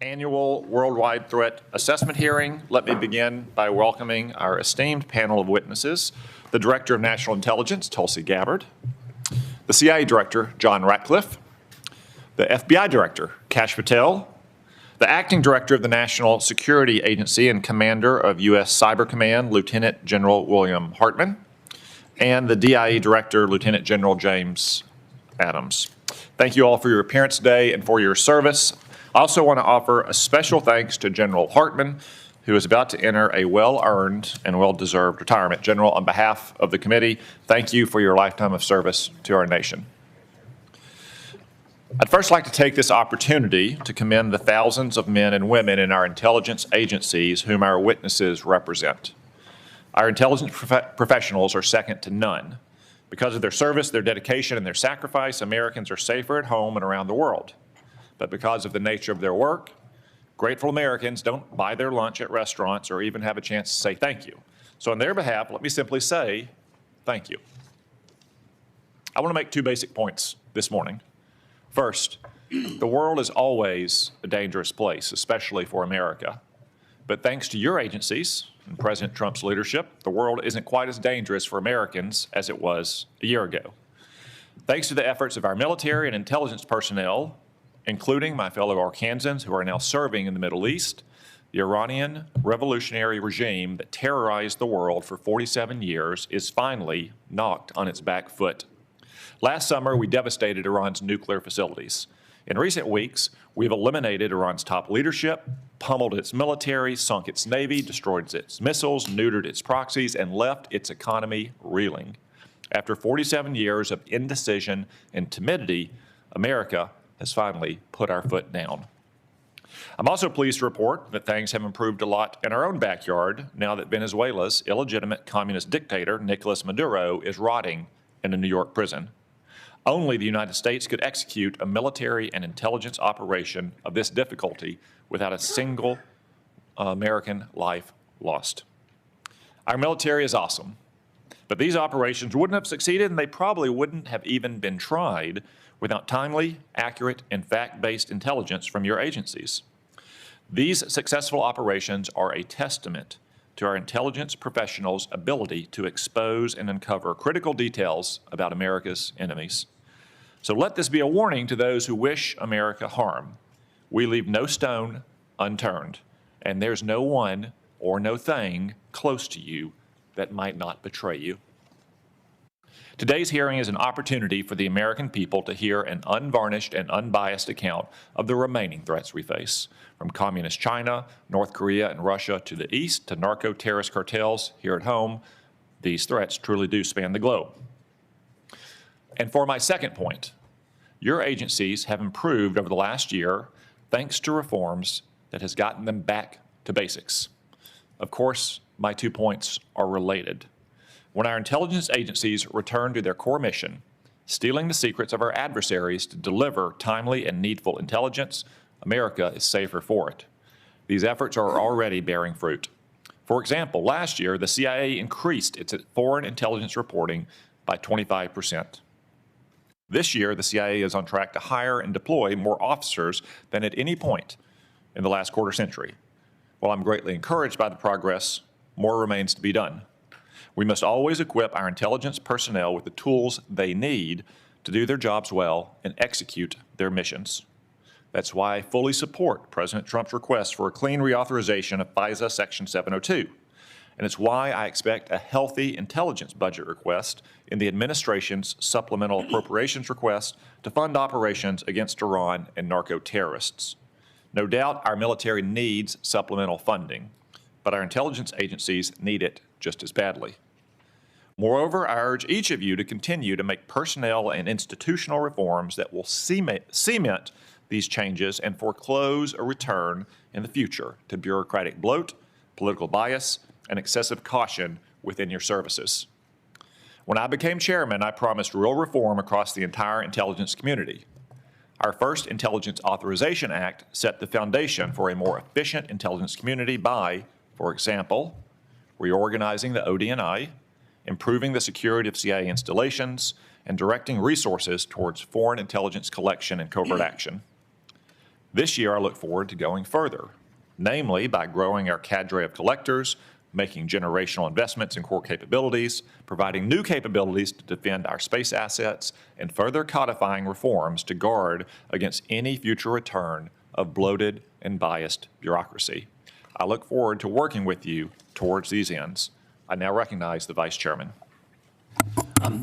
Annual Worldwide Threat Assessment hearing. Let me begin by welcoming our esteemed panel of witnesses, the Director of National Intelligence, Tulsi Gabbard, the CIA Director, John Ratcliffe, the FBI Director, Kash Patel, the Acting Director of the National Security Agency and Commander of U.S. Cyber Command, Lieutenant General William Hartman, and the DIE Director, Lieutenant General James Adams. Thank you all for your appearance today and for your service. I also want to offer a special thanks to General Hartman, who is about to enter a well-earned and well-deserved retirement. General, on behalf of the committee, thank you for your lifetime of service to our nation. I'd first like to take this opportunity to commend the thousands of men and women in our intelligence agencies whom our witnesses represent. Our intelligence professionals are second to none. Because of their service, their dedication, and their sacrifice, Americans are safer at home and around the world. But because of the nature of their work, grateful Americans don't buy their lunch at restaurants or even have a chance to say thank you. So on their behalf, let me simply say thank you. I want to make two basic points this morning. First, the world is always a dangerous place, especially for America. But thanks to your agencies and President Trump's leadership, the world isn't quite as dangerous for Americans as it was a year ago. Thanks to the efforts of our military and intelligence personnel, including my fellow Arkansans who are now serving in the Middle East, the Iranian revolutionary regime that terrorized the world for 47 years is finally knocked on its back foot. Last summer, we devastated Iran's nuclear facilities. In recent weeks, we've eliminated Iran's top leadership, pummeled its military, sunk its navy, destroyed its missiles, neutered its proxies, and left its economy reeling. After 47 years of indecision and timidity, America has finally put our foot down. I'm also pleased to report that things have improved a lot in our own backyard now that Venezuela's illegitimate communist dictator, Nicolas Maduro, is rotting in a New York prison. Only the United States could execute a military and intelligence operation of this difficulty without a single American life lost. Our military is awesome, but these operations wouldn't have succeeded, and they probably wouldn't have even been tried without timely, accurate, and fact-based intelligence from your agencies. These successful operations are a testament to our intelligence professionals' ability to expose and uncover critical details about America's enemies. So let this be a warning to those who wish America harm. We leave no stone unturned, and there's no one or no thing close to you that might not betray you. Today's hearing is an opportunity for the American people to hear an unvarnished and unbiased account of the remaining threats we face, from communist China, North Korea, and Russia to the east to narco-terrorist cartels here at home. These threats truly do span the globe. And for my second point, your agencies have improved over the last year thanks to reforms that has gotten them back to basics. Of course, my 2 points are related. When our intelligence agencies return to their core mission, stealing the secrets of our adversaries to deliver timely and needful intelligence, America is safer for it. These efforts are already bearing fruit. For example, last year, the CIA increased its foreign intelligence reporting by 25%. This year, the CIA is on track to hire and deploy more officers than at any point in the last quarter century. While I'm greatly encouraged by the progress, more remains to be done. We must always equip our intelligence personnel with the tools they need to do their jobs well and execute their missions. That's why I fully support President Trump's request for a clean reauthorization of FISA Section 702. And it's why I expect a healthy intelligence budget request in the administration's supplemental appropriations request to fund operations against Iran and narco-terrorists. No doubt our military needs supplemental funding, but our intelligence agencies need it just as badly. Moreover, I urge each of you to continue to make personnel and institutional reforms that will cement these changes and foreclose a return in the future to bureaucratic bloat, political bias, and excessive caution within your services. When I became chairman, I promised real reform across the entire intelligence community. Our first Intelligence Authorization Act set the foundation for a more efficient intelligence community by, for example, reorganizing the ODNI, improving the security of CIA installations, and directing resources towards foreign intelligence collection and covert action. This year, I look forward to going further, namely by growing our cadre of collectors, making generational investments in core capabilities, providing new capabilities to defend our space assets, and further codifying reforms to guard against any future return of bloated and biased bureaucracy. I look forward to working with you towards these ends. I now recognize the Vice Chairman.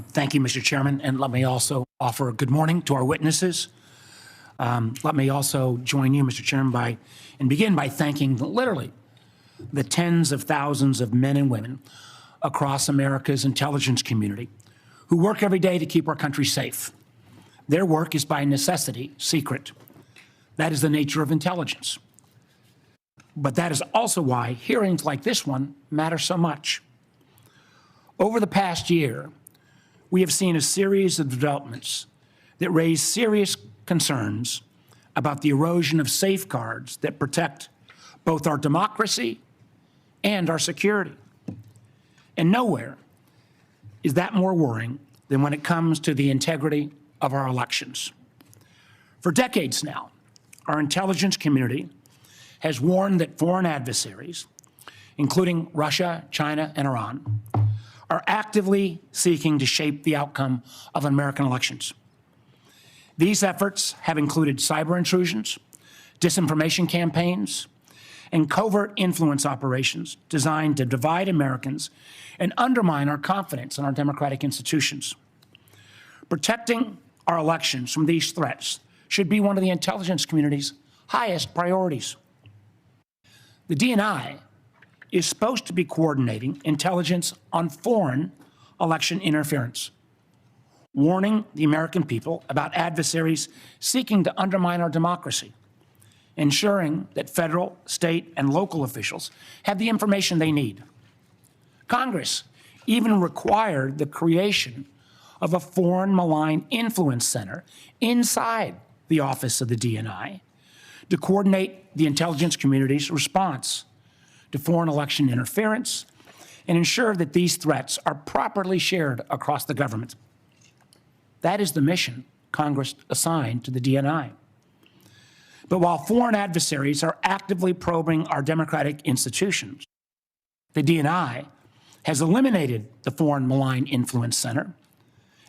Thank you, Mr. Chairman, and let me also offer a good morning to our witnesses. Let me also join you, Mr. Chairman, and begin by thanking literally the tens of thousands of men and women across America's intelligence community who work every day to keep our country safe. Their work is by necessity secret. That is the nature of intelligence. But that is also why hearings like this one matter so much. Over the past year, we have seen a series of developments that raise serious concerns about the erosion of safeguards that protect both our democracy and our security. And nowhere is that more worrying than when it comes to the integrity of our elections. For decades now, our intelligence community has warned that foreign adversaries, including Russia, China, and Iran, are actively seeking to shape the outcome of American elections. These efforts have included cyber intrusions, disinformation campaigns, and covert influence operations designed to divide Americans and undermine our confidence in our democratic institutions. Protecting our elections from these threats should be one of the intelligence community's highest priorities. The DNI is supposed to be coordinating intelligence on foreign election interference, warning the American people about adversaries seeking to undermine our democracy, ensuring that federal, state, and local officials have the information they need. Congress even required the creation of a foreign malign influence center inside the office of the DNI to coordinate the intelligence community's response to foreign election interference and ensure that these threats are properly shared across the government. That is the mission Congress assigned to the DNI. But while foreign adversaries are actively probing our democratic institutions, the DNI has eliminated the Foreign Malign Influence Center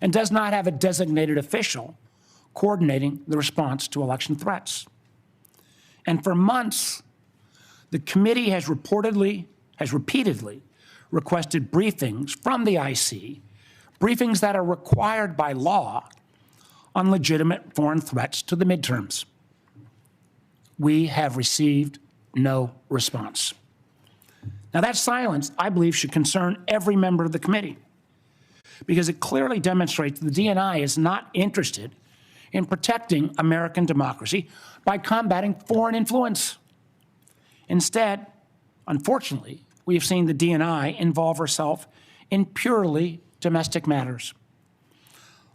and does not have a designated official coordinating the response to election threats. And for months, the committee has repeatedly requested briefings from the IC, briefings that are required by law on legitimate foreign threats to the midterms. We have received no response. Now, that silence, I believe, should concern every member of the committee because it clearly demonstrates the DNI is not interested in protecting American democracy by combating foreign influence. Instead, unfortunately, we have seen the DNI involve herself in purely domestic matters.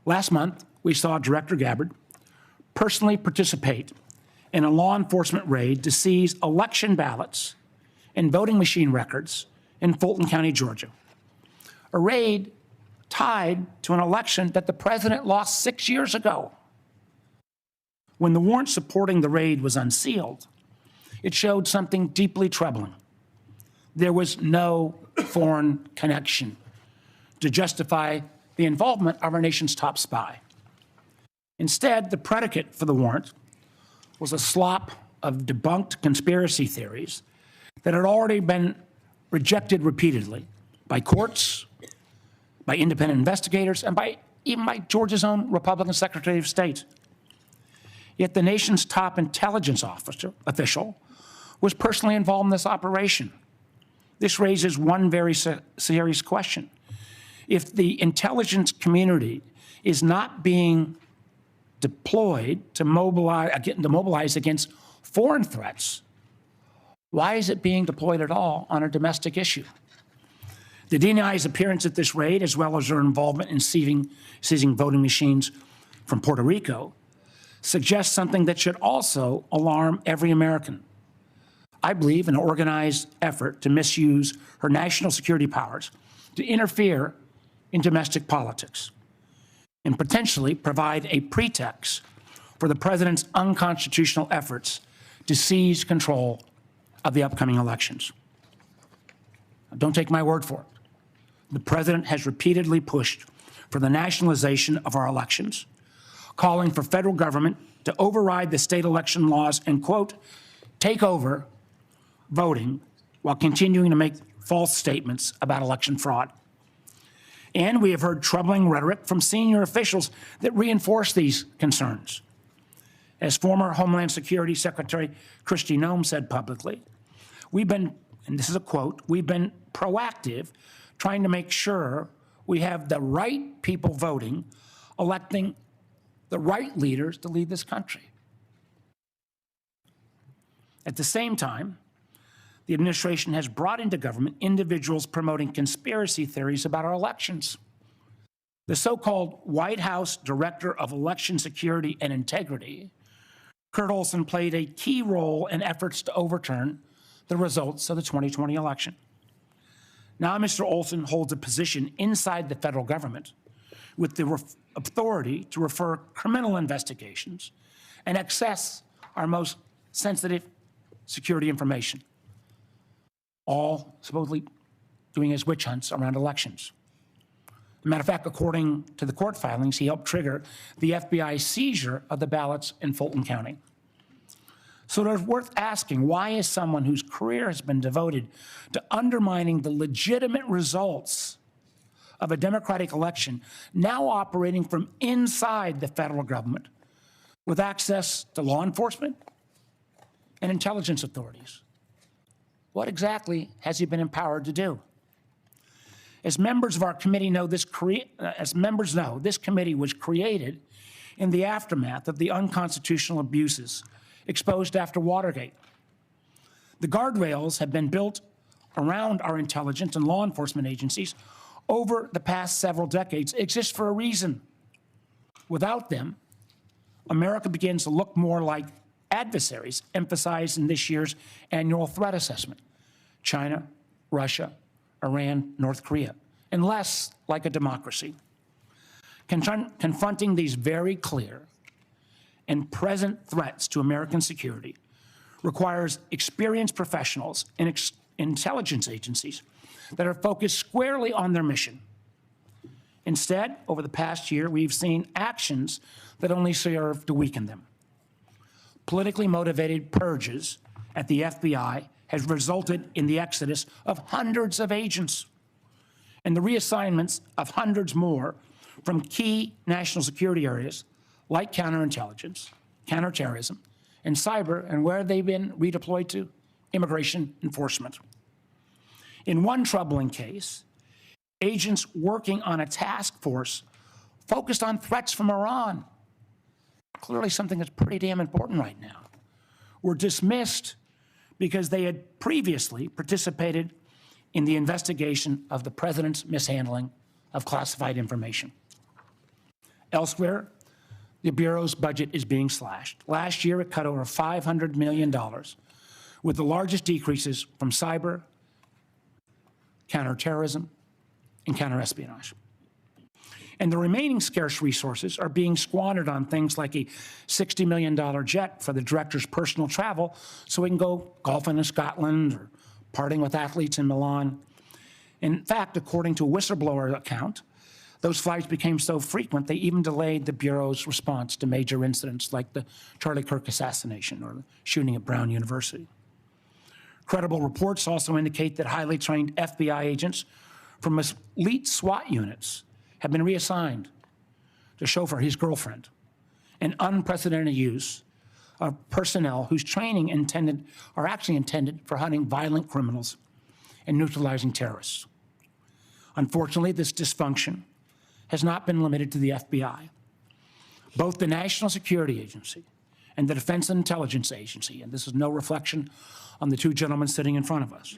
Last month, we saw Director Gabbard personally participate in a law enforcement raid to seize election ballots and voting machine records in Fulton County, Georgia. A raid tied to an election that the president lost 6 years ago. When the warrant supporting the raid was unsealed, it showed something deeply troubling. There was no foreign connection to justify the involvement of our nation's top spy. Instead, the predicate for the warrant was a slop of debunked conspiracy theories that had already been rejected repeatedly by courts, by independent investigators, and even by Georgia's own Republican Secretary of State. Yet the nation's top intelligence official was personally involved in this operation. This raises one very serious question. If the intelligence community is not being deployed to mobilize against foreign threats, why is it being deployed at all on a domestic issue? The DNI's appearance at this raid, as well as their involvement in seizing voting machines from Puerto Rico, suggests something that should also alarm every American. I believe an organized effort to misuse her national security powers to interfere in domestic politics and potentially provide a pretext for the president's unconstitutional efforts to seize control of the upcoming elections. Don't take my word for it. The president has repeatedly pushed for the nationalization of our elections, calling for federal government to override the state election laws and, quote, take over voting while continuing to make false statements about election fraud. And we have heard troubling rhetoric from senior officials that reinforce these concerns. As former Homeland Security Secretary Kristi Noem said publicly, we've been, and this is a quote, we've been proactive trying to make sure we have the right people voting, electing the right leaders to lead this country. At the same time, the administration has brought into government individuals promoting conspiracy theories about our elections. The so-called White House Director of Election Security and Integrity, Kurt Olson, played a key role in efforts to overturn the results of the 2020 election. Now Mr. Olson holds a position inside the federal government with the authority to refer criminal investigations and access our most sensitive security information, all supposedly doing his witch hunts around elections. As a matter of fact, according to the court filings, he helped trigger the FBI seizure of the ballots in Fulton County. So it's worth asking, why is someone whose career has been devoted to undermining the legitimate results of a democratic election now operating from inside the federal government with access to law enforcement and intelligence authorities? What exactly has he been empowered to do? As members of our committee know, this committee was created in the aftermath of the unconstitutional abuses exposed after Watergate. The guardrails have been built around our intelligence and law enforcement agencies over the past several decades exist for a reason. Without them, America begins to look more like adversaries emphasized in this year's annual threat assessment: China, Russia, Iran, North Korea, and less like a democracy. Confronting these very clear and present threats to American security requires experienced professionals in intelligence agencies that are focused squarely on their mission. Instead, over the past year, we've seen actions that only serve to weaken them. Politically motivated purges at the FBI has resulted in the exodus of hundreds of agents and the reassignments of hundreds more from key national security areas like counterintelligence, counterterrorism, and cyber, and where they've been redeployed to? Immigration enforcement. In one troubling case, agents working on a task force focused on threats from Iran, clearly something that's pretty damn important right now, were dismissed because they had previously participated in the investigation of the president's mishandling of classified information. Elsewhere, the Bureau's budget is being slashed. Last year, it cut over $500 million, with the largest decreases from cyber, counterterrorism, and counterespionage. And the remaining scarce resources are being squandered on things like a $60 million jet for the director's personal travel so he can go golfing in Scotland or partying with athletes in Milan. In fact, according to a whistleblower account, those flights became so frequent they even delayed the Bureau's response to major incidents like the Charlie Kirk assassination or the shooting at Brown University. Credible reports also indicate that highly trained FBI agents from elite SWAT units have been reassigned to chauffeur his girlfriend, an unprecedented use of personnel whose training are actually intended for hunting violent criminals and neutralizing terrorists. Unfortunately, this dysfunction has not been limited to the FBI. Both the National Security Agency and the Defense Intelligence Agency, and this is no reflection on the two gentlemen sitting in front of us,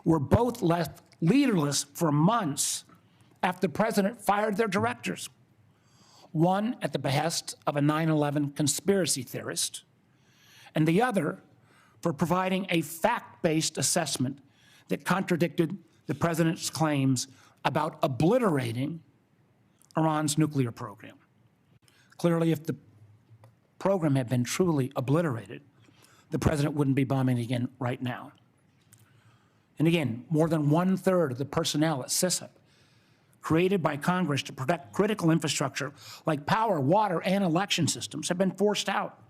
were both left leaderless for months after the president fired their directors, one at the behest of a 9/11 conspiracy theorist, and the other for providing a fact-based assessment that contradicted the president's claims about obliterating Iran's nuclear program. Clearly, if the program had been truly obliterated, the president wouldn't be bombing again right now. And again, more than 1/3 of the personnel at CISA, created by Congress to protect critical infrastructure like power, water, and election systems, have been forced out.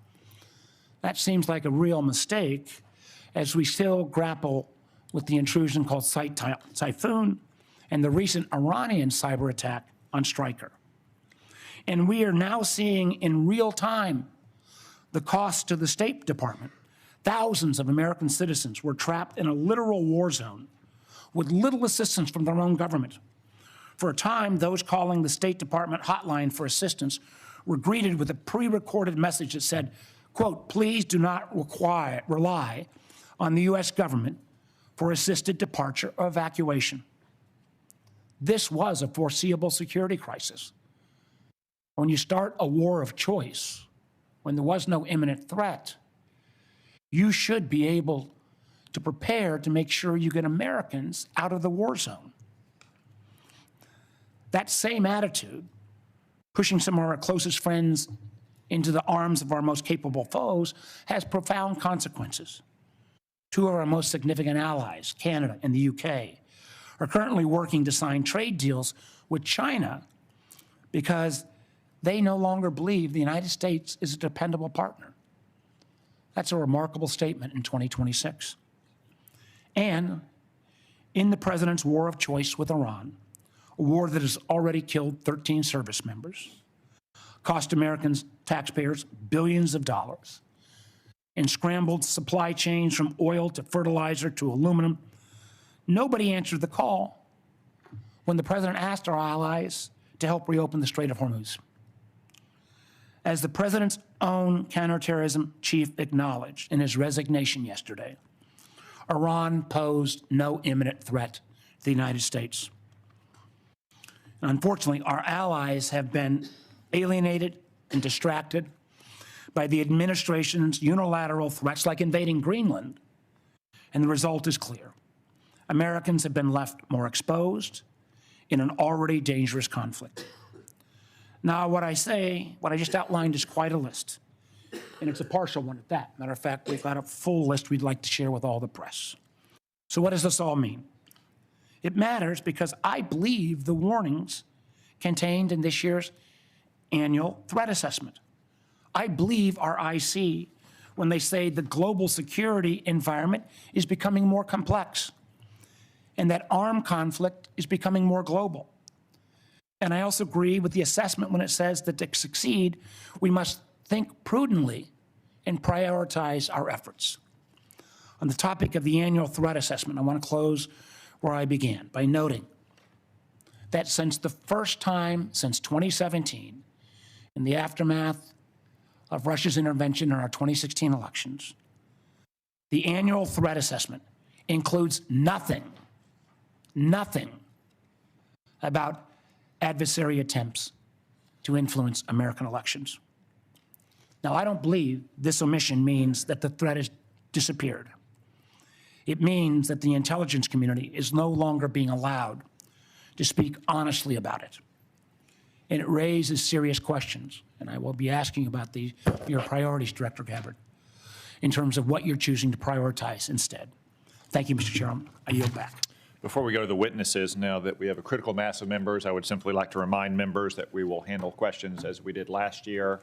That seems like a real mistake as we still grapple with the intrusion called Typhoon and the recent Iranian cyber attack on Stryker. And we are now seeing in real time the cost to the State Department. Thousands of American citizens were trapped in a literal war zone with little assistance from their own government. For a time, those calling the State Department hotline for assistance were greeted with a pre-recorded message that said, quote, "Please do not rely on the U.S. government for assisted departure or evacuation." This was a foreseeable security crisis. When you start a war of choice, when there was no imminent threat, you should be able to prepare to make sure you get Americans out of the war zone. That same attitude, pushing some of our closest friends into the arms of our most capable foes, has profound consequences. Two of our most significant allies, Canada and the UK, are currently working to sign trade deals with China because they no longer believe the United States is a dependable partner. That's a remarkable statement in 2026. And in the president's war of choice with Iran, a war that has already killed 13 service members, cost American taxpayers billions of dollars, and scrambled supply chains from oil to fertilizer to aluminum, nobody answered the call when the president asked our allies to help reopen the Strait of Hormuz. As the president's own counterterrorism chief acknowledged in his resignation yesterday, Iran posed no imminent threat to the United States. And unfortunately, our allies have been alienated and distracted by the administration's unilateral threats like invading Greenland. And the result is clear. Americans have been left more exposed in an already dangerous conflict. Now, what I just outlined is quite a list, and it's a partial one at that. Matter of fact, we've got a full list we'd like to share with all the press. So what does this all mean? It matters because I believe the warnings contained in this year's annual threat assessment. I believe our IC when they say the global security environment is becoming more complex and that armed conflict is becoming more global. And I also agree with the assessment when it says that to succeed, we must think prudently and prioritize our efforts. On the topic of the annual threat assessment, I want to close where I began by noting that since the first time since 2017, in the aftermath of Russia's intervention in our 2016 elections, the annual threat assessment includes nothing about adversary attempts to influence American elections. Now, I don't believe this omission means that the threat has disappeared. It means that the intelligence community is no longer being allowed to speak honestly about it. And it raises serious questions, and I will be asking about your priorities, Director Gabbard, in terms of what you're choosing to prioritize instead. Thank you, Mr. Chairman. I yield back. Before we go to the witnesses, now that we have a critical mass of members, I would simply like to remind members that we will handle questions as we did last year,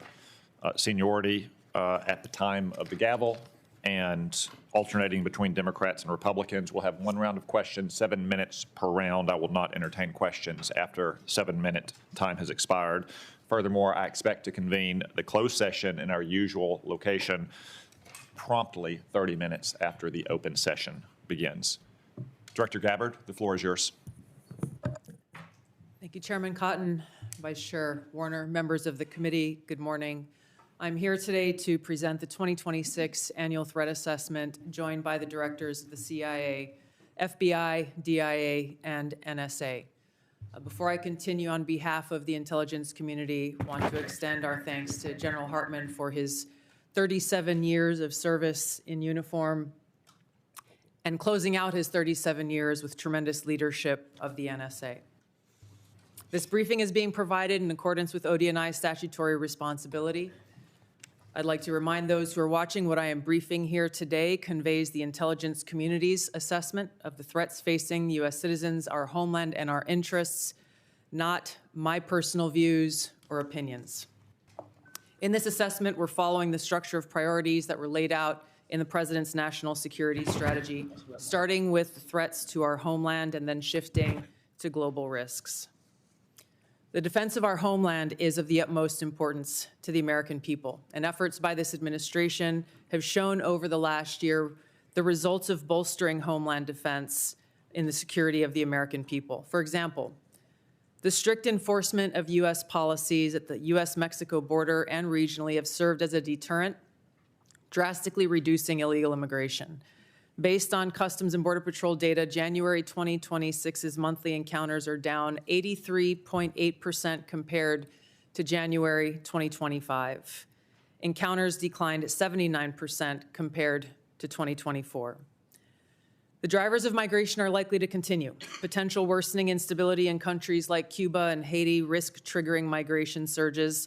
seniority at the time of the gavel, and alternating between Democrats and Republicans. We'll have one round of questions, 7 minutes per round. I will not entertain questions after 7-minute time has expired. Furthermore, I expect to convene the closed session in our usual location promptly 30 minutes after the open session begins. Director Gabbard, the floor is yours. Thank you, Chairman Cotton, Vice Chair Warner, members of the committee, good morning. I'm here today to present the 2026 Annual Threat Assessment, joined by the directors of the CIA, FBI, DIA, and NSA. Before I continue, on behalf of the intelligence community, I want to extend our thanks to General Hartman for his 37 years of service in uniform and closing out his 37 years with tremendous leadership of the NSA. This briefing is being provided in accordance with ODNI statutory responsibility. I'd like to remind those who are watching what I am briefing here today conveys the intelligence community's assessment of the threats facing U.S. citizens, our homeland, and our interests, not my personal views or opinions. In this assessment, we're following the structure of priorities that were laid out in the President's national security strategy, starting with the threats to our homeland and then shifting to global risks. The defense of our homeland is of the utmost importance to the American people, and efforts by this administration have shown over the last year the results of bolstering homeland defense in the security of the American people. For example, the strict enforcement of U.S. policies at the U.S.-Mexico border and regionally have served as a deterrent, drastically reducing illegal immigration. Based on Customs and Border Patrol data, January 2026's monthly encounters are down 83.8% compared to January 2025. Encounters declined 79% compared to 2024. The drivers of migration are likely to continue. Potential worsening instability in countries like Cuba and Haiti risk triggering migration surges,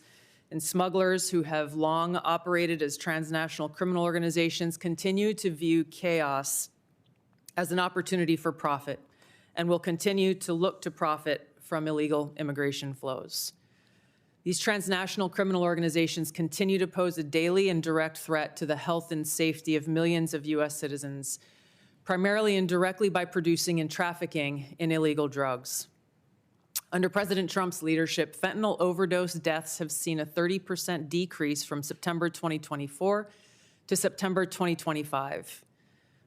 and smugglers who have long operated as transnational criminal organizations continue to view chaos as an opportunity for profit and will continue to look to profit from illegal immigration flows. These transnational criminal organizations continue to pose a daily and direct threat to the health and safety of millions of U.S. citizens, primarily and directly by producing and trafficking in illegal drugs. Under President Trump's leadership, fentanyl overdose deaths have seen a 30% decrease from September 2024 to September 2025.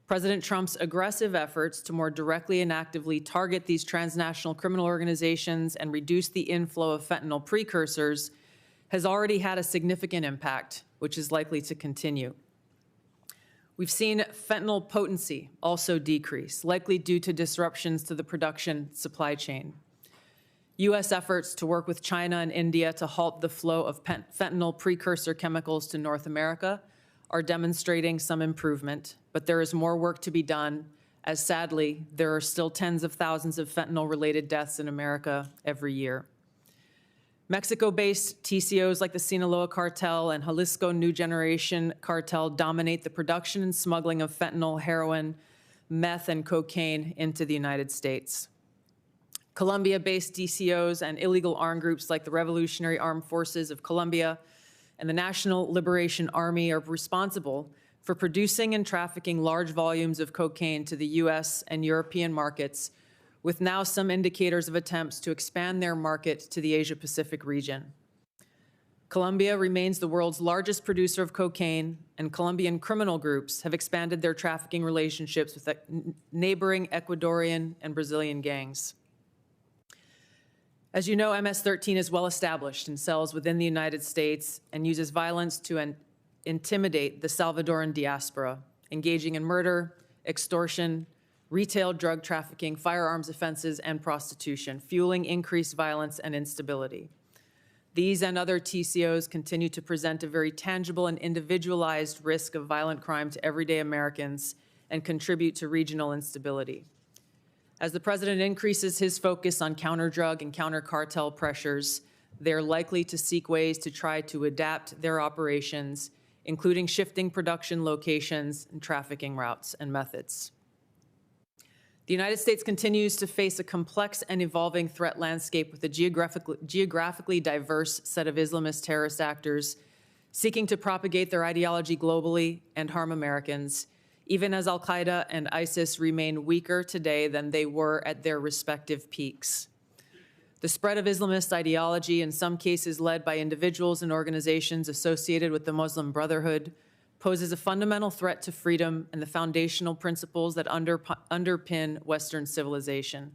President Trump's aggressive efforts to more directly and actively target these transnational criminal organizations and reduce the inflow of fentanyl precursors has already had a significant impact, which is likely to continue. We've seen fentanyl potency also decrease, likely due to disruptions to the production supply chain. U.S. efforts to work with China and India to halt the flow of fentanyl precursor chemicals to North America are demonstrating some improvement, but there is more work to be done, as sadly, there are still tens of thousands of fentanyl-related deaths in America every year. Mexico-based TCOs like the Sinaloa cartel and Jalisco New Generation cartel dominate the production and smuggling of fentanyl, heroin, meth, and cocaine into the United States. Colombia-based DCOs and illegal armed groups like the Revolutionary Armed Forces of Colombia and the National Liberation Army are responsible for producing and trafficking large volumes of cocaine to the U.S. and European markets, with now some indicators of attempts to expand their market to the Asia-Pacific region. Colombia remains the world's largest producer of cocaine, and Colombian criminal groups have expanded their trafficking relationships with neighboring Ecuadorian and Brazilian gangs. As you know, MS-13 is well established in cells within the United States and uses violence to intimidate the Salvadoran diaspora, engaging in murder, extortion, retail drug trafficking, firearms offenses, and prostitution, fueling increased violence and instability. These and other TCOs continue to present a very tangible and individualized risk of violent crime to everyday Americans and contribute to regional instability. As the President increases his focus on counter-drug and counter-cartel pressures, they're likely to seek ways to try to adapt their operations, including shifting production locations and trafficking routes and methods. The United States continues to face a complex and evolving threat landscape with a geographically diverse set of Islamist terrorist actors seeking to propagate their ideology globally and harm Americans, even as al-Qaeda and ISIS remain weaker today than they were at their respective peaks. The spread of Islamist ideology, in some cases led by individuals and organizations associated with the Muslim Brotherhood, poses a fundamental threat to freedom and the foundational principles that underpin Western civilization.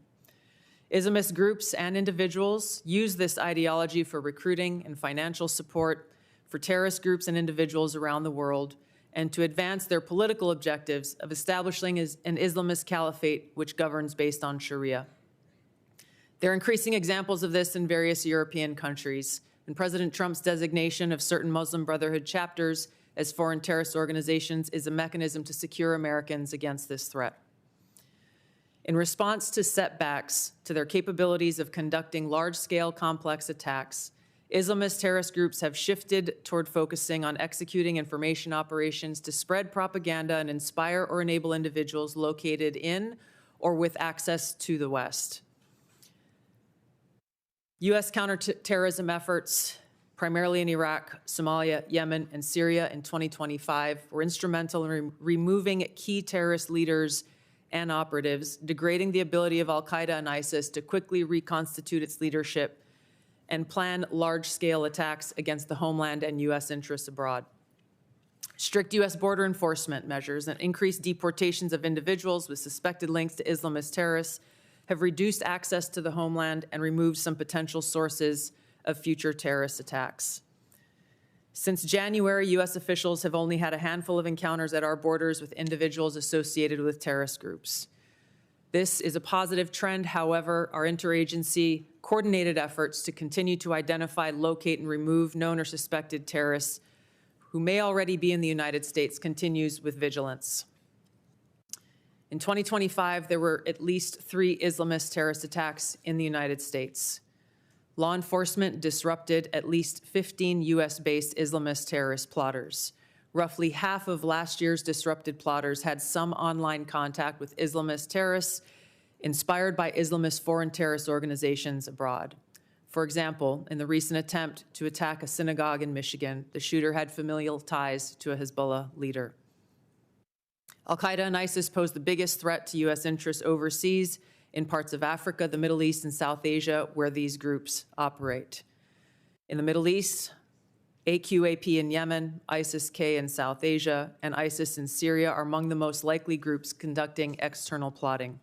Islamist groups and individuals use this ideology for recruiting and financial support for terrorist groups and individuals around the world, and to advance their political objectives of establishing an Islamist caliphate which governs based on Sharia. There are increasing examples of this in various European countries, and President Trump's designation of certain Muslim Brotherhood chapters as foreign terrorist organizations is a mechanism to secure Americans against this threat. In response to setbacks to their capabilities of conducting large-scale complex attacks Islamist terrorist groups have shifted toward focusing on executing information operations to spread propaganda and inspire or enable individuals located in or with access to the West. U.S. counterterrorism efforts, primarily in Iraq, Somalia, Yemen, and Syria in 2025, were instrumental in removing key terrorist leaders and operatives, degrading the ability of al-Qaeda and ISIS to quickly reconstitute its leadership and plan large-scale attacks against the homeland and U.S. interests abroad. Strict U.S. border enforcement measures and increased deportations of individuals with suspected links to Islamist terrorists have reduced access to the homeland and removed some potential sources of future terrorist attacks. Since January, U.S. officials have only had a handful of encounters at our borders with individuals associated with terrorist groups. This is a positive trend. However, our interagency coordinated efforts to continue to identify, locate, and remove known or suspected terrorists who may already be in the United States continues with vigilance. In 2025, there were at least 3 Islamist terrorist attacks in the United States. Law enforcement disrupted at least 15 U.S.-based Islamist terrorist plotters. Roughly half of last year's disrupted plotters had some online contact with Islamist terrorists inspired by Islamist foreign terrorist organizations abroad. For example, in the recent attempt to attack a synagogue in Michigan, the shooter had familial ties to a Hezbollah leader. Al-Qaeda and ISIS pose the biggest threat to U.S. interests overseas in parts of Africa, the Middle East, and South Asia, where these groups operate. In the Middle East, AQAP in Yemen, ISIS-K in South Asia, and ISIS in Syria are among the most likely groups conducting external plotting.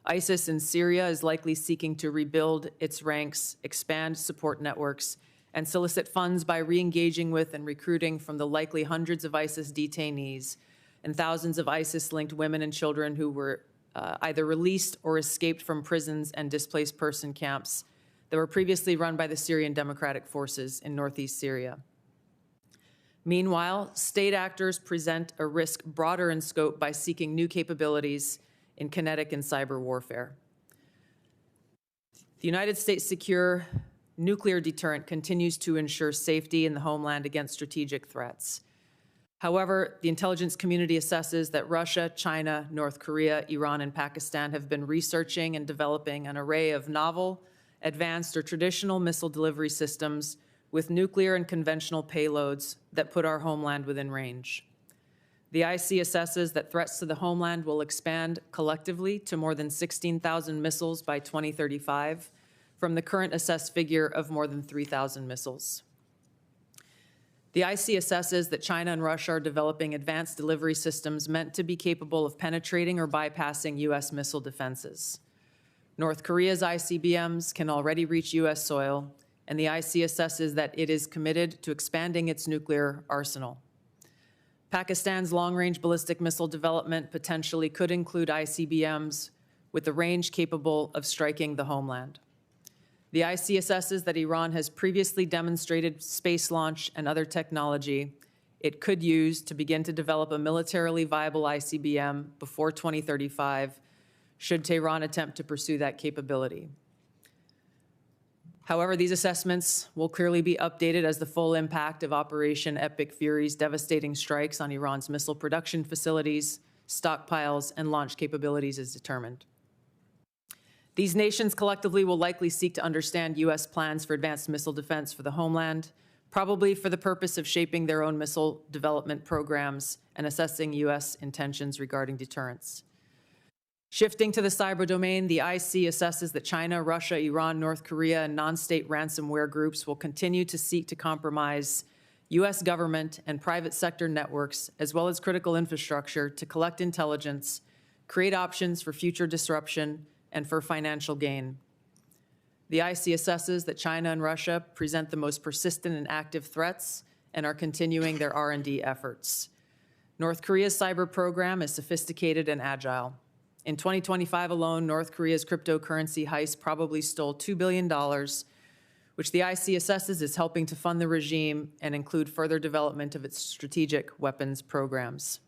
ISIS in Syria is likely seeking to rebuild its ranks, expand support networks, and solicit funds by re-engaging with and recruiting from the likely hundreds of ISIS detainees and thousands of ISIS-linked women and children who were either released or escaped from prisons and displaced person camps that were previously run by the Syrian Democratic Forces in northeast Syria. Meanwhile, state actors present a risk broader in scope by seeking new capabilities in kinetic and cyber warfare. The United States' secure nuclear deterrent continues to ensure safety in the homeland against strategic threats. However, the intelligence community assesses that Russia, China, North Korea, Iran, and Pakistan have been researching and developing an array of novel, advanced, or traditional missile delivery systems with nuclear and conventional payloads that put our homeland within range. The IC assesses that threats to the homeland will expand collectively to more than 16,000 missiles by 2035, from the current assessed figure of more than 3,000 missiles. The IC assesses that China and Russia are developing advanced delivery systems meant to be capable of penetrating or bypassing U.S. missile defenses. North Korea's ICBMs can already reach U.S. soil, and the IC assesses that it is committed to expanding its nuclear arsenal. Pakistan's long-range ballistic missile development potentially could include ICBMs with a range capable of striking the homeland. The IC assesses that Iran has previously demonstrated space launch and other technology it could use to begin to develop a militarily viable ICBM before 2035, should Tehran attempt to pursue that capability. However, these assessments will clearly be updated as the full impact of Operation Epic Fury's devastating strikes on Iran's missile production facilities, stockpiles, and launch capabilities is determined. These nations collectively will likely seek to understand U.S. plans for advanced missile defense for the homeland, probably for the purpose of shaping their own missile development programs and assessing U.S. intentions regarding deterrence. Shifting to the cyber domain, the IC assesses that China, Russia, Iran, North Korea, and non-state ransomware groups will continue to seek to compromise U.S. government and private sector networks, as well as critical infrastructure, to collect intelligence, create options for future disruption, and for financial gain. The IC assesses that China and Russia present the most persistent and active threats and are continuing their R&D efforts. North Korea's cyber program is sophisticated and agile. In 2025 alone, North Korea's cryptocurrency heist probably stole $2 billion, which the IC assesses is helping to fund the regime and include further development of its strategic weapons programs.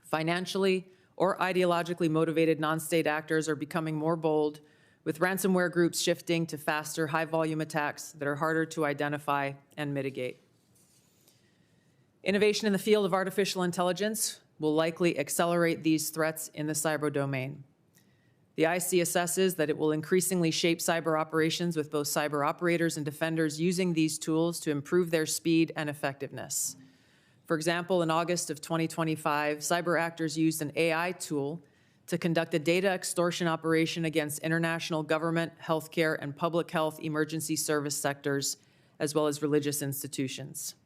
Financially or ideologically motivated non-state actors are becoming more bold, with ransomware groups shifting to faster, high-volume attacks that are harder to identify and mitigate. Innovation in the field of artificial intelligence will likely accelerate these threats in the cyber domain. The IC assesses that it will increasingly shape cyber operations, with both cyber operators and defenders using these tools to improve their speed and effectiveness. For example, in August of 2025, cyber actors used an AI tool to conduct a data extortion operation against international government, healthcare, and public health emergency service sectors, as well as religious institutions.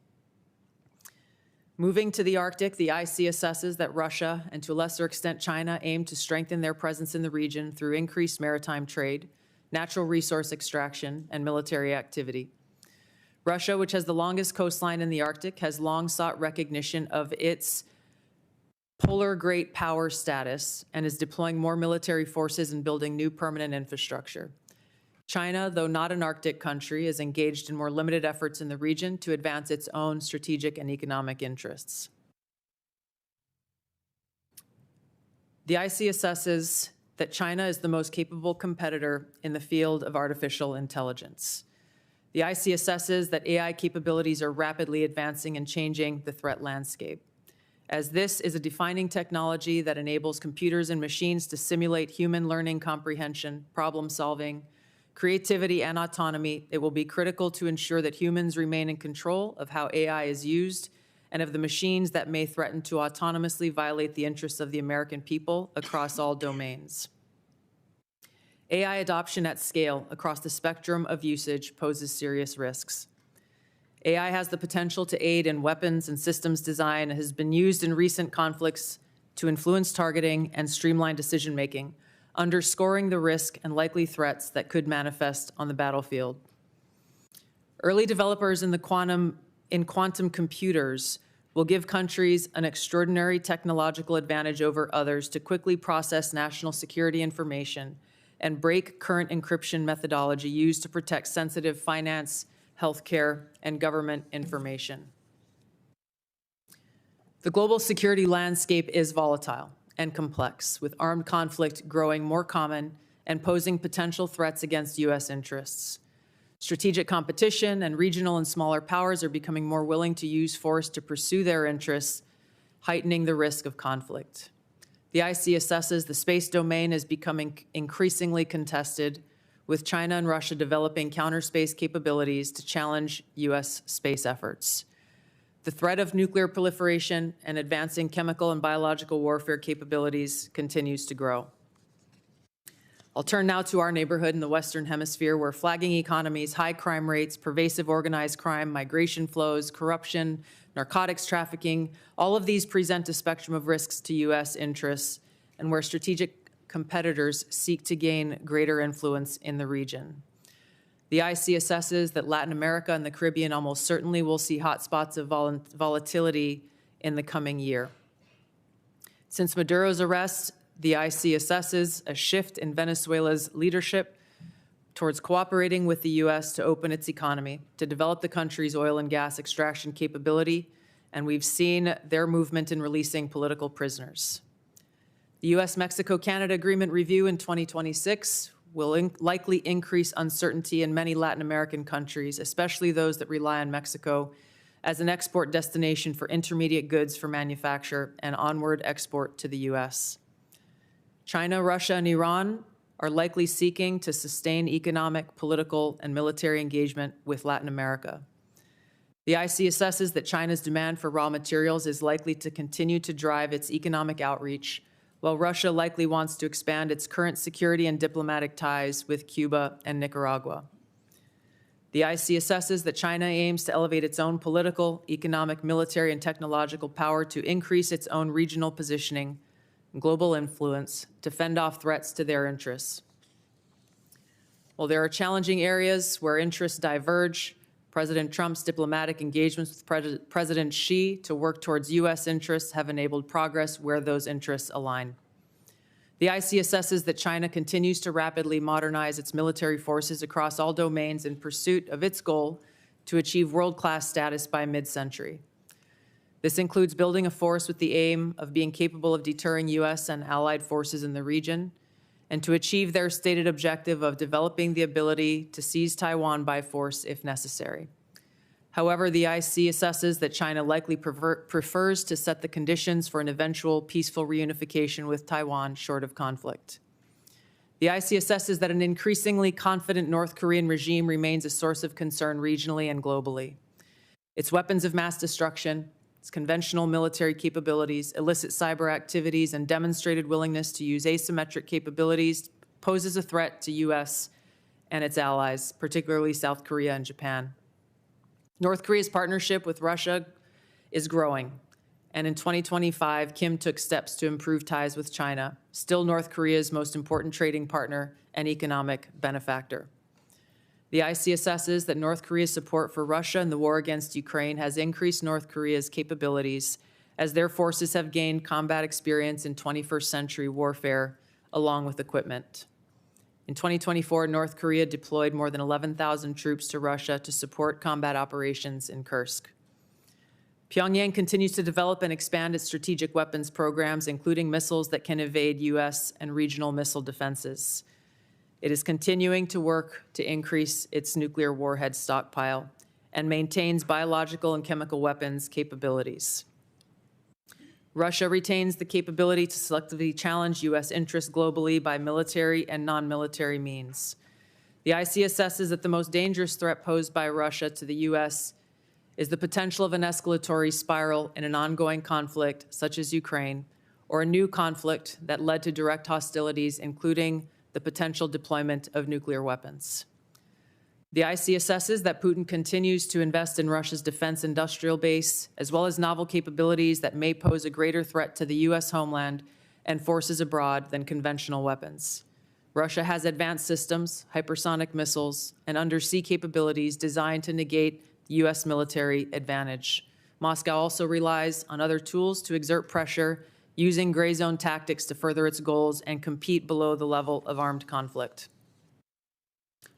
Moving to the Arctic, the IC assesses that Russia, and to a lesser extent China, aim to strengthen their presence in the region through increased maritime trade, natural resource extraction, and military activity. Russia, which has the longest coastline in the Arctic, has long sought recognition of its polar great power status and is deploying more military forces and building new permanent infrastructure. China, though not an Arctic country, is engaged in more limited efforts in the region to advance its own strategic and economic interests. The IC assesses that China is the most capable competitor in the field of artificial intelligence. The IC assesses that AI capabilities are rapidly advancing and changing the threat landscape, as this is a defining technology that enables computers and machines to simulate human learning comprehension, problem solving, creativity, and autonomy. It will be critical to ensure that humans remain in control of how AI is used and of the machines that may threaten to autonomously violate the interests of the American people across all domains. AI adoption at scale across the spectrum of usage poses serious risks. AI has the potential to aid in weapons and systems design and has been used in recent conflicts to influence targeting and streamline decision-making, underscoring the risk and likely threats that could manifest on the battlefield. Early developers in quantum computers will give countries an extraordinary technological advantage over others to quickly process national security information and break current encryption methodology used to protect sensitive finance, healthcare, and government information. The global security landscape is volatile and complex, with armed conflict growing more common and posing potential threats against U.S. interests. Strategic competition and regional and smaller powers are becoming more willing to use force to pursue their interests, heightening the risk of conflict. The IC assesses the space domain is becoming increasingly contested, with China and Russia developing counter-space capabilities to challenge U.S. space efforts. The threat of nuclear proliferation and advancing chemical and biological warfare capabilities continues to grow. I'll turn now to our neighborhood in the Western Hemisphere, where flagging economies, high crime rates, pervasive organized crime, migration flows, corruption, narcotics trafficking, all of these present a spectrum of risks to U.S. interests, and where strategic competitors seek to gain greater influence in the region. The IC assesses that Latin America and the Caribbean almost certainly will see hotspots of volatility in the coming year. Since Maduro's arrest, the IC assesses a shift in Venezuela's leadership towards cooperating with the U.S. to open its economy, to develop the country's oil and gas extraction capability, and we've seen their movement in releasing political prisoners. The U.S.-Mexico-Canada Agreement review in 2026 will likely increase uncertainty in many Latin American countries, especially those that rely on Mexico as an export destination for intermediate goods for manufacture and onward export to the U.S. China, Russia, and Iran are likely seeking to sustain economic, political, and military engagement with Latin America. The IC assesses that China's demand for raw materials is likely to continue to drive its economic outreach, while Russia likely wants to expand its current security and diplomatic ties with Cuba and Nicaragua. The IC assesses that China aims to elevate its own political, economic, military, and technological power to increase its own regional positioning and global influence to fend off threats to their interests. While there are challenging areas where interests diverge, President Trump's diplomatic engagements with President Xi to work towards U.S. interests have enabled progress where those interests align. The IC assesses that China continues to rapidly modernize its military forces across all domains in pursuit of its goal to achieve world-class status by mid-century. This includes building a force with the aim of being capable of deterring U.S. and allied forces in the region, and to achieve their stated objective of developing the ability to seize Taiwan by force if necessary. However, the IC assesses that China likely prefers to set the conditions for an eventual peaceful reunification with Taiwan short of conflict. The IC assesses that an increasingly confident North Korean regime remains a source of concern regionally and globally. Its weapons of mass destruction, its conventional military capabilities, illicit cyber activities, and demonstrated willingness to use asymmetric capabilities poses a threat to U.S. and its allies, particularly South Korea and Japan. North Korea's partnership with Russia is growing, and in 2025, Kim took steps to improve ties with China, still North Korea's most important trading partner and economic benefactor. The IC assesses that North Korea's support for Russia in the war against Ukraine has increased North Korea's capabilities as their forces have gained combat experience in 21st century warfare, along with equipment. In 2024, North Korea deployed more than 11,000 troops to Russia to support combat operations in Kursk. Pyongyang continues to develop and expand its strategic weapons programs, including missiles that can evade U.S. and regional missile defenses. It is continuing to work to increase its nuclear warhead stockpile and maintains biological and chemical weapons capabilities. Russia retains the capability to selectively challenge U.S. interests globally by military and non-military means. The IC assesses that the most dangerous threat posed by Russia to the U.S. is the potential of an escalatory spiral in an ongoing conflict, such as Ukraine, or a new conflict that led to direct hostilities, including the potential deployment of nuclear weapons. The IC assesses that Putin continues to invest in Russia's defense industrial base, as well as novel capabilities that may pose a greater threat to the U.S. homeland and forces abroad than conventional weapons. Russia has advanced systems, hypersonic missiles, and undersea capabilities designed to negate the U.S. military advantage. Moscow also relies on other tools to exert pressure, using gray zone tactics to further its goals and compete below the level of armed conflict.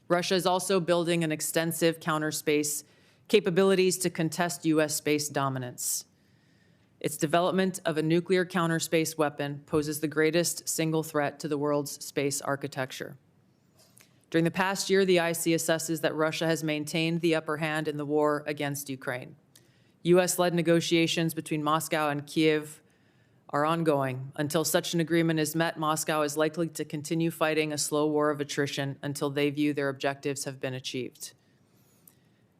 Russia is also building an extensive counterspace capabilities to contest U.S. space dominance. Its development of a nuclear counterspace weapon poses the greatest single threat to the world's space architecture. During the past year, the IC assesses that Russia has maintained the upper hand in the war against Ukraine. U.S.-led negotiations between Moscow and Kyiv are ongoing. Until such an agreement is met, Moscow is likely to continue fighting a slow war of attrition until they view their objectives have been achieved.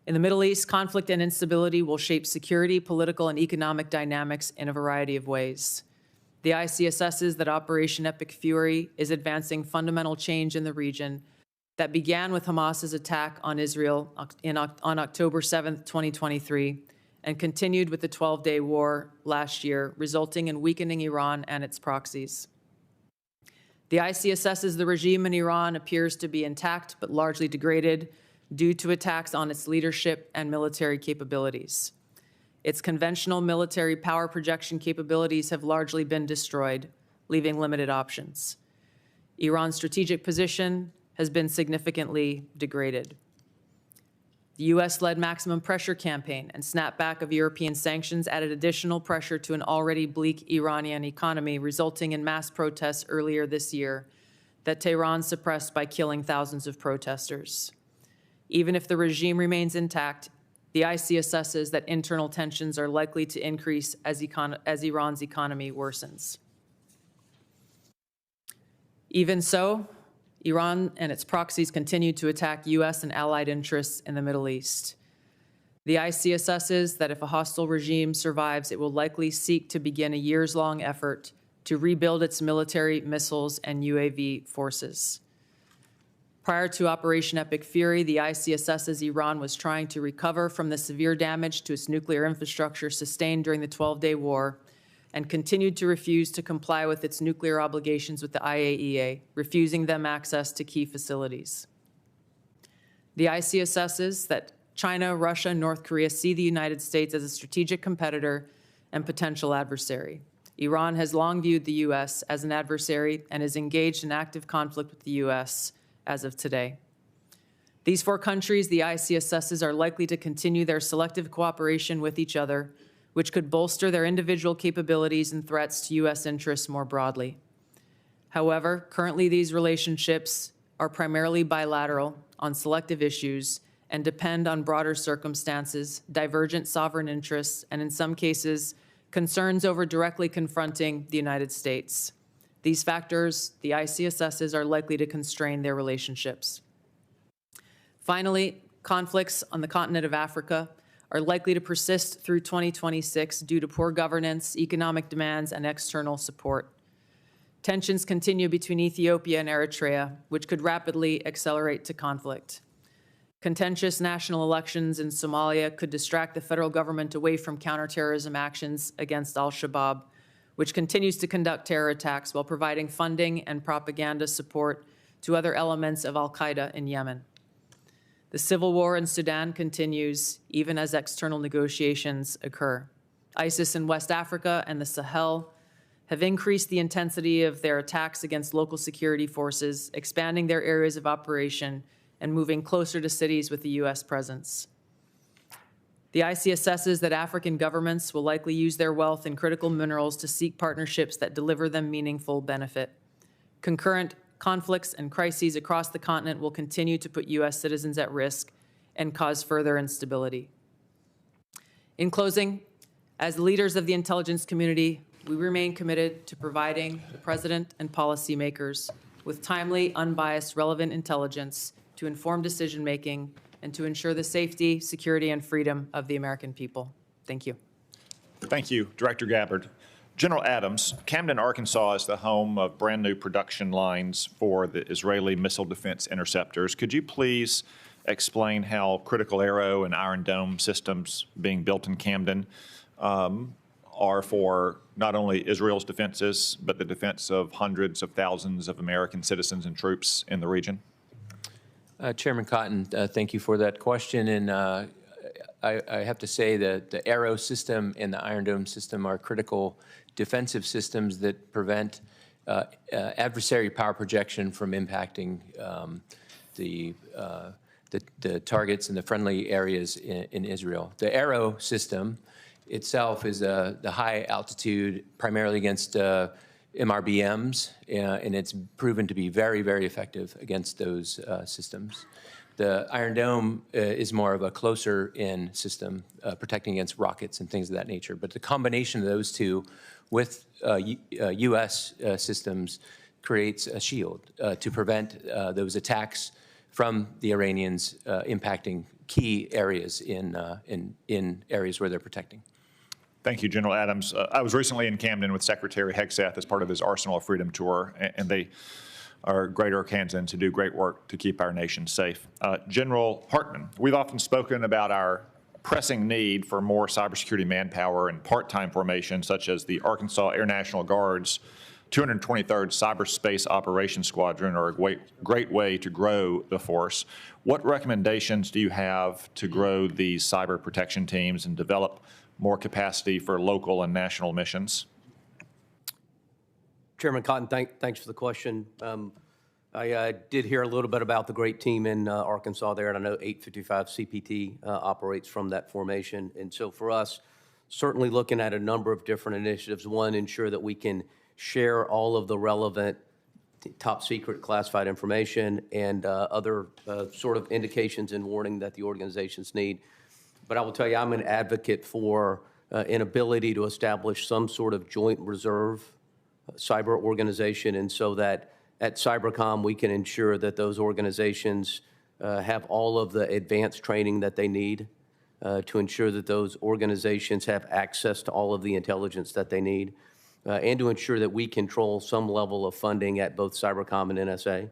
In the Middle East, conflict and instability will shape security, political, and economic dynamics in a variety of ways. The IC assesses that Operation Epic Fury is advancing fundamental change in the region that began with Hamas's attack on Israel on October 7, 2023, and continued with the 12-day war last year, resulting in weakening Iran and its proxies. The IC assesses the regime in Iran appears to be intact but largely degraded due to attacks on its leadership and military capabilities. Its conventional military power projection capabilities have largely been destroyed, leaving limited options. Iran's strategic position has been significantly degraded. The U.S.-led maximum pressure campaign and snapback of European sanctions added additional pressure to an already bleak Iranian economy, resulting in mass protests earlier this year that Tehran suppressed by killing thousands of protesters. Even if the regime remains intact, the IC assesses that internal tensions are likely to increase as Iran's economy worsens. Even so, Iran and its proxies continue to attack U.S. and allied interests in the Middle East. The IC assesses that if a hostile regime survives, it will likely seek to begin a years-long effort to rebuild its military, missiles, and UAV forces. Prior to Operation Epic Fury, the IC assesses Iran was trying to recover from the severe damage to its nuclear infrastructure sustained during the 12-day war, and continued to refuse to comply with its nuclear obligations with the IAEA, refusing them access to key facilities. The IC assesses that China, Russia, and North Korea see the United States as a strategic competitor and potential adversary. Iran has long viewed the U.S. as an adversary and is engaged in active conflict with the U.S. as of today. These four countries, the IC assesses, are likely to continue their selective cooperation with each other, which could bolster their individual capabilities and threats to U.S. interests more broadly. However, currently these relationships are primarily bilateral on selective issues and depend on broader circumstances, divergent sovereign interests, and in some cases, concerns over directly confronting the United States. These factors, the IC assesses, are likely to constrain their relationships. Finally, conflicts on the continent of Africa are likely to persist through 2026 due to poor governance, economic demands, and external support. Tensions continue between Ethiopia and Eritrea, which could rapidly accelerate to conflict. Contentious national elections in Somalia could distract the federal government away from counterterrorism actions against al-Shabaab, which continues to conduct terror attacks while providing funding and propaganda support to other elements of al-Qaeda in Yemen. The civil war in Sudan continues, even as external negotiations occur. ISIS in West Africa and the Sahel have increased the intensity of their attacks against local security forces, expanding their areas of operation and moving closer to cities with the U.S. presence. The IC assesses that African governments will likely use their wealth in critical minerals to seek partnerships that deliver them meaningful benefit. Concurrent conflicts and crises across the continent will continue to put U.S. citizens at risk and cause further instability. In closing, as leaders of the intelligence community, we remain committed to providing the President and policymakers with timely, unbiased, relevant intelligence to inform decision-making and to ensure the safety, security, and freedom of the American people. Thank you. Thank you, Director Gabbard. General Adams, Camden, Arkansas is the home of brand new production lines for the Israeli missile defense interceptors. Could you please explain how critical Arrow and Iron Dome systems being built in Camden are for not only Israel's defenses, but the defense of hundreds of thousands of American citizens and troops in the region? Chairman Cotton, thank you for that question. And I have to say that the Arrow system and the Iron Dome system are critical defensive systems that prevent adversary power projection from impacting the targets in the friendly areas in Israel. The Arrow system itself is the high altitude, primarily against MRBMs, and it's proven to be very, very effective against those systems. The Iron Dome is more of a closer-in system, protecting against rockets and things of that nature. But the combination of those two with U.S. systems creates a shield to prevent those attacks from the Iranians impacting key areas in areas where they're protecting. Thank you, General Adams. I was recently in Camden with Secretary Hegseth as part of his Arsenal of Freedom tour, and they are great Arkansans who do great work to keep our nation safe. General Hartman, we've often spoken about our pressing need for more cybersecurity manpower and part-time formation, such as the Arkansas Air National Guard's 223rd Cyberspace Operations Squadron are a great way to grow the force. What recommendations do you have to grow these cyber protection teams and develop more capacity for local and national missions? Chairman Cotton, thanks for the question. I did hear a little bit about the great team in Arkansas there, and I know 855 CPT operates from that formation. And so for us, certainly looking at a number of different initiatives. One, ensure that we can share all of the relevant top secret classified information and other sort of indications and warning that the organizations need. But I will tell you, I'm an advocate for an ability to establish some sort of joint reserve cyber organization, and so that at Cybercom we can ensure that those organizations have all of the advanced training that they need to ensure that those organizations have access to all of the intelligence that they need, and to ensure that we control some level of funding at both Cybercom and NSA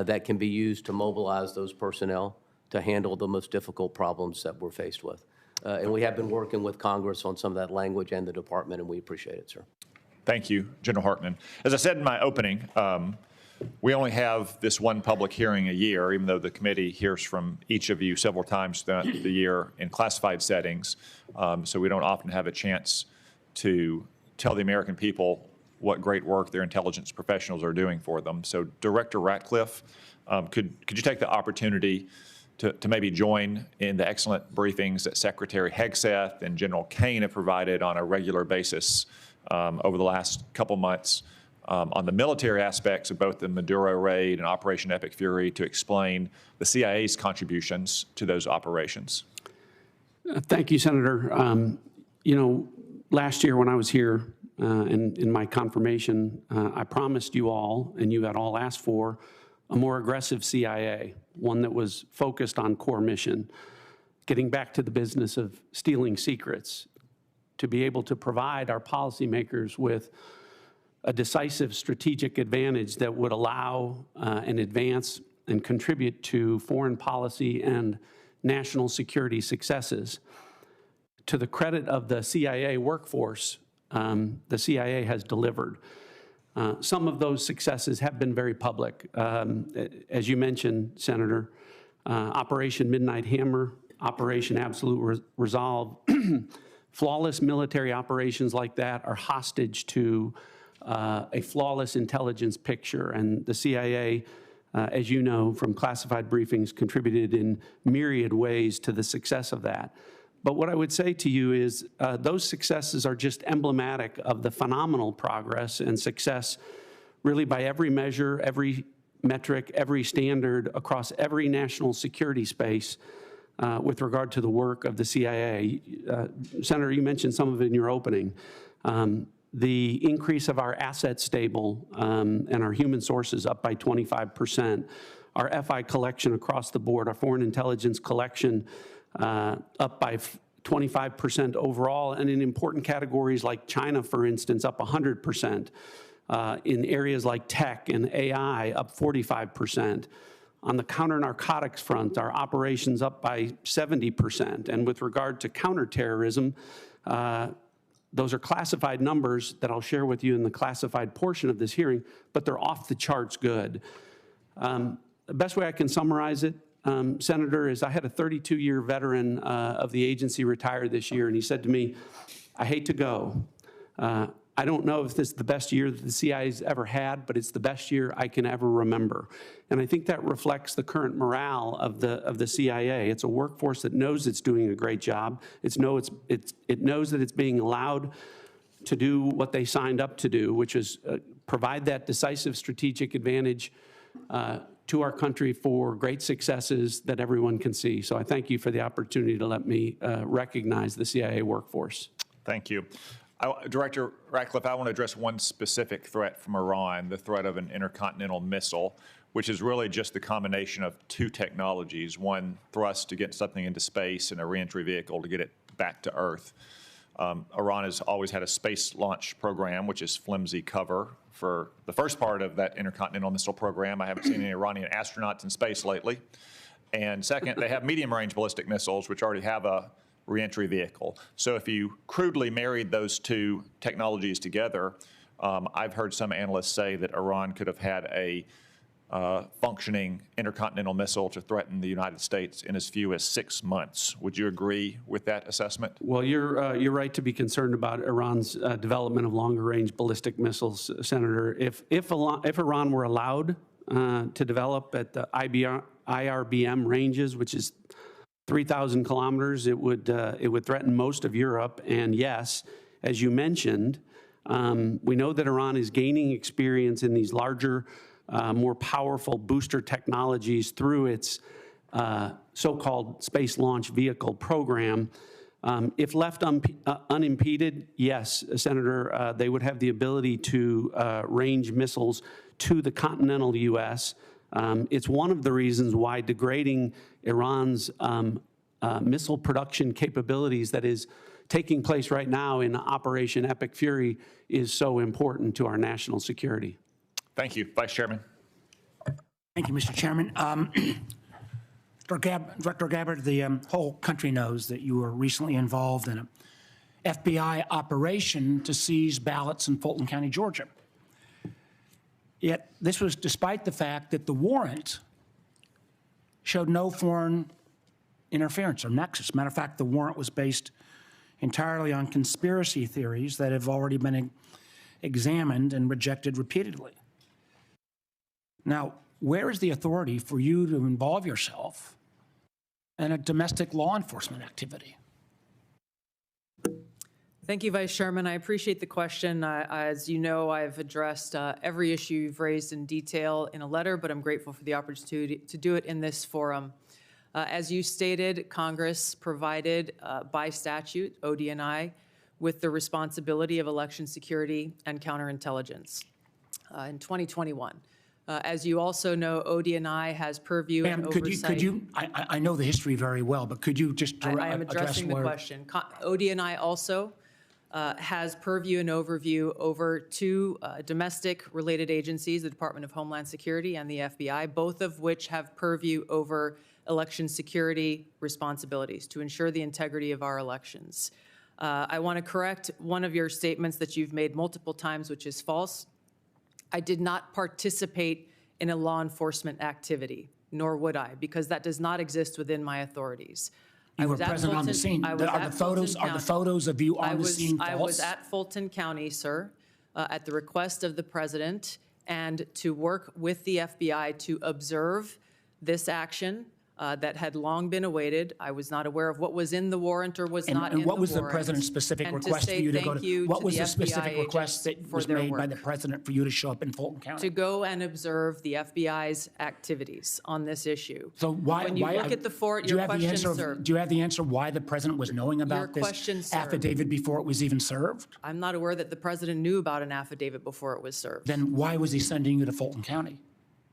that can be used to mobilize those personnel to handle the most difficult problems that we're faced with. And we have been working with Congress on some of that language and the department, and we appreciate it, sir. Thank you, General Hartman. As I said in my opening, we only have this one public hearing a year, even though the committee hears from each of you several times throughout the year in classified settings. So we don't often have a chance to tell the American people what great work their intelligence professionals are doing for them. So Director Ratcliffe, could you take the opportunity to maybe join in the excellent briefings that Secretary Hegseth and General Kane have provided on a regular basis over the last couple months on the military aspects of both the Maduro raid and Operation Epic Fury to explain the CIA's contributions to those operations. Thank you, Senator. You know, last year when I was here in my confirmation, I promised you all, and you had all asked for, a more aggressive CIA, one that was focused on core mission, getting back to the business of stealing secrets, to be able to provide our policymakers with a decisive strategic advantage that would allow and advance and contribute to foreign policy and national security successes. To the credit of the CIA workforce, the CIA has delivered. Some of those successes have been very public. As you mentioned, Senator, Operation Midnight Hammer, Operation Absolute Resolve, flawless military operations like that are hostage to a flawless intelligence picture. And the CIA, as you know from classified briefings, contributed in myriad ways to the success of that. But what I would say to you is those successes are just emblematic of the phenomenal progress and success really by every measure, every metric, every standard across every national security space with regard to the work of the CIA. Senator, you mentioned some of it in your opening. The increase of our asset stable and our human sources up by 25%, our FI collection across the board, our foreign intelligence collection up by 25% overall, and in important categories like China, for instance, up 100%. In areas like tech and AI, up 45%. On the counter-narcotics front, our operations up by 70%. And with regard to counterterrorism, those are classified numbers that I'll share with you in the classified portion of this hearing, but they're off the charts good. The best way I can summarize it, Senator, is I had a 32-year veteran of the agency retire this year, and he said to me, I hate to go. I don't know if this is the best year that the CIA's ever had, but it's the best year I can ever remember. And I think that reflects the current morale of the CIA. It's a workforce that knows it's doing a great job. It knows that it's being allowed to do what they signed up to do, which is provide that decisive strategic advantage to our country for great successes that everyone can see. So I thank you for the opportunity to let me recognize the CIA workforce. Thank you. Director Ratcliffe, I want to address one specific threat from Iran, the threat of an intercontinental missile, which is really just the combination of two technologies, one thrust to get something into space and a reentry vehicle to get it back to Earth. Iran has always had a space launch program, which is flimsy cover for the first part of that intercontinental missile program. I haven't seen any Iranian astronauts in space lately. And second, they have medium-range ballistic missiles, which already have a reentry vehicle. So if you crudely married those two technologies together, I've heard some analysts say that Iran could have had a functioning intercontinental missile to threaten the United States in as few as 6 months. Would you agree with that assessment? Well, you're right to be concerned about Iran's development of longer-range ballistic missiles, Senator. If Iran were allowed to develop at the IRBM ranges, which is 3,000 kilometers, it would threaten most of Europe. And yes, as you mentioned, we know that Iran is gaining experience in these larger, more powerful booster technologies through its so-called space launch vehicle program. If left unimpeded, yes, Senator, they would have the ability to range missiles to the continental U.S. It's one of the reasons why degrading Iran's missile production capabilities that is taking place right now in Operation Epic Fury is so important to our national security. Thank you. Vice Chairman. Thank you, Mr. Chairman. Director Gabbard, the whole country knows that you were recently involved in an FBI operation to seize ballots in Fulton County, Georgia. Yet this was despite the fact that the warrant showed no foreign interference or nexus. Matter of fact, the warrant was based entirely on conspiracy theories that have already been examined and rejected repeatedly. Now, where is the authority for you to involve yourself in a domestic law enforcement activity? Thank you, Vice Chairman. I appreciate the question. As you know, I've addressed every issue you've raised in detail in a letter, but I'm grateful for the opportunity to do it in this forum. As you stated, Congress provided by statute, ODNI, with the responsibility of election security and counterintelligence in 2021. As you also know, ODNI has purview and oversight. I know the history very well, but could you just I am addressing the question. ODNI also has purview and overview over two domestic-related agencies, the Department of Homeland Security and the FBI, both of which have purview over election security responsibilities to ensure the integrity of our elections. I want to correct one of your statements that you've made multiple times, which is false. I did not participate in a law enforcement activity, nor would I, because that does not exist within my authorities. You were present on the scene. Are the photos of you on the scene false? I was at Fulton County, sir, at the request of the president, and to work with the FBI to observe this action that had long been awaited. I was not aware of what was in the warrant or was not in the warrant. And what was the president's specific request for you to go to? What was the specific request that was made by the president for you to show up in Fulton County? To go and observe the FBI's activities on this issue. So why? When you look at the your question, sir. Do you have the answer why the president was knowing about this affidavit before it was even served? I'm not aware that the president knew about an affidavit before it was served. Then why was he sending you to Fulton County?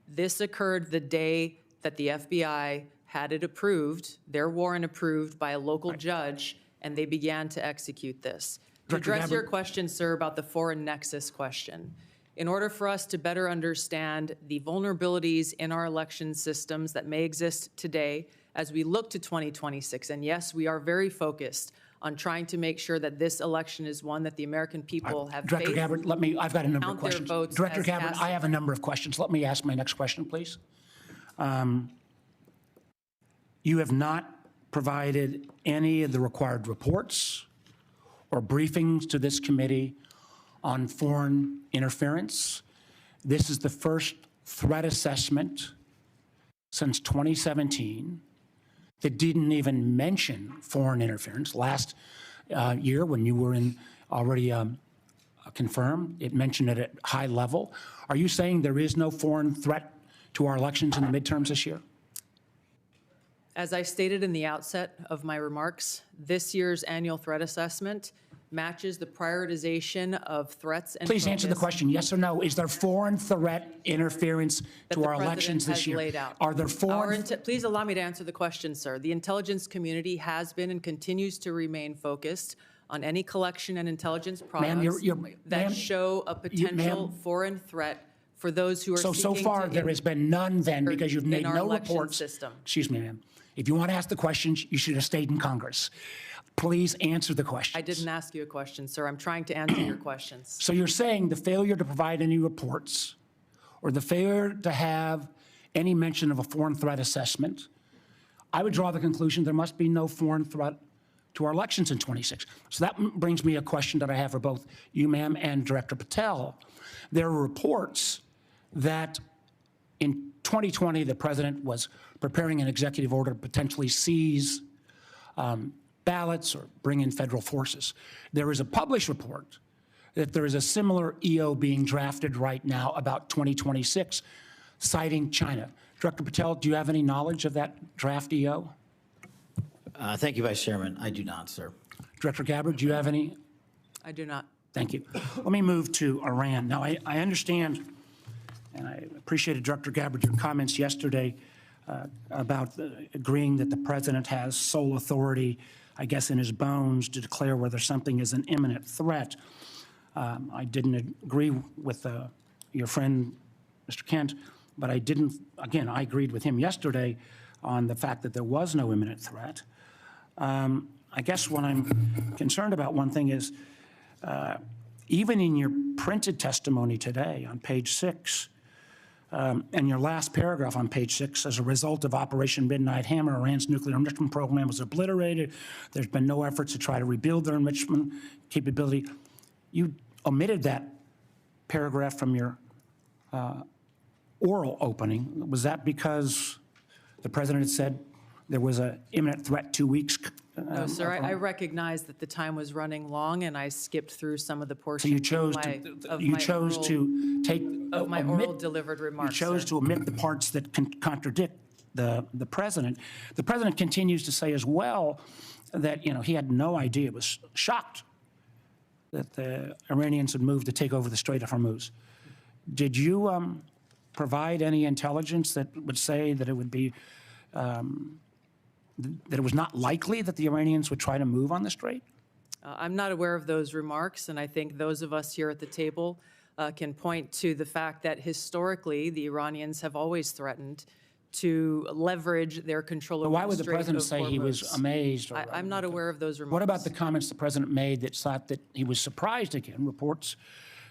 This occurred the day that the FBI had it approved, their warrant approved by a local judge, and they began to execute this. To address your question, sir, about the foreign nexus question, in order for us to better understand the vulnerabilities in our election systems that may exist today as we look to 2026, and yes, we are very focused on trying to make sure that this election is one that the American people have Director faith, Gabbard, I've got a number of questions. Director Gabbard, casting. I have a number of questions. Let me ask my next question, please. You have not provided any of the required reports or briefings to this committee on foreign interference. This is the first threat assessment since 2017 that didn't even mention foreign interference. Last year, when you were already confirmed, it mentioned it at high level. Are you saying there is no foreign threat to our elections in the midterms this year? As I stated in the outset of my remarks, this year's annual threat assessment matches the prioritization of threats and Please answer the question, yes or no. Is there foreign threat interference to our elections this year? Laid out. Are there foreign? Please allow me to answer the question, sir. The intelligence community has been and continues to remain focused on any collection and intelligence products that show a potential foreign threat for those who are seeking to So far, there has been none then, because you've made no reports. System. Excuse me, ma'am. If you want to ask the questions, you should have stayed in Congress. Please answer the questions. I didn't ask you a question, sir. I'm trying to answer your questions. So you're saying the failure to provide any reports or the failure to have any mention of a foreign threat assessment, I would draw the conclusion there must be no foreign threat to our elections in 26. So that brings me a question that I have for both you, ma'am, and Director Patel. There are reports that in 2020, the president was preparing an executive order to potentially seize ballots or bring in federal forces. There is a published report that there is a similar EO being drafted right now about 2026, citing China. Director Patel, do you have any knowledge of that draft EO? Thank you, Vice Chairman. I do not, sir. Director Gabbard, do you have any? I do not. Thank you. Let me move to Iran. Now, I understand, and I appreciated, Director Gabbard, your comments yesterday about agreeing that the president has sole authority, I guess, in his bones to declare whether something is an imminent threat. I didn't agree with your friend, Mr. Kent, but I didn't, again, I agreed with him yesterday on the fact that there was no imminent threat. I guess what I'm concerned about, one thing is, even in your printed testimony today on page 6, and your last paragraph on page 6, as a result of Operation Midnight Hammer, Iran's nuclear enrichment program was obliterated. There's been no efforts to try to rebuild their enrichment capability. You omitted that paragraph from your oral opening. Was that because the president had said there was an imminent threat 2 weeks No, sir, I recognize that the time was running long, and I skipped through some of the So portions you chose to take of my oral delivered remarks, You chose sir. to omit the parts that contradict the president. The president continues to say as well that, you know, he had no idea, was shocked that the Iranians had moved to take over the Strait of Hormuz. Did you provide any intelligence that would say that it would be, that it was not likely that the Iranians would try to move on the strait? I'm not aware of those remarks, and I think those of us here at the table can point to the fact that historically the Iranians have always threatened to leverage their control over But why would the Strait president of say he was Hormuz. amazed? I'm not aware of those remarks. What about the comments the president made that thought that he was surprised again, reports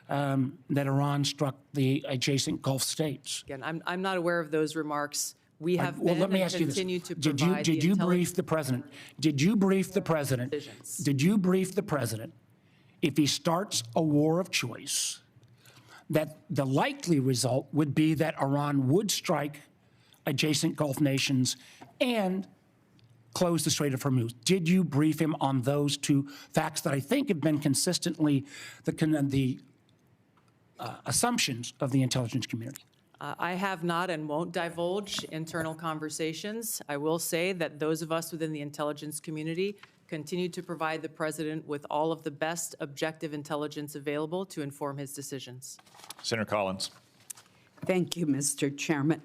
that Iran struck the adjacent Gulf states? Again, I'm not aware of those remarks. We have Well, been let me and ask you this. continue to Did provide the you brief intelligence the president? Did you brief the president? decisions. Did you brief the president if he starts a war of choice, that the likely result would be that Iran would strike adjacent Gulf nations and close the Strait of Hormuz? Did you brief him on those two facts that I think have been consistently the assumptions of the intelligence community? I have not and won't divulge internal conversations. I will say that those of us within the intelligence community continue to provide the president with all of the best objective intelligence available to inform his decisions. Senator Collins. Thank you, Mr. Chairman.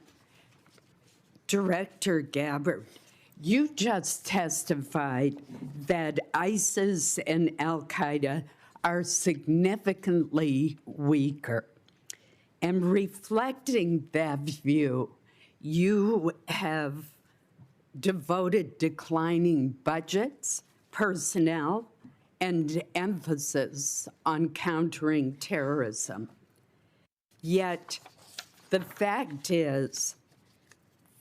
Director Gabbard, you just testified that ISIS and al-Qaeda are significantly weaker. And reflecting that view, you have devoted declining budgets, personnel, and emphasis on countering terrorism. Yet, the fact is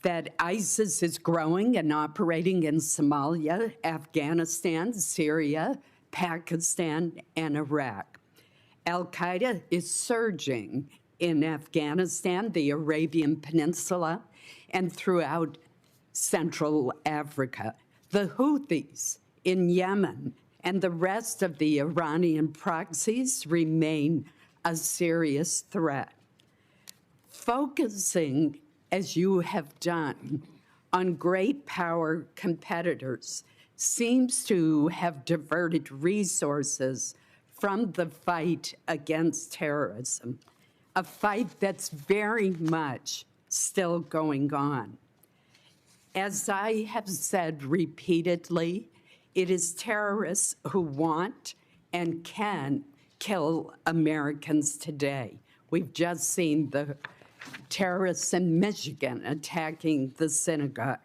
that ISIS is growing and operating in Somalia, Afghanistan, Syria, Pakistan, and Iraq. Al-Qaeda is surging in Afghanistan, the Arabian Peninsula, and throughout Central Africa. The Houthis in Yemen and the rest of the Iranian proxies remain a serious threat. Focusing, as you have done, on great power competitors seems to have diverted resources from the fight against terrorism, a fight that's very much still going on. As I have said repeatedly, it is terrorists who want and can kill Americans today. We've just seen the terrorists in Michigan attacking the synagogue.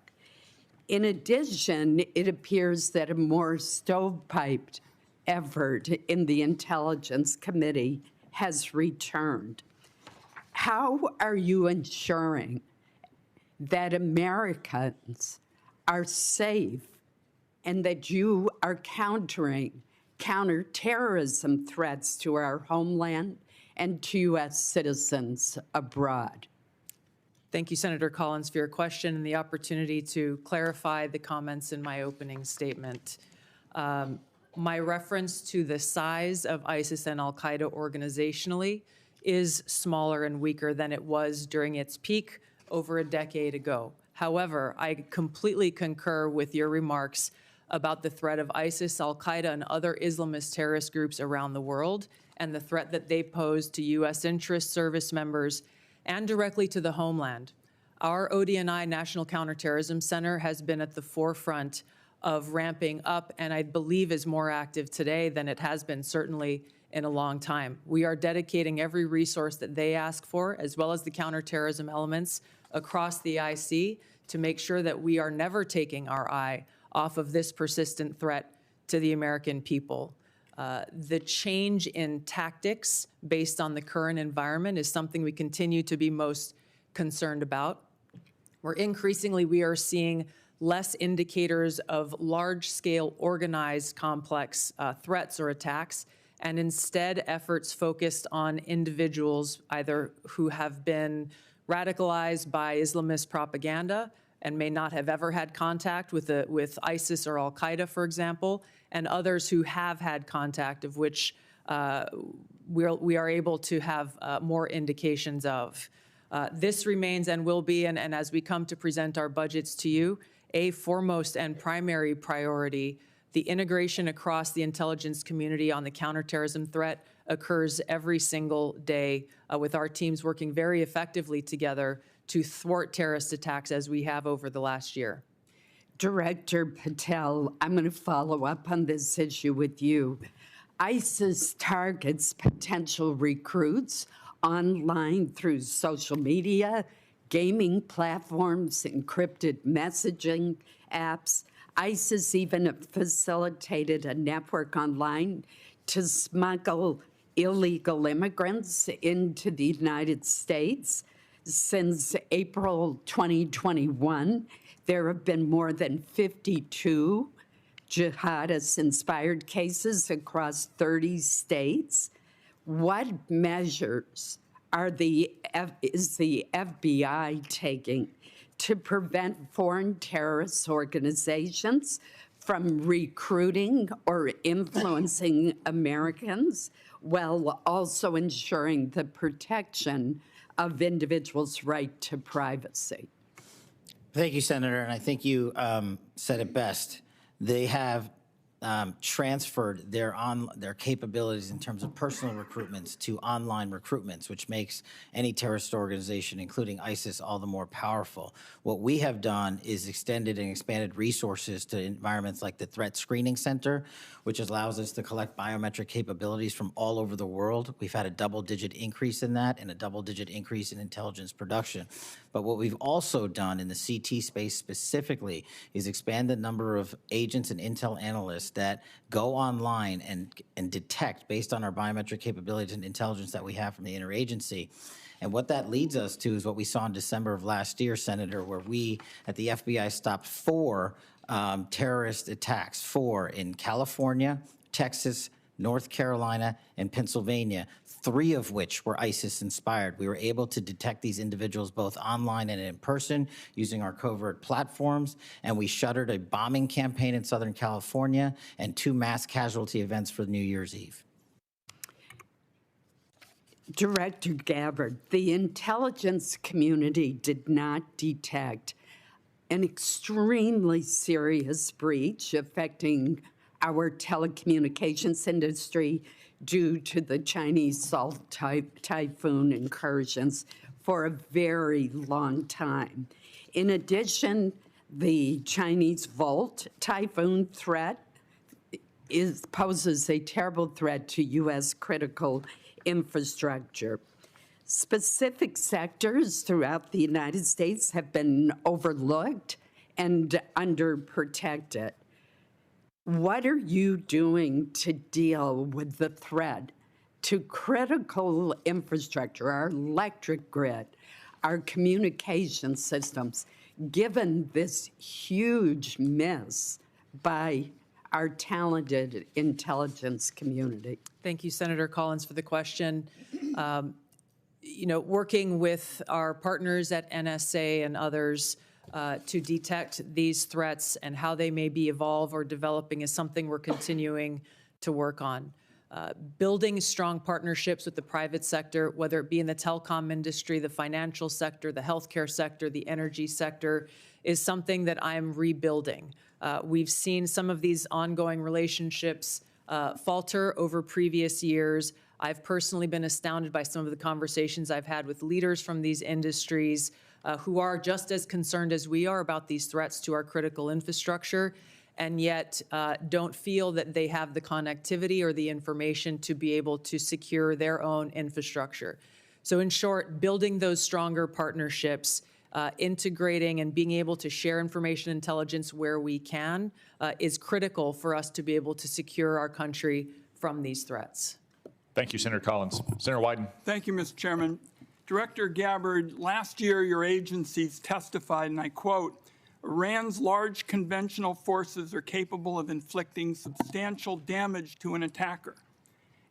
In addition, it appears that a more stovepiped effort in the Intelligence Committee has returned. How are you ensuring that Americans are safe and that you are countering counterterrorism threats to our homeland and to U.S. citizens abroad? Thank you, Senator Collins, for your question and the opportunity to clarify the comments in my opening statement. My reference to the size of ISIS and al-Qaeda organizationally is smaller and weaker than it was during its peak over a decade ago. However, I completely concur with your remarks about the threat of ISIS, al-Qaeda, and other Islamist terrorist groups around the world and the threat that they pose to U.S. interest service members and directly to the homeland. Our ODNI National Counterterrorism Center has been at the forefront of ramping up and I believe is more active today than it has been certainly in a long time. We are dedicating every resource that they ask for, as well as the counterterrorism elements across the IC, to make sure that we are never taking our eye off of this persistent threat to the American people. The change in tactics based on the current environment is something we continue to be most concerned about. We are seeing less indicators of large-scale organized complex threats or attacks, and instead efforts focused on individuals either who have been radicalized by Islamist propaganda and may not have ever had contact with ISIS or Al-Qaeda, for example, and others who have had contact, of which we are able to have more indications of. This remains and will be, and as we come to present our budgets to you, a foremost and primary priority. The integration across the intelligence community on the counterterrorism threat occurs every single day, with our teams working very effectively together to thwart terrorist attacks as we have over the last year. Director Patel, I'm going to follow up on this issue with you. ISIS targets potential recruits online through social media, gaming platforms, encrypted messaging apps. ISIS even facilitated a network online to smuggle illegal immigrants into the United States. Since April 2021, there have been more than 52 jihadist-inspired cases across 30 states. What measures is the FBI taking to prevent foreign terrorist organizations from recruiting or influencing Americans, while also ensuring the protection of individuals' right to privacy? Thank you, Senator, and I think you said it best. They have transferred their capabilities in terms of personal recruitments to online recruitments, which makes any terrorist organization, including ISIS, all the more powerful. What we have done is extended and expanded resources to environments like the Threat Screening Center, which allows us to collect biometric capabilities from all over the world. We've had a double-digit increase in that and a double-digit increase in intelligence production. But what we've also done in the CT space specifically is expand the number of agents and intel analysts that go online and detect, based on our biometric capabilities and intelligence that we have from the interagency. And what that leads us to is what we saw in December of last year, Senator, where we at the FBI stopped 4 terrorist attacks, 4 in California, Texas, North Carolina, and Pennsylvania, 3 of which were ISIS-inspired. We were able to detect these individuals both online and in person using our covert platforms, and we shuttered a bombing campaign in Southern California and 2 mass casualty events for New Year's Eve. Director Gabbard, the intelligence community did not detect an extremely serious breach affecting our telecommunications industry due to the Chinese Salt Typhoon incursions for a very long time. In addition, the Chinese Volt Typhoon threat poses a terrible threat to U.S. critical infrastructure. Specific sectors throughout the United States have been overlooked and underprotected. What are you doing to deal with the threat to critical infrastructure, our electric grid, our communication systems, given this huge miss by our talented intelligence community? Thank you, Senator Collins, for the question. Working with our partners at NSA and others to detect these threats and how they may be evolved or developing is something we're continuing to work on. Building strong partnerships with the private sector, whether it be in the telecom industry, the financial sector, the healthcare sector, the energy sector, is something that I'm rebuilding. We've seen some of these ongoing relationships falter over previous years. I've personally been astounded by some of the conversations I've had with leaders from these industries who are just as concerned as we are about these threats to our critical infrastructure, and yet don't feel that they have the connectivity or the information to be able to secure their own infrastructure. So in short, building those stronger partnerships, integrating and being able to share information intelligence where we can is critical for us to be able to secure our country from these threats. Thank you, Senator Collins. Senator Wyden. Thank you, Mr. Chairman. Director Gabbard, last year your agencies testified, and I quote, "Iran's large conventional forces are capable of inflicting substantial damage to an attacker,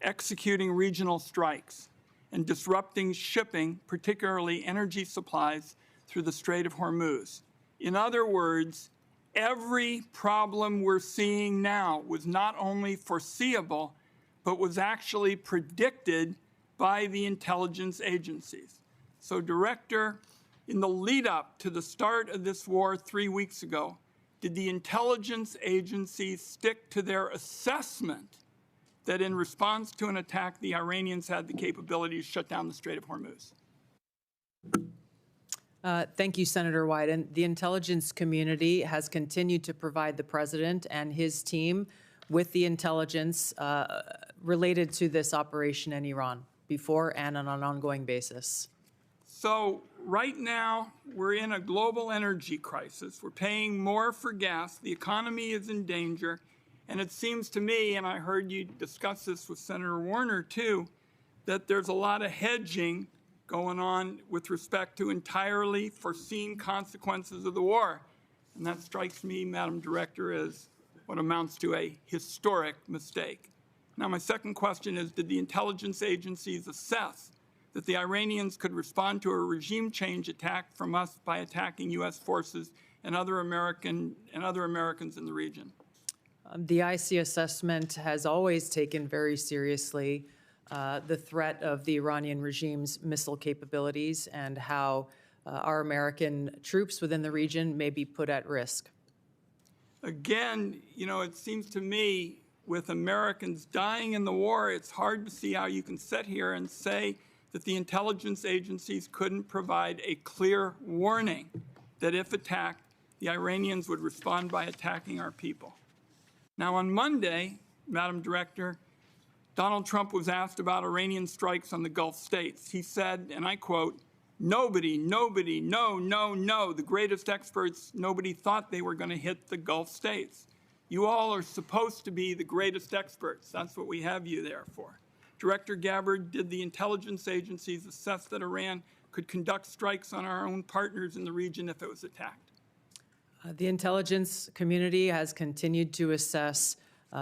executing regional strikes, and disrupting shipping, particularly energy supplies, through the Strait of Hormuz. In other words, every problem we're seeing now was not only foreseeable, but was actually predicted by the intelligence agencies. So, Director, in the lead up to the start of this war 3 weeks ago, did the intelligence agencies stick to their assessment that in response to an attack, the Iranians had the capability to shut down the Strait of Hormuz? Thank you, Senator Wyden. The intelligence community has continued to provide the president and his team with the intelligence related to this operation in Iran before and on an ongoing basis. So right now, we're in a global energy crisis. We're paying more for gas. The economy is in danger. And it seems to me, and I heard you discuss this with Senator Warner too, that there's a lot of hedging going on with respect to entirely foreseen consequences of the war. And that strikes me, Madam Director, as what amounts to a historic mistake. Now, my second question is, did the intelligence agencies assess that the Iranians could respond to a regime change attack from us by attacking U.S. forces and other Americans in the region? The IC assessment has always taken very seriously the threat of the Iranian regime's missile capabilities and how our American troops within the region may be put at risk. Again, you know, it seems to me with Americans dying in the war, it's hard to see how you can sit here and say that the intelligence agencies couldn't provide a clear warning that if attacked, the Iranians would respond by attacking our people. Now, on Monday, Madam Director, Donald Trump was asked about Iranian strikes on the Gulf states. He said, and I quote, nobody, no, the greatest experts, nobody thought they were going to hit the Gulf states. You all are supposed to be the greatest experts. That's what we have you there for. Director Gabbard, did the intelligence agencies assess that Iran could conduct strikes on our own partners in the region if it was attacked? The intelligence community has continued to assess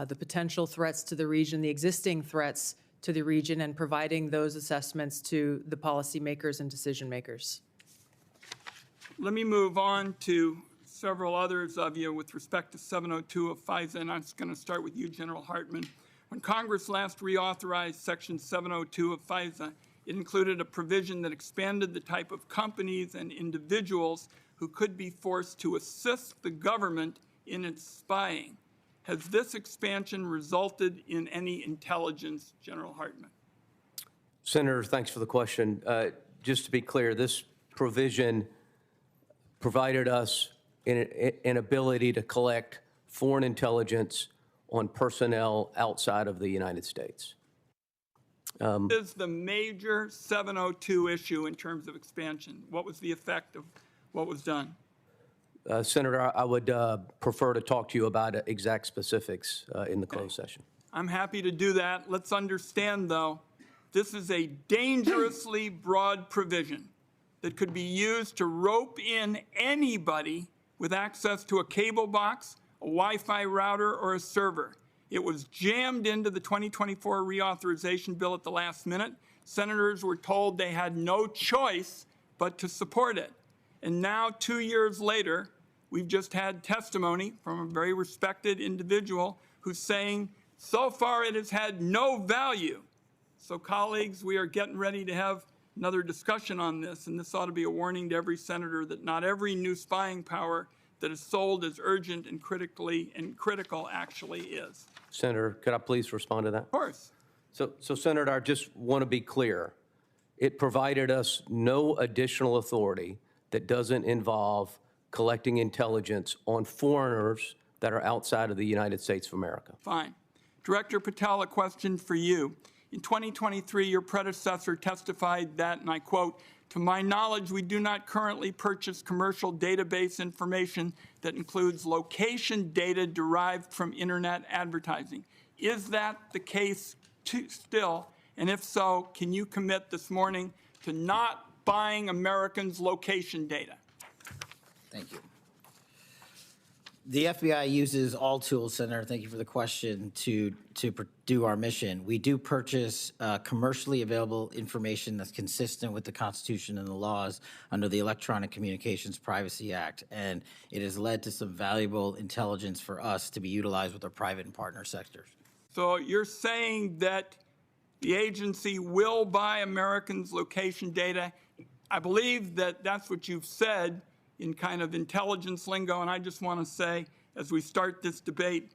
the potential threats to the region, the existing threats to the region, and providing those assessments to the policymakers and decision makers. Let me move on to several others of you with respect to 702 of FISA, and I'm just going to start with you, General Hartman. When Congress last reauthorized Section 702 of FISA, it included a provision that expanded the type of companies and individuals who could be forced to assist the government in its spying. Has this expansion resulted in any intelligence, General Hartman? Senator, thanks for the question. Just to be clear, this provision provided us an ability to collect foreign intelligence on personnel outside of the United States. This is the major 702 issue in terms of expansion. What was the effect of what was done? Senator, I would prefer to talk to you about exact specifics in the closed session. I'm happy to do that. Let's understand, though, this is a dangerously broad provision that could be used to rope in anybody with access to a cable box, a Wi-Fi router, or a server. It was jammed into the 2024 reauthorization bill at the last minute. Senators were told they had no choice but to support it. And now, 2 years later, we've just had testimony from a very respected individual who's saying, so far it has had no value. So, colleagues, we are getting ready to have another discussion on this, and this ought to be a warning to every senator that not every new spying power that is sold as urgent and critical actually is. Senator, could I please respond to that? Of course. So, Senator, I just want to be clear. It provided us no additional authority that doesn't involve collecting intelligence on foreigners that are outside of the United States of America. Fine. Director Patel, a question for you. In 2023, your predecessor testified that, and I quote, "To my knowledge, we do not currently purchase commercial database information that includes location data derived from internet advertising." Is that the case still? And if so, can you commit this morning to not buying Americans' location data? Thank you. The FBI uses all tools, Senator, thank you for the question, to do our mission. We do purchase commercially available information that's consistent with the Constitution and the laws under the Electronic Communications Privacy Act, and it has led to some valuable intelligence for us to be utilized with our private and partner sectors. So you're saying that the agency will buy Americans' location data. I believe that that's what you've said in kind of intelligence lingo, and I just want to say, as we start this debate,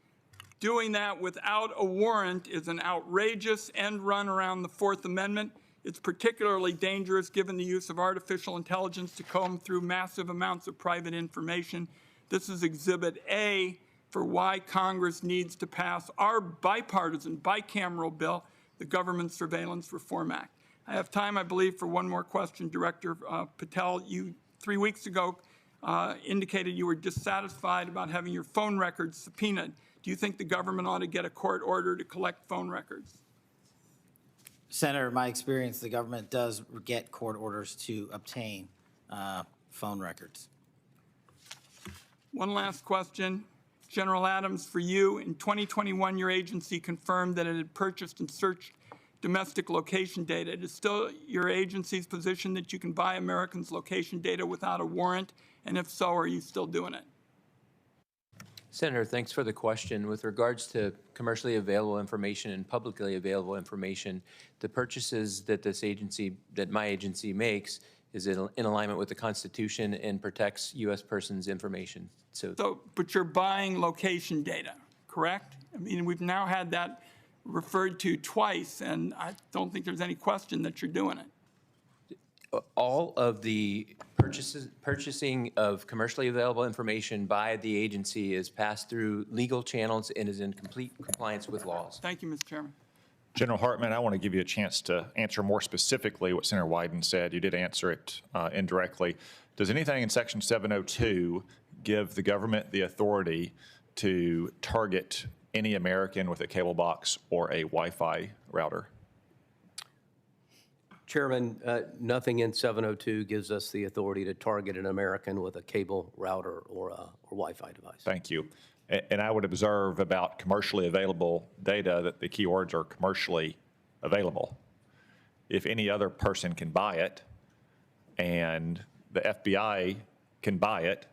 doing that without a warrant is an outrageous end run around the Fourth Amendment. It's particularly dangerous given the use of artificial intelligence to comb through massive amounts of private information. This is Exhibit A for why Congress needs to pass our bipartisan, bicameral bill, the Government Surveillance Reform Act. I have time, I believe, for one more question. Director Patel, you 3 weeks ago indicated you were dissatisfied about having your phone records subpoenaed. Do you think the government ought to get a court order to collect phone records? Senator, in my experience, the government does get court orders to obtain phone records. One last question. General Adams, for you, in 2021, your agency confirmed that it had purchased and searched domestic location data. It is still your agency's position that you can buy Americans' location data without a warrant? And if so, are you still doing it? Senator, thanks for the question. With regards to commercially available information and publicly available information, the purchases that my agency makes is in alignment with the Constitution and protects U.S. persons' information. But you're buying location data, correct? I mean, we've now had that referred to twice, and I don't think there's any question that you're doing it. All of the purchasing of commercially available information by the agency is passed through legal channels and is in complete compliance with laws. Thank you, Mr. Chairman. General Hartman, I want to give you a chance to answer more specifically what Senator Wyden said. You did answer it indirectly. Does anything in Section 702 give the government the authority to target any American with a cable box or a Wi-Fi router? Chairman, nothing in 702 gives us the authority to target an American with a cable router or Wi-Fi device. Thank you. And I would observe about commercially available data that the keywords are commercially available. If any other person can buy it and the FBI can buy it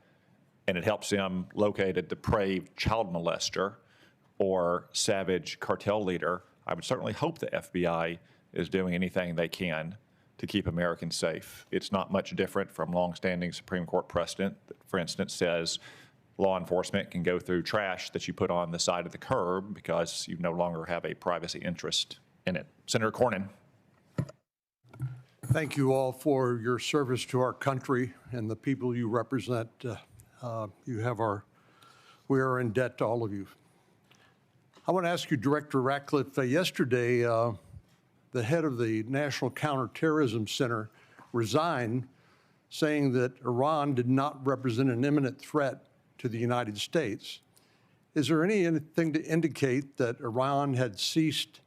and it helps them locate a depraved child molester or savage cartel leader, I would certainly hope the FBI is doing anything they can to keep Americans safe. It's not much different from longstanding Supreme Court precedent that, for instance, says law enforcement can go through trash that you put on the side of the curb because you no longer have a privacy interest in it. Senator Cornyn. Thank you all for your service to our country and the people you represent. We are in debt to all of you. I want to ask you, Director Ratcliffe, yesterday, the head of the National Counterterrorism Center resigned, saying that Iran did not represent an imminent threat to the United States. Is there anything to indicate that Iran had ceased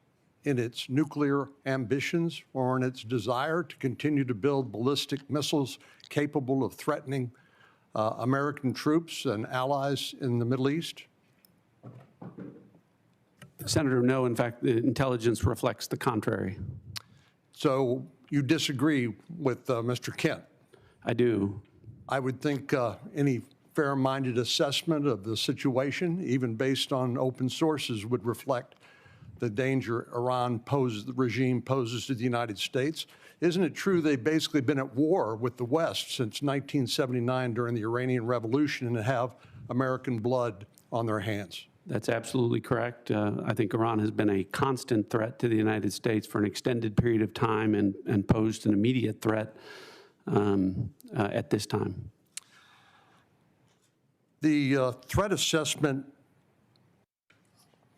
in its nuclear ambitions or in its desire to continue to build ballistic missiles capable of threatening American troops and allies in the Middle East? Senator, no. In fact, the intelligence reflects the contrary. So you disagree with Mr. Kent? I do. I would think any fair-minded assessment of the situation, even based on open sources, would reflect the danger the regime poses to the United States. Isn't it true they've basically been at war with the West since 1979 during the Iranian Revolution and have American blood on their hands? That's absolutely correct. I think Iran has been a constant threat to the United States for an extended period of time and posed an immediate threat at this time. The threat assessment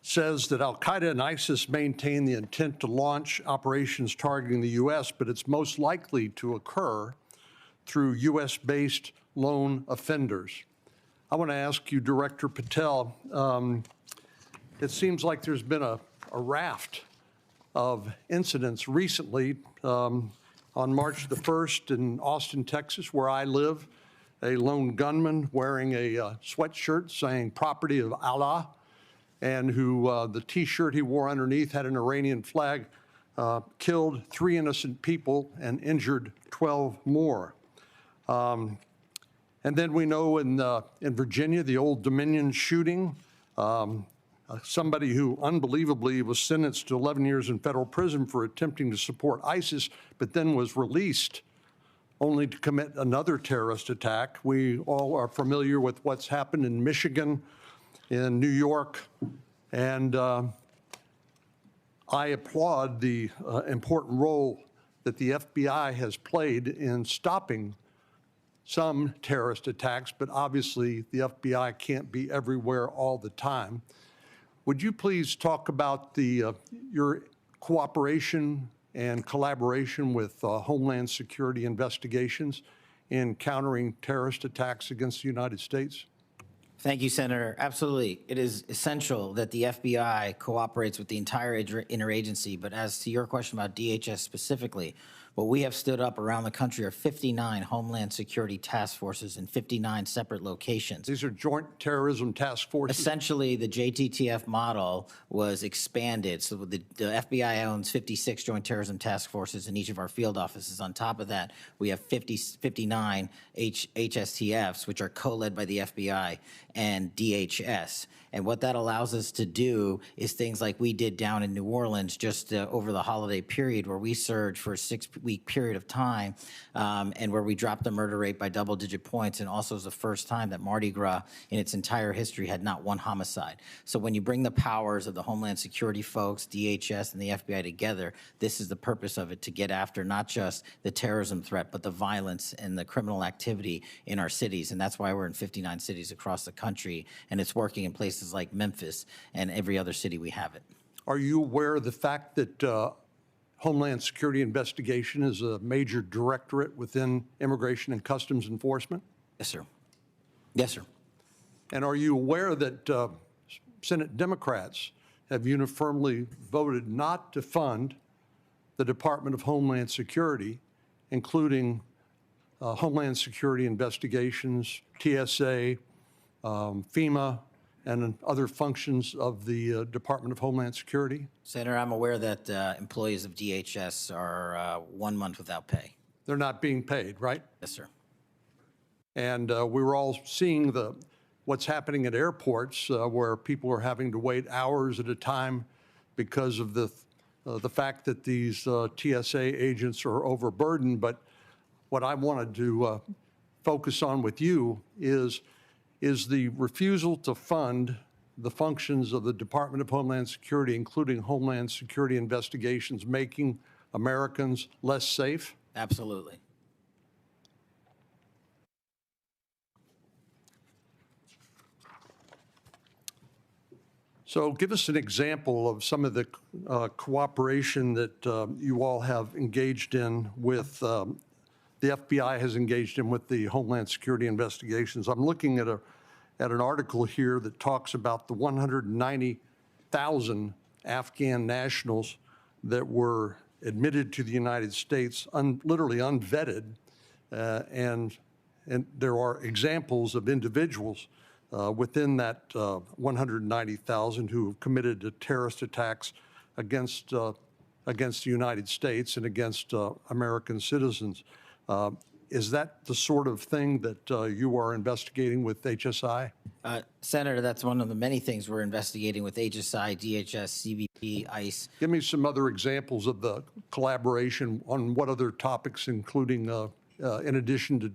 says that al-Qaeda and ISIS maintain the intent to launch operations targeting the U.S., but it's most likely to occur through U.S.-based lone offenders. I want to ask you, Director Patel, it seems like there's been a raft of incidents recently. On March the 1st in Austin, Texas, where I live, a lone gunman wearing a sweatshirt saying "Property of Allah," and who the T-shirt he wore underneath had an Iranian flag, killed 3 innocent people and injured 12 more. And then we know in Virginia, the Old Dominion shooting, somebody who unbelievably was sentenced to 11 years in federal prison for attempting to support ISIS, but then was released only to commit another terrorist attack. We all are familiar with what's happened in Michigan, in New York, and I applaud the important role that the FBI has played in stopping some terrorist attacks, but obviously the FBI can't be everywhere all the time. Would you please talk about your cooperation and collaboration with Homeland Security investigations in countering terrorist attacks against the United States? Thank you, Senator. Absolutely. It is essential that the FBI cooperates with the entire interagency. But as to your question about DHS specifically, what we have stood up around the country are 59 Homeland Security task forces in 59 separate locations. These are joint terrorism task forces? Essentially, the JTTF model was expanded. So the FBI owns 56 joint terrorism task forces in each of our field offices. On top of that, we have 59 HSTFs, which are co-led by the FBI and DHS. And what that allows us to do is things like we did down in New Orleans just over the holiday period, where we surged for a 6-week period of time, and where we dropped the murder rate by double-digit points, and also was the first time that Mardi Gras in its entire history had not one homicide. So when you bring the powers of the Homeland Security folks, DHS, and the FBI together, this is the purpose of it, to get after not just the terrorism threat, but the violence and the criminal activity in our cities. And that's why we're in 59 cities across the country, and it's working in places like Memphis and every other city we have it. Are you aware of the fact that Homeland Security investigation is a major directorate within Immigration and Customs Enforcement? Yes, sir. Yes, sir. And are you aware that Senate Democrats have uniformly voted not to fund the Department of Homeland Security, including Homeland Security investigations, TSA, FEMA, and other functions of the Department of Homeland Security? Senator, I'm aware that employees of DHS are 1 month without pay. They're not being paid, right? Yes, sir. And we were all seeing what's happening at airports, where people are having to wait hours at a time because of the fact that these TSA agents are overburdened. But what I wanted to focus on with you is the refusal to fund the functions of the Department of Homeland Security, including Homeland Security investigations, making Americans less safe? Absolutely. So give us an example of some of the cooperation that you all have engaged in with, the FBI has engaged in with the Homeland Security investigations. I'm looking at an article here that talks about the 190,000 Afghan nationals that were admitted to the United States, literally unvetted, and there are examples of individuals within that 190,000 who have committed terrorist attacks against the United States and against American citizens. Is that the sort of thing that you are investigating with HSI? Senator, that's one of the many things we're investigating with HSI, DHS, CBP, ICE. Give me some other examples of the collaboration on what other topics, including in addition to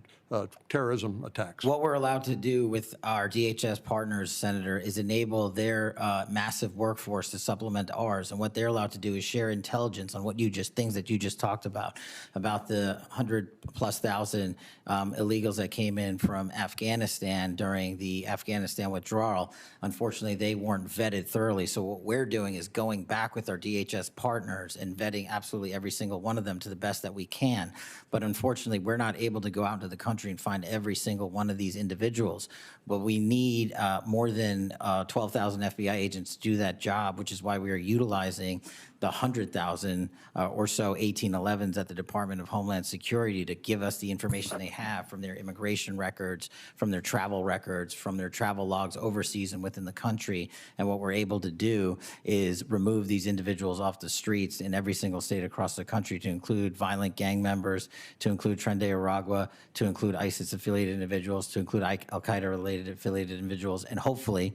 terrorism attacks. What we're allowed to do with our DHS partners, Senator, is enable their massive workforce to supplement ours. And what they're allowed to do is share intelligence on things that you just talked about the 100,000+ illegals that came in from Afghanistan during the Afghanistan withdrawal. Unfortunately, they weren't vetted thoroughly. So what we're doing is going back with our DHS partners and vetting absolutely every single one of them to the best that we can. But unfortunately, we're not able to go out into the country and find every single one of these individuals. But we need more than 12,000 FBI agents to do that job, which is why we are utilizing the 100,000 or so 1811s at the Department of Homeland Security to give us the information they have from their immigration records, from their travel records, from their travel logs overseas and within the country. And what we're able to do is remove these individuals off the streets in every single state across the country, to include violent gang members, to include Tren de Aragua, to include ISIS-affiliated individuals, to include Al-Qaeda-related affiliated individuals, and hopefully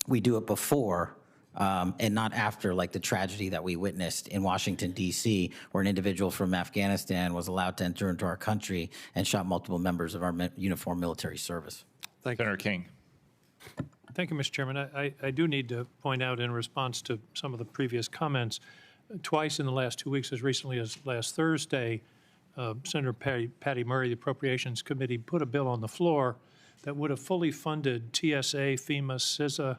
we do it before and not after, like the tragedy that we witnessed in Washington, D.C., where an individual from Afghanistan was allowed to enter into our country and shot multiple members of our uniformed military service. Thank you. Senator King. Thank you, Mr. Chairman. I do need to point out, in response to some of the previous comments, twice in the last 2 weeks, as recently as last Thursday, Senator Patty Murray, the Appropriations Committee, put a bill on the floor that would have fully funded TSA, FEMA, CISA,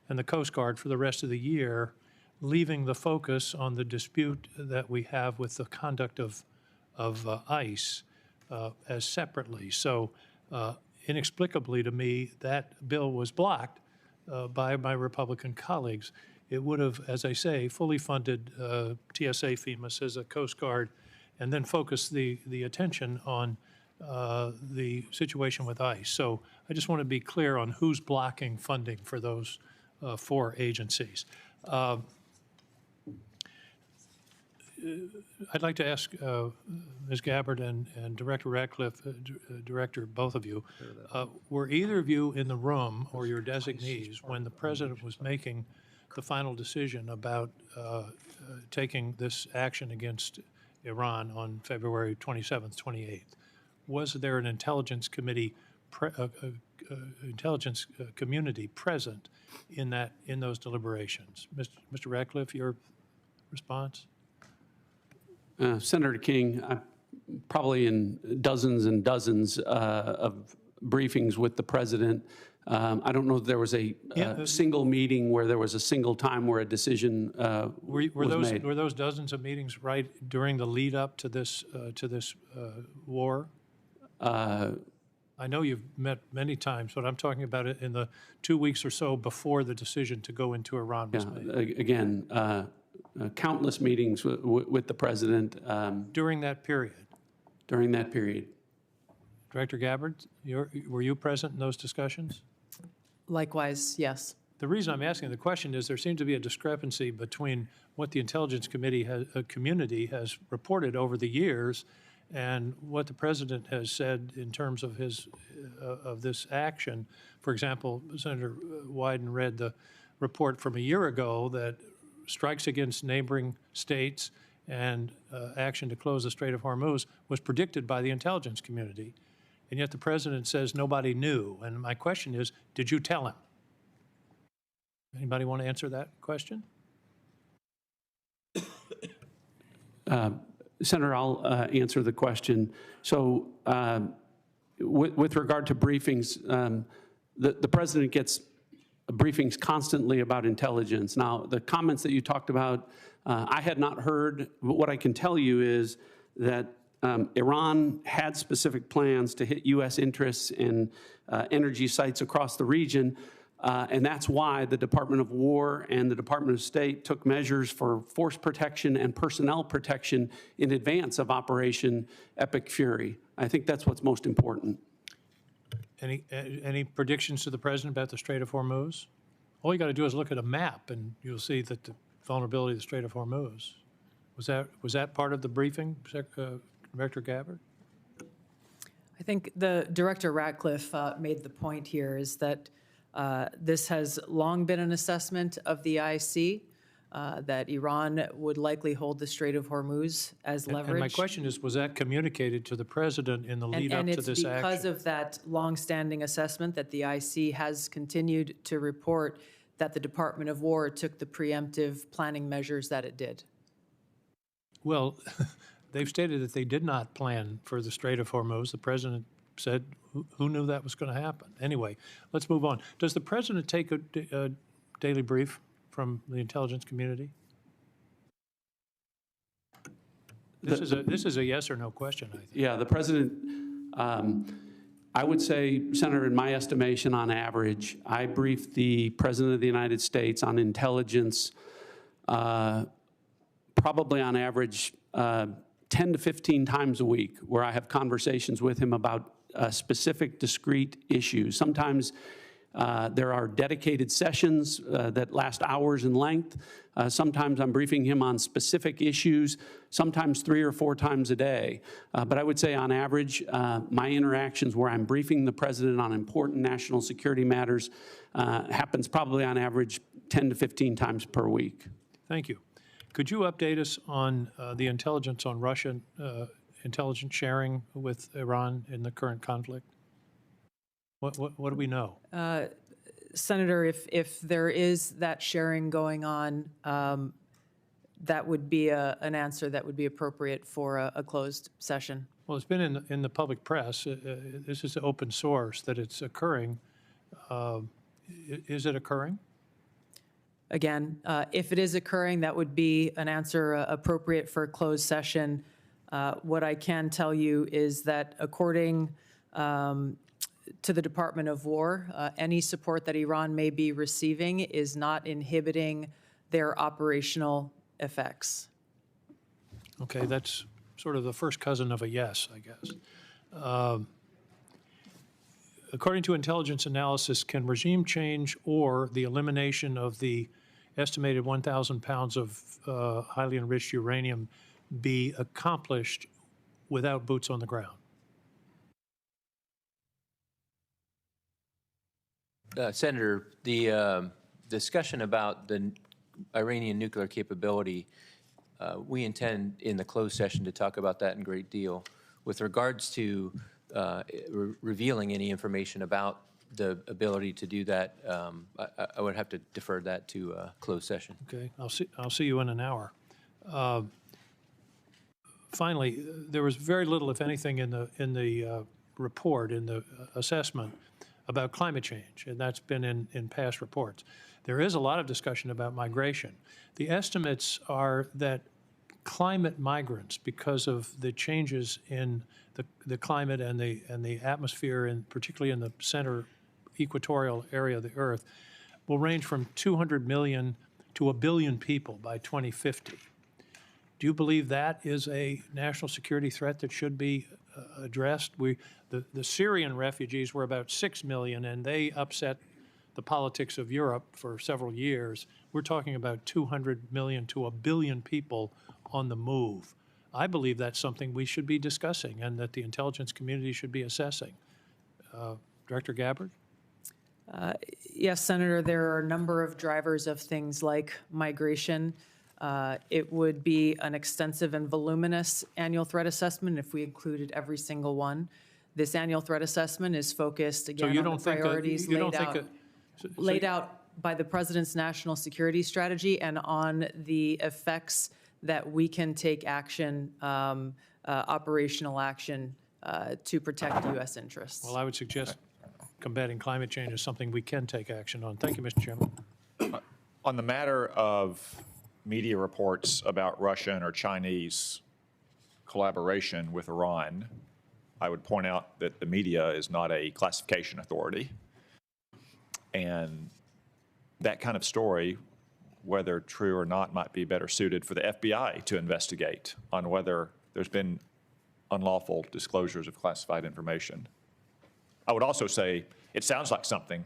and the Coast Guard for the rest of the year, leaving the focus on the dispute that we have with the conduct of ICE as separately. So inexplicably to me, that bill was blocked by my Republican colleagues. It would have, as I say, fully funded TSA, FEMA, CISA, Coast Guard, and then focused the attention on the situation with ICE. So I just want to be clear on who's blocking funding for those 4 agencies. I'd like to ask Ms. Gabbard and Director Ratcliffe, Director, both of you, were either of you in the room, or your designees, when the President was making the final decision about taking this action against Iran on February 27th, 28th? Was there an intelligence committee, community present in those deliberations? Mr. Ratcliffe, your response? Senator King, I'm probably in dozens and dozens of briefings with the President. I don't know if there was a single meeting where there was a single time where a decision was made. Were those dozens of meetings right during the lead up to this war? I know you've met many times, but I'm talking about it in the 2 weeks or so before the decision to go into Iran was made. Again, countless meetings with the President. During that period? During that period. Director Gabbard, were you present in those discussions? Likewise, yes. The reason I'm asking the question is there seems to be a discrepancy between what the Intelligence Community has reported over the years and what the President has said in terms of of this action. For example, Senator Wyden read the report from a year ago that strikes against neighboring states and action to close the Strait of Hormuz was predicted by the intelligence community. And yet the President says nobody knew. And my question is, did you tell him? Anybody want to answer that question? Senator, I'll answer the question. So with regard to briefings, the President gets briefings constantly about intelligence. Now, the comments that you talked about, I had not heard, but what I can tell you is that Iran had specific plans to hit U.S. interests in energy sites across the region, and that's why the Department of War and the Department of State took measures for force protection and personnel protection in advance of Operation Epic Fury. I think that's what's most important. Any predictions to the President about the Strait of Hormuz? All you got to do is look at a map, and you'll see that the vulnerability of the Strait of Hormuz. Was that part of the briefing, Director Gabbard? I think the Director Ratcliffe made the point here is that this has long been an assessment of the IC, that Iran would likely hold the Strait of Hormuz as leverage. And my question is, was that communicated to the President in the lead up to this action? And it's because of that longstanding assessment that the IC has continued to report that the Department of War took the preemptive planning measures that it did. Well, they've stated that they did not plan for the Strait of Hormuz. The President said, who knew that was going to happen? Anyway, let's move on. Does the President take a daily brief from the intelligence community? This is a yes or no question, I think. Yeah, the President, I would say, Senator, in my estimation, on average, I briefed the President of the United States on intelligence probably on average 10 to 15 times a week where I have conversations with him about specific discrete issues. Sometimes there are dedicated sessions that last hours in length. Sometimes I'm briefing him on specific issues, sometimes 3 or 4 times a day. But I would say on average, my interactions where I'm briefing the president on important national security matters happens probably on average 10 to 15 times per week. Thank you. Could you update us on the intelligence on Russian intelligence sharing with Iran in the current conflict? What do we know? Senator, if there is that sharing going on, that would be an answer that would be appropriate for a closed session. Well, it's been in the public press. This is open source that it's occurring. Is it occurring? Again, if it is occurring, that would be an answer appropriate for a closed session. What I can tell you is that according to the Department of War, any support that Iran may be receiving is not inhibiting their operational effects. Okay, that's sort of the first cousin of a yes, I guess. According to intelligence analysis, can regime change or the elimination of the estimated 1,000 pounds of highly enriched uranium be accomplished without boots on the ground? Senator, the discussion about the Iranian nuclear capability, we intend in the closed session to talk about that in great deal. With regards to revealing any information about the ability to do that, I would have to defer that to a closed session. Okay, I'll see you in an hour. Finally, there was very little, if anything, in the report, in the assessment about climate change, and that's been in past reports. There is a lot of discussion about migration. The estimates are that climate migrants, because of the changes in the climate and the atmosphere, and particularly in the center equatorial area of the Earth, will range from 200 million to 1 billion people by 2050. Do you believe that is a national security threat that should be addressed? The Syrian refugees were about 6 million, and they upset the politics of Europe for several years. We're talking about 200 million to 1 billion people on the move. I believe that's something we should be discussing and that the intelligence community should be assessing. Director Gabbard? Yes, Senator, there are a number of drivers of things like migration. It would be an extensive and voluminous annual threat assessment if we included every single one. This annual threat assessment is focused, again, on the priorities laid out by the President's national security strategy and on the effects that we can take action, operational action, to protect U.S. interests. Well, I would suggest combating climate change is something we can take action on. Thank you, Mr. Chairman. On the matter of media reports about Russian or Chinese collaboration with Iran, I would point out that the media is not a classification authority. And that kind of story, whether true or not, might be better suited for the FBI to investigate on whether there's been unlawful disclosures of classified information. I would also say it sounds like something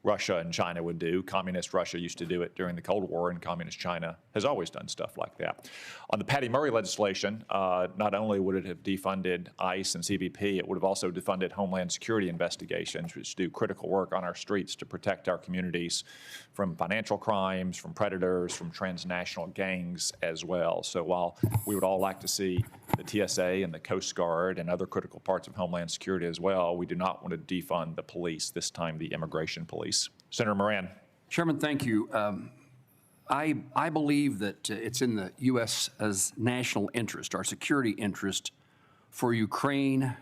Russia and China would do. Communist Russia used to do it during the Cold War, and Communist China has always done stuff like that. On the Patty Murray legislation, not only would it have defunded ICE and CBP, it would have also defunded Homeland Security investigations, which do critical work on our streets to protect our communities from financial crimes, from predators, from transnational gangs as well. So while we would all like to see the TSA and the Coast Guard and other critical parts of Homeland Security as well, we do not want to defund the police, this time the immigration police. Senator Moran. Chairman, thank you. I believe that it's in the U.S.'s national interest, our security interest, for Ukraine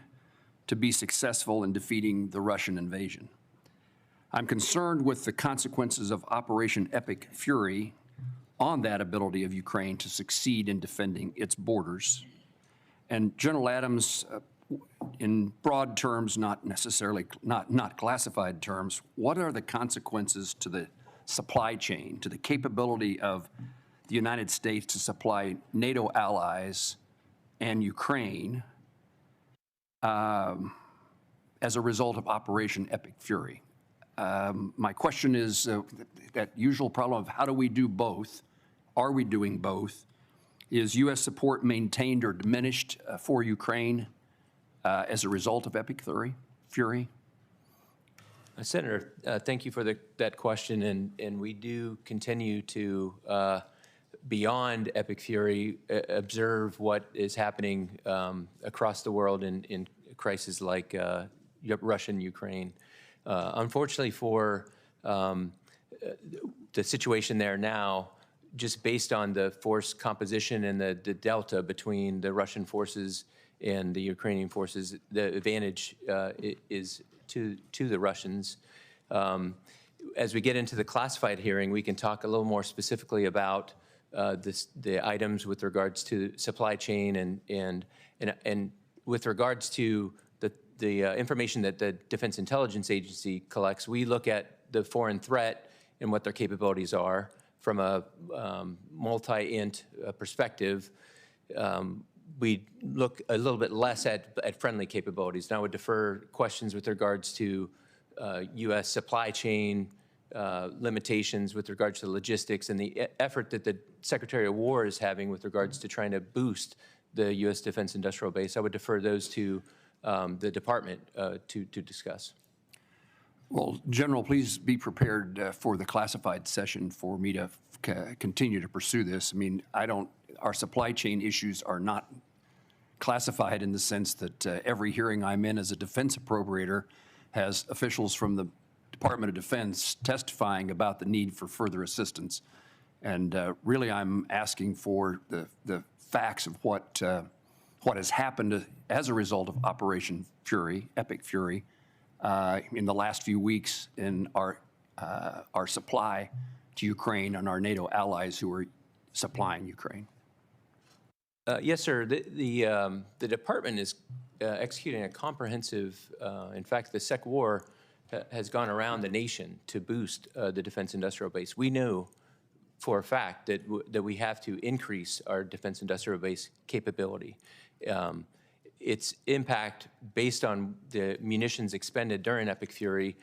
to be successful in defeating the Russian invasion. I'm concerned with the consequences of Operation Epic Fury on that ability of Ukraine to succeed in defending its borders. And General Adams, in broad terms, not necessarily, not classified terms, what are the consequences to the supply chain, to the capability of the United States to supply NATO allies and Ukraine as a result of Operation Epic Fury. My question is that usual problem of how do we do both? Are we doing both? Is U.S. support maintained or diminished for Ukraine as a result of Epic Fury? Senator, thank you for that question, and we do continue to, beyond Epic Fury, observe what is happening across the world in crises like Russia and Ukraine. Unfortunately for the situation there now, just based on the force composition and the delta between the Russian forces and the Ukrainian forces, the advantage is to the Russians. As we get into the classified hearing, we can talk a little more specifically about the items with regards to supply chain and with regards to the information that the Defense Intelligence Agency collects. We look at the foreign threat and what their capabilities are from a multi-int perspective. We look a little bit less at friendly capabilities. Now I would defer questions with regards to U.S. supply chain limitations with regards to logistics and the effort that the Secretary of War is having with regards to trying to boost the U.S. Defense Industrial Base. I would defer those to the Department to discuss. Well, General, please be prepared for the classified session for me to continue to pursue this. I mean, our supply chain issues are not classified in the sense that every hearing I'm in as a defense appropriator has officials from the Department of Defense testifying about the need for further assistance. And really, I'm asking for the facts of what has happened as a result of Operation Fury, Epic Fury, in the last few weeks in our supply to Ukraine and our NATO allies who are supplying Ukraine. Yes, sir. The department is executing a comprehensive, in fact, the Sec War has gone around the nation to boost the defense industrial base. We know for a fact that we have to increase our defense industrial base capability. Its impact based on the munitions expended during Epic Fury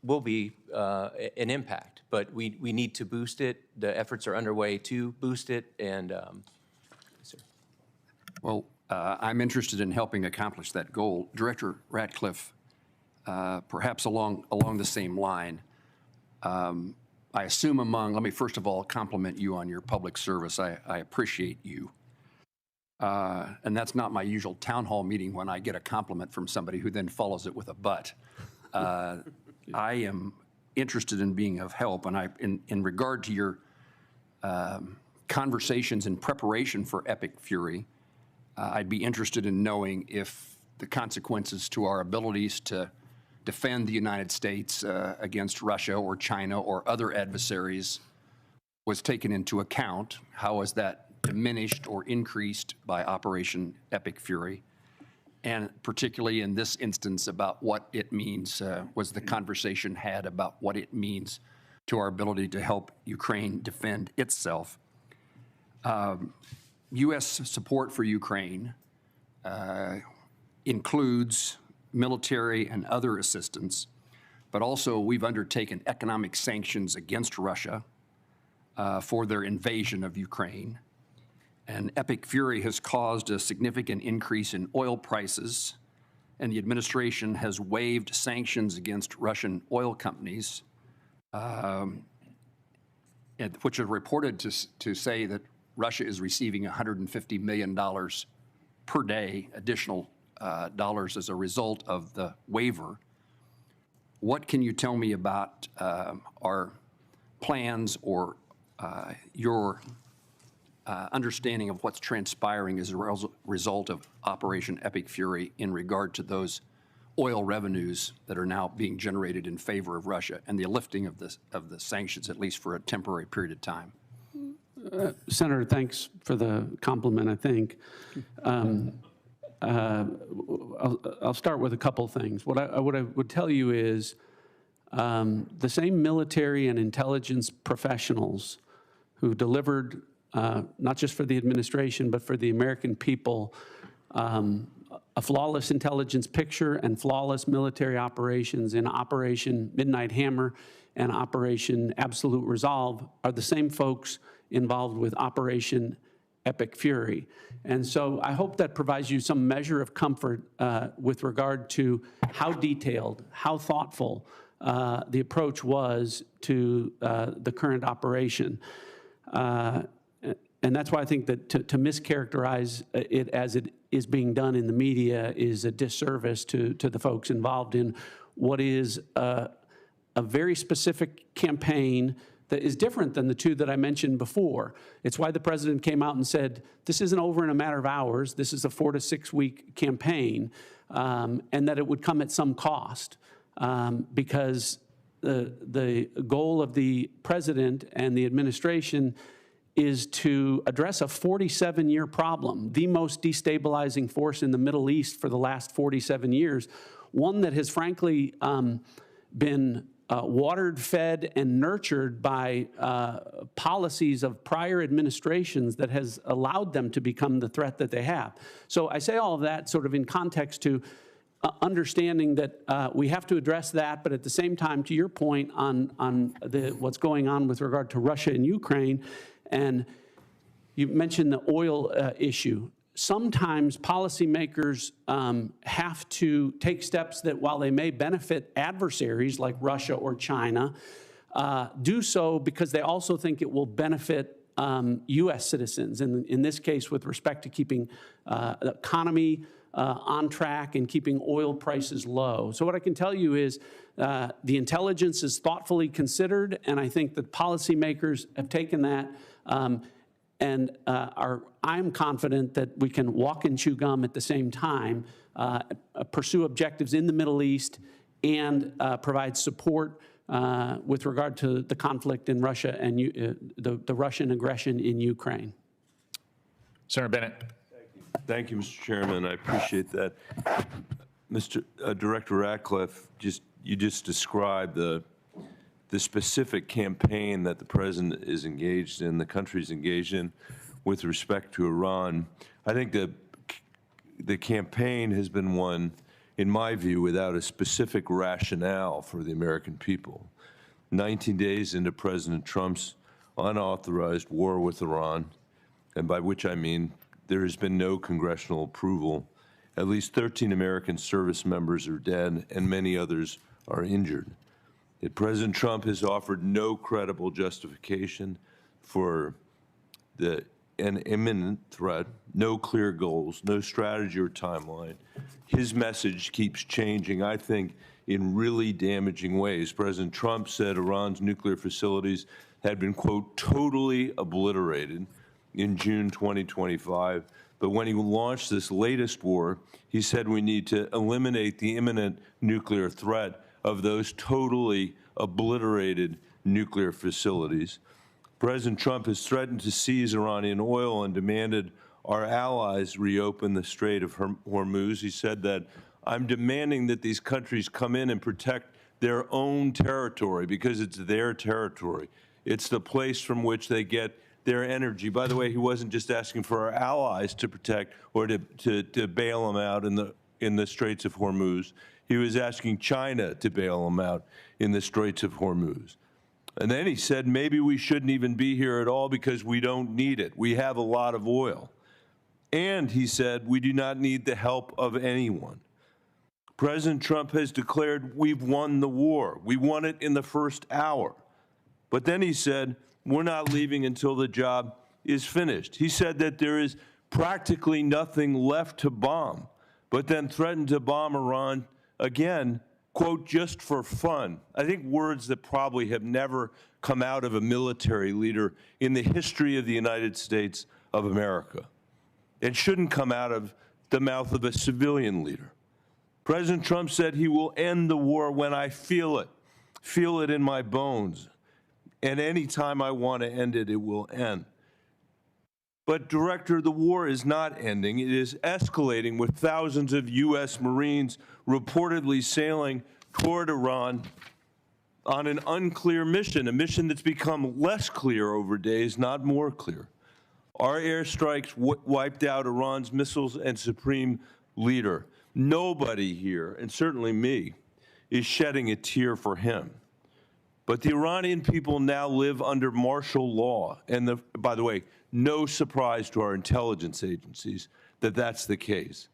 will be an impact, but we need to boost it. The efforts are underway to boost it, and sir. Well, I'm interested in helping accomplish that goal. Director Ratcliffe, perhaps along the same line, I assume let me first of all compliment you on your public service. I appreciate you. And that's not my usual town hall meeting when I get a compliment from somebody who then follows it with a but. I am interested in being of help, and in regard to your conversations in preparation for Epic Fury, I'd be interested in knowing if the consequences to our abilities to defend the United States against Russia or China or other adversaries was taken into account. How was that diminished or increased by Operation Epic Fury? And particularly in this instance about what it means, was the conversation had about what it means to our ability to help Ukraine defend itself? U.S. support for Ukraine includes military and other assistance, but also we've undertaken economic sanctions against Russia for their invasion of Ukraine. And Epic Fury has caused a significant increase in oil prices, and the administration has waived sanctions against Russian oil companies, which are reported to say that Russia is receiving $150 million per day, additional dollars as a result of the waiver. What can you tell me about our plans or your understanding of what's transpiring as a result of Operation Epic Fury in regard to those oil revenues that are now being generated in favor of Russia and the lifting of the sanctions, at least for a temporary period of time? Senator, thanks for the compliment, I think. I'll start with a couple things. What I would tell you is the same military and intelligence professionals who delivered not just for the administration, but for the American people, a flawless intelligence picture and flawless military operations in Operation Midnight Hammer and Operation Absolute Resolve are the same folks involved with Operation Epic Fury. And so I hope that provides you some measure of comfort with regard to how detailed, how thoughtful the approach was to the current operation. And that's why I think that to mischaracterize it as it is being done in the media is a disservice to the folks involved in what is a very specific campaign that is different than the two that I mentioned before. It's why the president came out and said, this isn't over in a matter of hours, this is a 4 to 6 week campaign, and that it would come at some cost, because the goal of the president and the administration is to address a 47-year problem, the most destabilizing force in the Middle East for the last 47 years, one that has frankly been watered, fed, and nurtured by policies of prior administrations that has allowed them to become the threat that they have. So I say all of that sort of in context to understanding that we have to address that, but at the same time, to your point on what's going on with regard to Russia and Ukraine, and you mentioned the oil issue. Sometimes policymakers have to take steps that, while they may benefit adversaries like Russia or China, do so because they also think it will benefit U.S. citizens, and in this case with respect to keeping the economy on track and keeping oil prices low. So what I can tell you is the intelligence is thoughtfully considered, and I think that policymakers have taken that I'm confident that we can walk and chew gum at the same time, pursue objectives in the Middle East, and provide support with regard to the conflict in Russia and the Russian aggression in Ukraine. Senator Bennett. Thank you, Mr. Chairman. I appreciate that. Mr. Director Ratcliffe, you just described the specific campaign that the president is engaged in, the country's engaged in with respect to Iran. I think the campaign has been one, in my view, without a specific rationale for the American people. 19 days into President Trump's unauthorized war with Iran, and by which I mean there has been no congressional approval, at least 13 American service members are dead and many others are injured. Yet President Trump has offered no credible justification for an imminent threat, no clear goals, no strategy or timeline. His message keeps changing, I think, in really damaging ways. President Trump said Iran's nuclear facilities had been, quote, totally obliterated in June 2025. But when he launched this latest war, he said we need to eliminate the imminent nuclear threat of those totally obliterated nuclear facilities. President Trump has threatened to seize Iranian oil and demanded our allies reopen the Strait of Hormuz. He said that I'm demanding that these countries come in and protect their own territory because it's their territory. It's the place from which they get their energy. By the way, he wasn't just asking for our allies to protect or to bail them out in the Straits of Hormuz. He was asking China to bail them out in the Straits of Hormuz. And then he said, maybe we shouldn't even be here at all because we don't need it. We have a lot of oil. And he said, we do not need the help of anyone. President Trump has declared we've won the war. We won it in the first hour. But then he said, we're not leaving until the job is finished. He said that there is practically nothing left to bomb, but then threatened to bomb Iran again, quote, just for fun. I think words that probably have never come out of a military leader in the history of the United States of America. It shouldn't come out of the mouth of a civilian leader. President Trump said he will end the war when I feel it in my bones. And any time I want to end it, it will end. But, Director, the war is not ending. It is escalating with thousands of U.S. Marines reportedly sailing toward Iran on an unclear mission, a mission that's become less clear over days, not more clear. Our airstrikes wiped out Iran's missiles and supreme leader. Nobody here, and certainly me, is shedding a tear for him. But the Iranian people now live under martial law. And by the way, no surprise to our intelligence agencies that that's the case.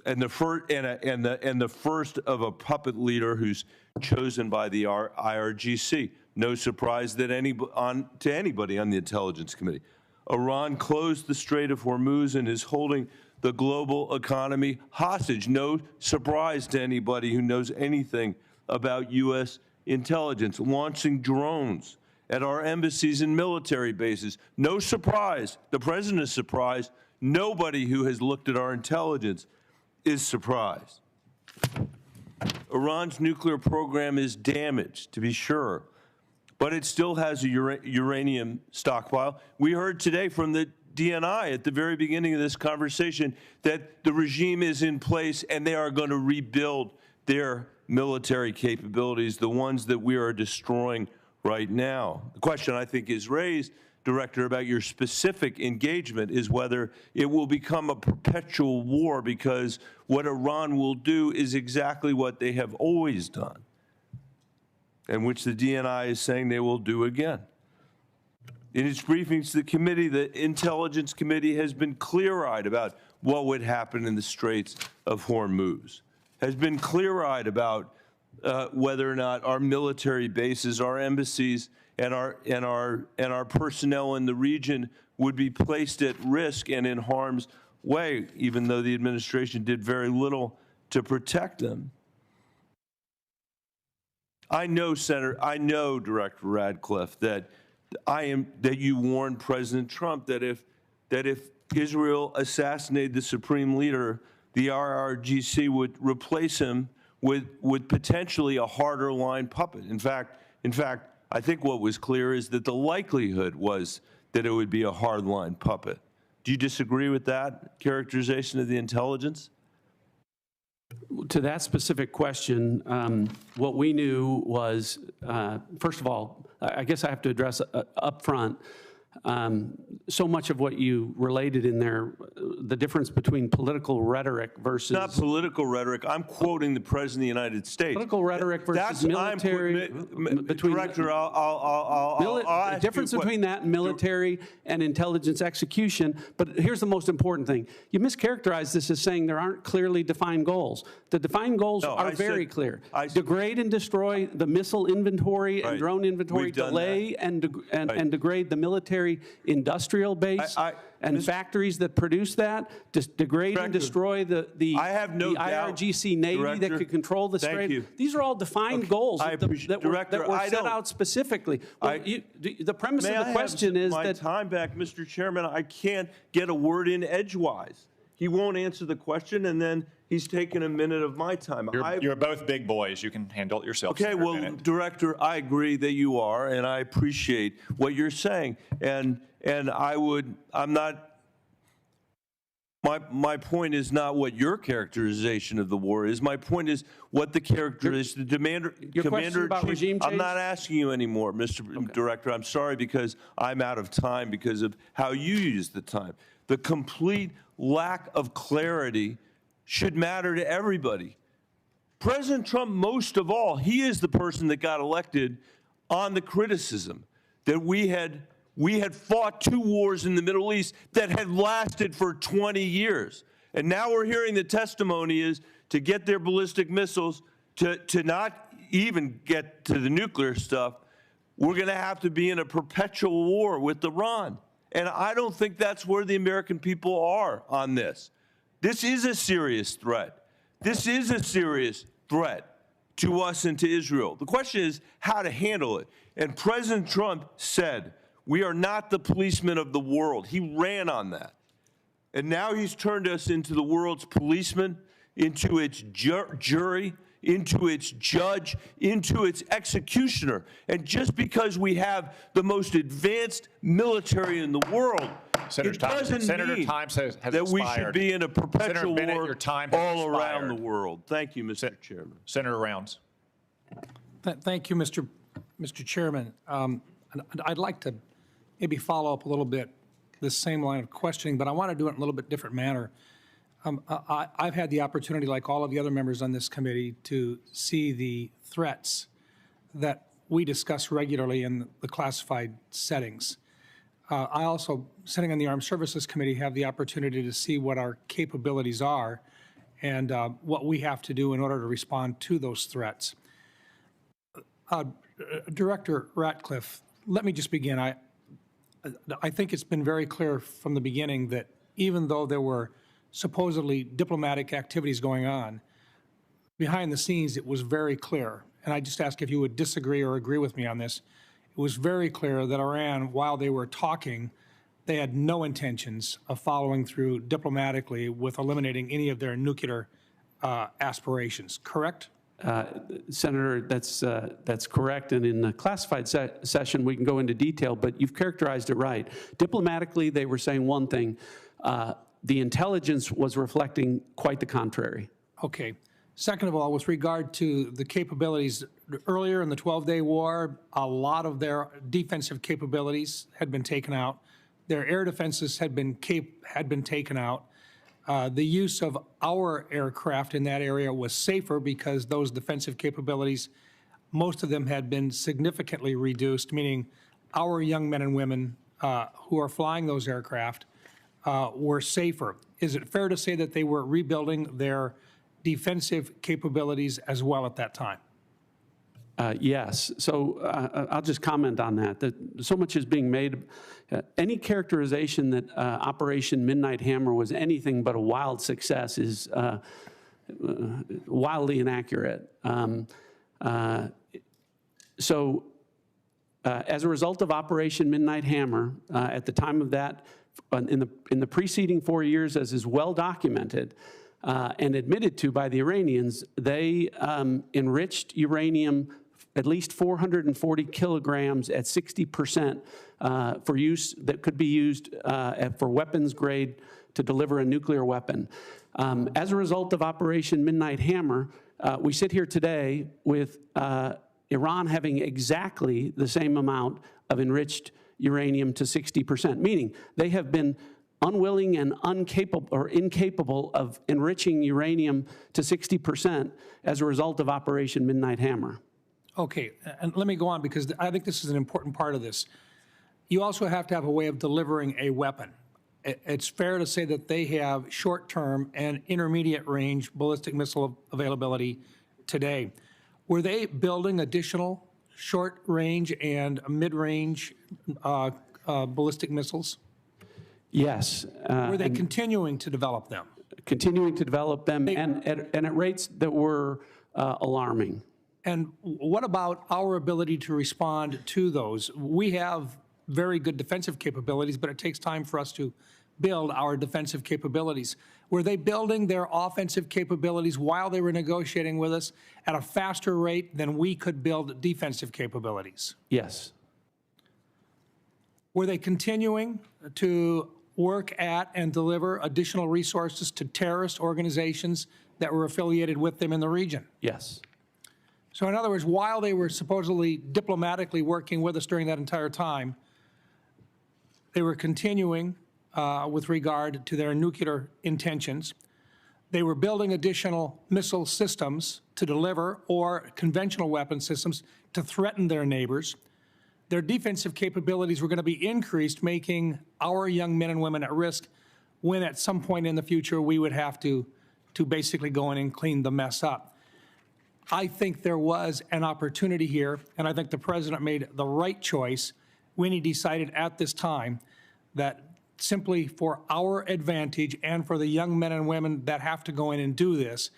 And the first of a puppet leader who's chosen by the IRGC. No surprise that to anybody on the Intelligence Committee. Iran closed the Strait of Hormuz and is holding the global economy hostage. No surprise to anybody who knows anything about U.S. intelligence. Launching drones at our embassies and military bases. No surprise. The president is surprised. Nobody who has looked at our intelligence is surprised. Iran's nuclear program is damaged, to be sure, but it still has a uranium stockpile. We heard today from the DNI at the very beginning of this conversation that the regime is in place and they are going to rebuild their military capabilities, the ones that we are destroying right now. The question I think is raised, Director, about your specific engagement is whether it will become a perpetual war, because what Iran will do is exactly what they have always done, and which the DNI is saying they will do again. In its briefings to the committee, the Intelligence Committee has been clear-eyed about what would happen in the Straits of Hormuz, has been clear-eyed about whether or not our military bases, our embassies, and our personnel in the region would be placed at risk and in harm's way, even though the administration did very little to protect them. I know, Director Ratcliffe, that you warned President Trump that if Israel assassinated the supreme leader, the IRGC would replace him with potentially a harder line puppet. In fact, I think what was clear is that the likelihood was that it would be a hard line puppet. Do you disagree with that characterization of the intelligence? To that specific question, what we knew was, first of all, I guess I have to address up front, so much of what you related in there, the difference between political rhetoric versus... Not political rhetoric. I'm quoting the President of the United States. Political rhetoric versus military... Director, I'll the difference between that and military and intelligence execution. But here's the most important thing. You mischaracterized this as saying there aren't clearly defined goals. The defined goals are very clear. Degrade and destroy the missile inventory and drone inventory, delay and degrade the military industrial base and factories that produce that, degrade and destroy the IRGC Navy that could control the Strait. These are all defined goals that were set out specifically. Well, the premise of the question is that... My time back, Mr. Chairman, I can't get a word in edgewise. He won't answer the question, and then he's taken a minute of my time. You're both big boys. You can handle it yourself. Okay, well, Director, I agree that you are, and I appreciate what you're saying. And I'm not, my point is not what your characterization of the war is. My point is what the characterization, the Commander-in-Chief, I'm not asking you anymore, Mr. Director. I'm sorry, because I'm out of time because of how you use the time. The complete lack of clarity should matter to everybody. President Trump, most of all, he is the person that got elected on the criticism that we had fought 2 wars in the Middle East that had lasted for 20 years. And now we're hearing the testimony is to get their ballistic missiles, to not even get to the nuclear stuff, we're going to have to be in a perpetual war with Iran. And I don't think that's where the American people are on this. This is a serious threat. This is a serious threat to us and to Israel. The question is how to handle it. And President Trump said, we are not the policemen of the world. He ran on that. And now he's turned us into the world's policeman, into its jury, into its judge, into its executioner. And just because we have the most advanced military in the world, it doesn't mean that we should be in a perpetual war all around the world. Thank you, Mr. Chairman. Senator Rounds. Thank you, Mr. Chairman. I'd like to maybe follow up a little bit this same line of questioning, but I want to do it in a little bit different manner. I've had the opportunity, like all of the other members on this committee, to see the threats that we discuss regularly in the classified settings. I also, sitting on the Armed Services Committee, have the opportunity to see what our capabilities are and what we have to do in order to respond to those threats. Director Ratcliffe, let me just begin. I think it's been very clear from the beginning that even though there were supposedly diplomatic activities going on, behind the scenes it was very clear, and I just ask if you would disagree or agree with me on this, it was very clear that Iran, while they were talking, they had no intentions of following through diplomatically with eliminating any of their nuclear aspirations, correct? Senator, that's correct, and in the classified session we can go into detail, but you've characterized it right. Diplomatically, they were saying one thing. The intelligence was reflecting quite the contrary. Okay. Second of all, with regard to the capabilities, earlier in the 12-day war, a lot of their defensive capabilities had been taken out. Their air defenses had been taken out. The use of our aircraft in that area was safer because those defensive capabilities, most of them had been significantly reduced, meaning our young men and women who are flying those aircraft were safer. Is it fair to say that they were rebuilding their defensive capabilities as well at that time? Yes. So I'll just comment on that. So much is being made. Any characterization that Operation Midnight Hammer was anything but a wild success is wildly inaccurate. As a result of Operation Midnight Hammer, at the time of that, in the preceding 4 years, as is well documented, and admitted to by the Iranians, they enriched uranium at least 440 kilograms at 60% for use that could be used for weapons grade to deliver a nuclear weapon. As a result of Operation Midnight Hammer, we sit here today with Iran having exactly the same amount of enriched uranium to 60%, meaning they have been unwilling and incapable of enriching uranium to 60% as a result of Operation Midnight Hammer. Okay, and let me go on because I think this is an important part of this. You also have to have a way of delivering a weapon. It's fair to say that they have short-term and intermediate range ballistic missile availability today. Were they building additional short-range and mid-range ballistic missiles? Yes. Were they continuing to develop them? Continuing to develop them and at rates that were alarming. And what about our ability to respond to those? We have very good defensive capabilities, but it takes time for us to build our defensive capabilities. Were they building their offensive capabilities while they were negotiating with us at a faster rate than we could build defensive capabilities? Yes. Were they continuing to work at and deliver additional resources to terrorist organizations that were affiliated with them in the region? Yes. So in other words, while they were supposedly diplomatically working with us during that entire time, they were continuing with regard to their nuclear intentions. They were building additional missile systems to deliver or conventional weapon systems to threaten their neighbors. Their defensive capabilities were going to be increased, making our young men and women at risk when at some point in the future we would have to basically go in and clean the mess up. I think there was an opportunity here, and I think the President made the right choice when he decided at this time that simply for our advantage and for the young men and women that have to go in and do this,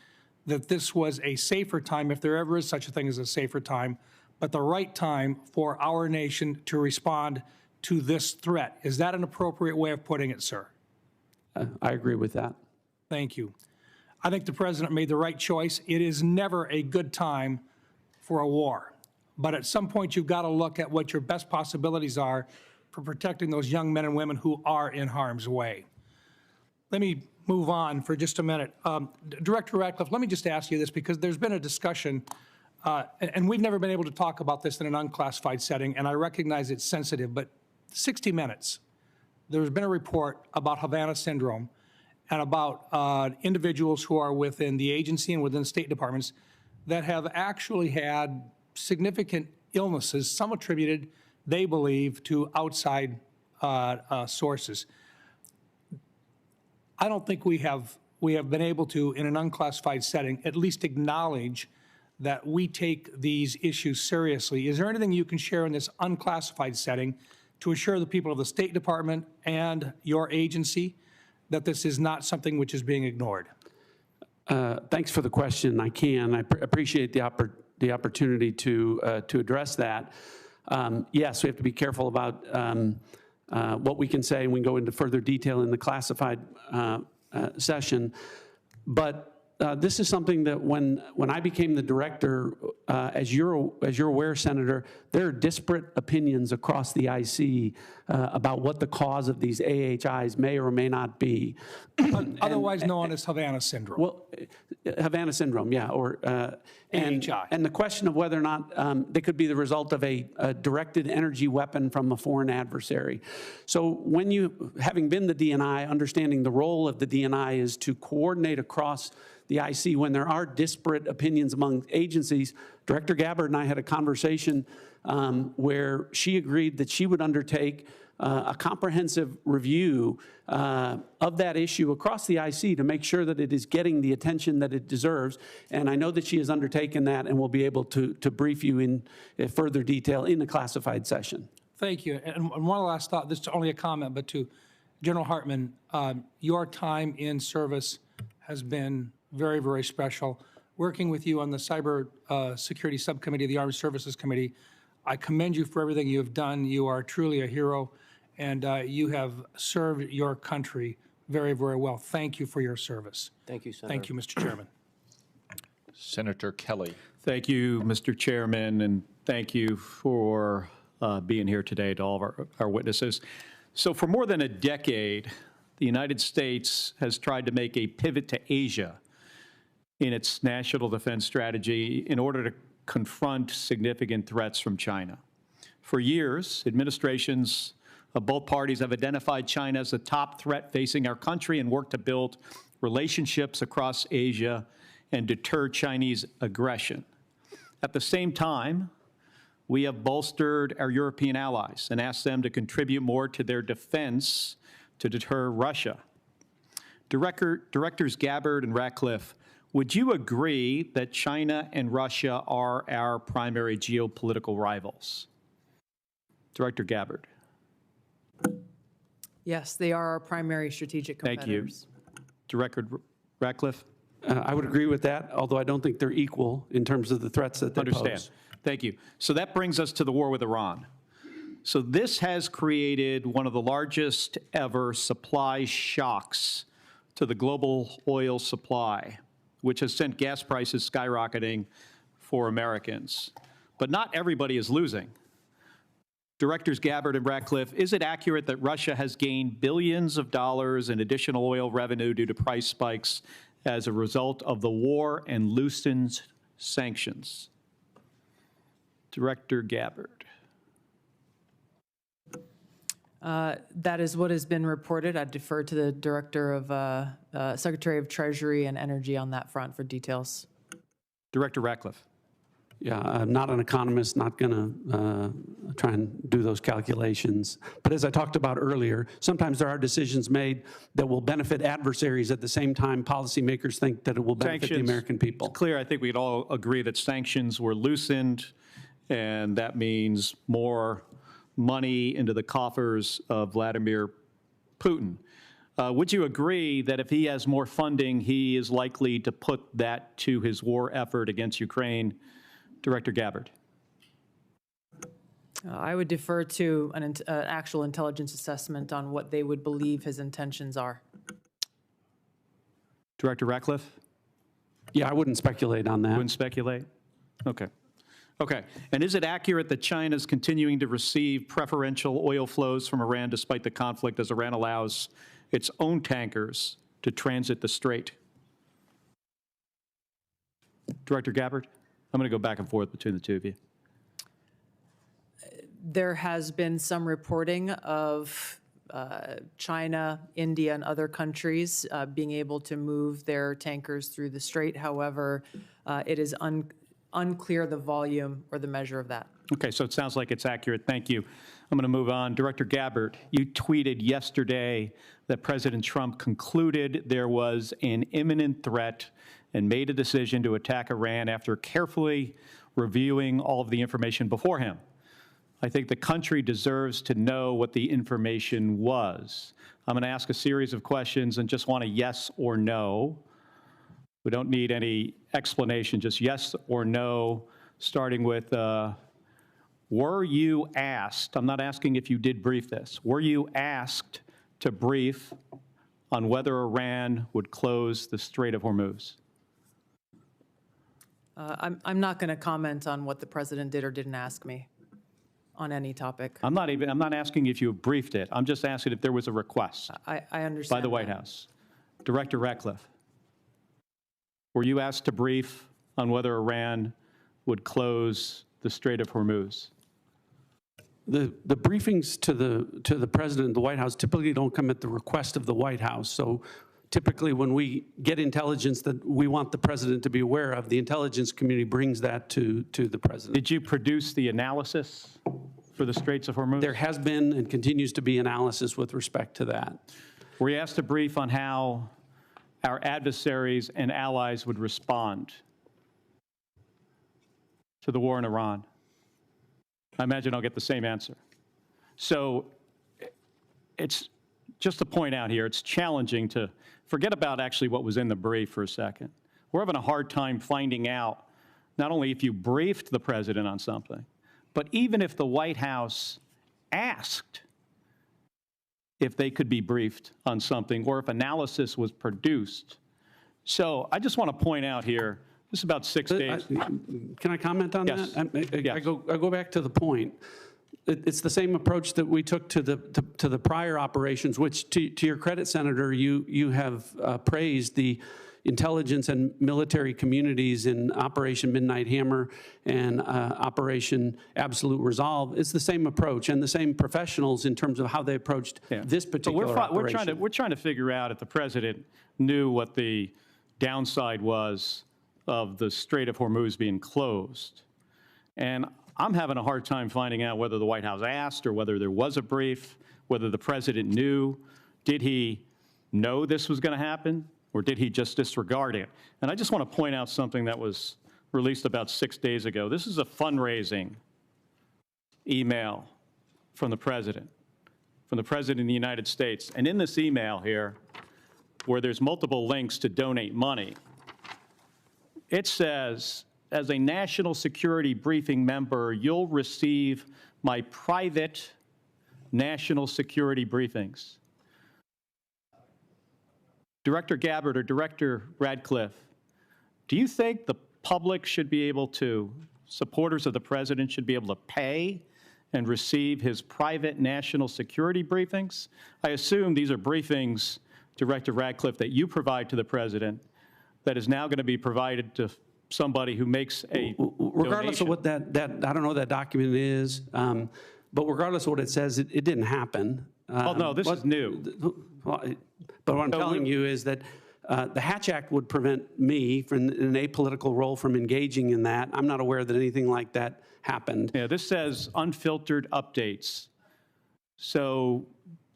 that this was a safer time, if there ever is such a thing as a safer time, but the right time for our nation to respond to this threat. Is that an appropriate way of putting it, sir? I agree with that. Thank you. I think the President made the right choice. It is never a good time for a war. But at some point, you've got to look at what your best possibilities are for protecting those young men and women who are in harm's way. Let me move on for just a minute. Director Ratcliffe, let me just ask you this, because there's been a discussion, and we've never been able to talk about this in an unclassified setting, and I recognize it's sensitive, but 60 Minutes there's been a report about Havana syndrome and about individuals who are within the agency and within state departments that have actually had significant illnesses, some attributed, they believe, to outside sources. I don't think we have been able to, in an unclassified setting, at least acknowledge that we take these issues seriously. Is there anything you can share in this unclassified setting to assure the people of the State Department and your agency that this is not something which is being ignored? Thanks for the question. I can. I appreciate the opportunity to address that. Yes, we have to be careful about what we can say, and we can go into further detail in the classified session. But this is something that when I became the director, as you're aware, Senator, there are disparate opinions across the IC about what the cause of these AHIs may or may not be. Otherwise known as Havana syndrome. Well, Havana syndrome, yeah, or and the question of whether or not they could be the result of a directed energy weapon from a foreign adversary. So when you, having been the DNI, understanding the role of the DNI is to coordinate across the IC when there are disparate opinions among agencies. Director Gabbard and I had a conversation where she agreed that she would undertake a comprehensive review of that issue across the IC to make sure that it is getting the attention that it deserves. And I know that she has undertaken that and will be able to brief you in further detail in the classified session. Thank you. And one last thought, this is only a comment, but to General Hartman, your time in service has been very, very special. Working with you on the Cyber Security Subcommittee of the Armed Services Committee, I commend you for everything you have done. You are truly a hero, and you have served your country very, very well. Thank you for your service. Thank you, Senator. Thank you, Mr. Chairman. Senator Kelly. Thank you, Mr. Chairman, and thank you for being here today to all of our witnesses. So for more than a decade, the United States has tried to make a pivot to Asia in its national defense strategy in order to confront significant threats from China. For years, administrations of both parties have identified China as the top threat facing our country and worked to build relationships across Asia and deter Chinese aggression. At the same time, we have bolstered our European allies and asked them to contribute more to their defense to deter Russia. Directors Gabbard and Ratcliffe, would you agree that China and Russia are our primary geopolitical rivals? Director Gabbard. Yes, they are our primary strategic competitors. Thank you. Director Ratcliffe? I would agree with that, although I don't think they're equal in terms of the threats that they pose. Thank you. So that brings us to the war with Iran. So this has created one of the largest ever supply shocks to the global oil supply, which has sent gas prices skyrocketing for Americans. But not everybody is losing. Directors Gabbard and Ratcliffe, is it accurate that Russia has gained billions of dollars in additional oil revenue due to price spikes as a result of the war and loosened sanctions? Director Gabbard. That is what has been reported. I'd defer to the Director of Secretary of Treasury and Energy on that front for details. Director Ratcliffe. Yeah, I'm not an economist, not going to try and do those calculations. But as I talked about earlier, sometimes there are decisions made that will benefit adversaries at the same time policymakers think that it will benefit the American people. It's clear, I think we'd all agree that sanctions were loosened, and that means more money into the coffers of Vladimir Putin. Would you agree that if he has more funding, he is likely to put that to his war effort against Ukraine? Director Gabbard. I would defer to an actual intelligence assessment on what they would believe his intentions are. Director Ratcliffe? Yeah, I wouldn't speculate on that. Wouldn't speculate? Okay. Okay. And is it accurate that China is continuing to receive preferential oil flows from Iran despite the conflict as Iran allows its own tankers to transit the strait? Director Gabbard? I'm going to go back and forth between the two of you. There has been some reporting of China, India, and other countries being able to move their tankers through the strait. However, it is unclear the volume or the measure of that. Okay, so it sounds like it's accurate. Thank you. I'm going to move on. Director Gabbard, you tweeted yesterday that President Trump concluded there was an imminent threat and made a decision to attack Iran after carefully reviewing all of the information before him. I think the country deserves to know what the information was. I'm going to ask a series of questions and just want a yes or no. We don't need any explanation, just yes or no, starting with, were you asked, I'm not asking if you did brief this, were you asked to brief on whether Iran would close the Strait of Hormuz? I'm not going to comment on what the president did or didn't ask me on any topic. I'm not asking if you briefed it. I'm just asking if there was a request I understand by the White that. House. Director Ratcliffe, were you asked to brief on whether Iran would close the Strait of Hormuz? The briefings to the president and the White House typically don't come at the request of the White House. So typically when we get intelligence that we want the president to be aware of, the intelligence community brings that to the president. Did you produce the analysis for the Straits of Hormuz? There has been and continues to be analysis with respect to that. Were you asked to brief on how our adversaries and allies would respond to the war in Iran? I imagine I'll get the same answer. So it's just to point out here, it's challenging to forget about actually what was in the brief for a second. We're having a hard time finding out not only if you briefed the president on something, but even if the White House asked if they could be briefed on something or if analysis was produced. So I just want to point out here, this is about 6 days. Can I comment on Yes. that? Yes. I go back to the point. It's the same approach that we took to the prior operations, which to your credit, Senator, you have praised the intelligence and military communities in Operation Midnight Hammer and Operation Absolute Resolve. It's the same approach and the same professionals in terms of how they approached this particular operation. We're trying to figure out if the president knew what the downside was of the Strait of Hormuz being closed. And I'm having a hard time finding out whether the White House asked or whether there was a brief, whether the president knew. Did he know this was going to happen, or did he just disregard it? And I just want to point out something that was released about 6 days ago. This is a fundraising email from the president of the United States. And in this email here, where there's multiple links to donate money, it says, as a national security briefing member, you'll receive my private national security briefings. Director Gabbard or Director Ratcliffe, do you think the public should be able to, supporters of the president should be able to pay and receive his private national security briefings? I assume these are briefings, Director Ratcliffe, that you provide to the president that is now going to be provided to somebody who makes a regardless donation. of what that I don't know what that document is, but regardless of what it says, it didn't happen. Oh, no, this is new. But what I'm telling you is that the Hatch Act would prevent me from an apolitical role from engaging in that. I'm not aware that anything like that happened. Yeah, this says unfiltered updates. So,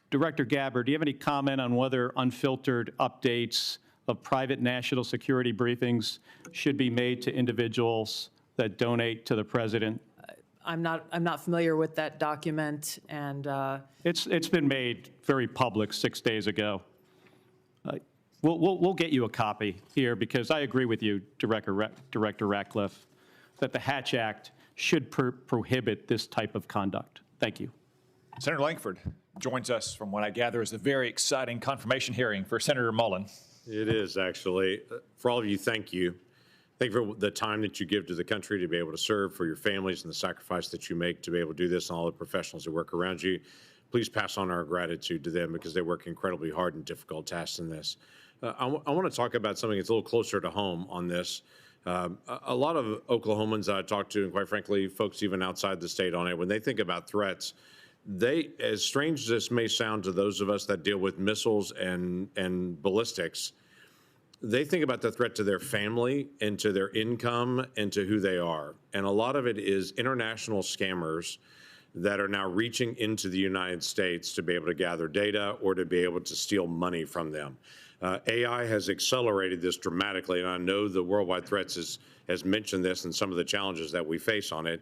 Director Gabbard, do you have any comment on whether unfiltered updates of private national security briefings should be made to individuals that donate to the president? I'm not familiar with that document, and It's been made very public 6 days ago. We'll get you a copy here because I agree with you, Director Ratcliffe, that the Hatch Act should prohibit this type of conduct. Thank you. Senator Langford joins us from what I gather is a very exciting confirmation hearing for Senator Mullen. It is, actually. For all of you, thank you. Thank you for the time that you give to the country to be able to serve, for your families and the sacrifice that you make to be able to do this, and all the professionals that work around you. Please pass on our gratitude to them because they work incredibly hard and difficult tasks in this. I want to talk about something that's a little closer to home on this. A lot of Oklahomans that I talk to, and quite frankly, folks even outside the state on it, when they think about threats, as strange as this may sound to those of us that deal with missiles and ballistics, they think about the threat to their family and to their income and to who they are. And a lot of it is international scammers that are now reaching into the United States to be able to gather data or to be able to steal money from them. AI has accelerated this dramatically, and I know the Worldwide Threats has mentioned this and some of the challenges that we face on it.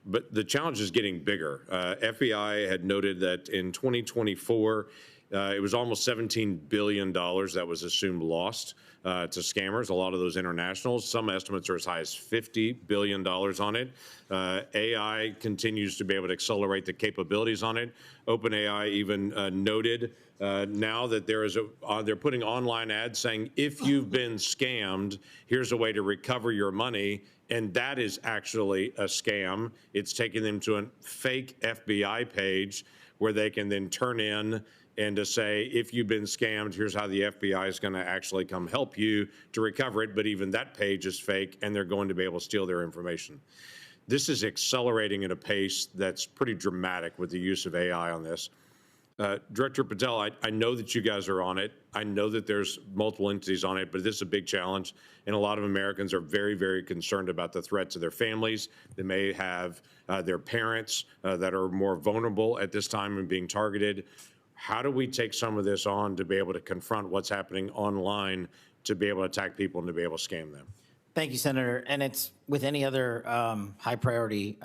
But the challenge is getting bigger. FBI had noted that in 2024, it was almost $17 billion that was assumed lost to scammers, a lot of those internationals. Some estimates are as high as $50 billion on it. AI continues to be able to accelerate the capabilities on it. OpenAI even noted now that they're putting online ads saying, if you've been scammed, here's a way to recover your money. And that is actually a scam. It's taking them to a fake FBI page where they can then turn in and to say, if you've been scammed, here's how the FBI is going to actually come help you to recover it. But even that page is fake, and they're going to be able to steal their information. This is accelerating at a pace that's pretty dramatic with the use of AI on this. Director Patel, I know that you guys are on it. I know that there's multiple entities on it, but this is a big challenge. And a lot of Americans are very, very concerned about the threat to their families. They may have their parents that are more vulnerable at this time and being targeted. How do we take some of this on to be able to confront what's happening online, to be able to attack people and to be able to scam them? Thank you, Senator. And it's with any other high priority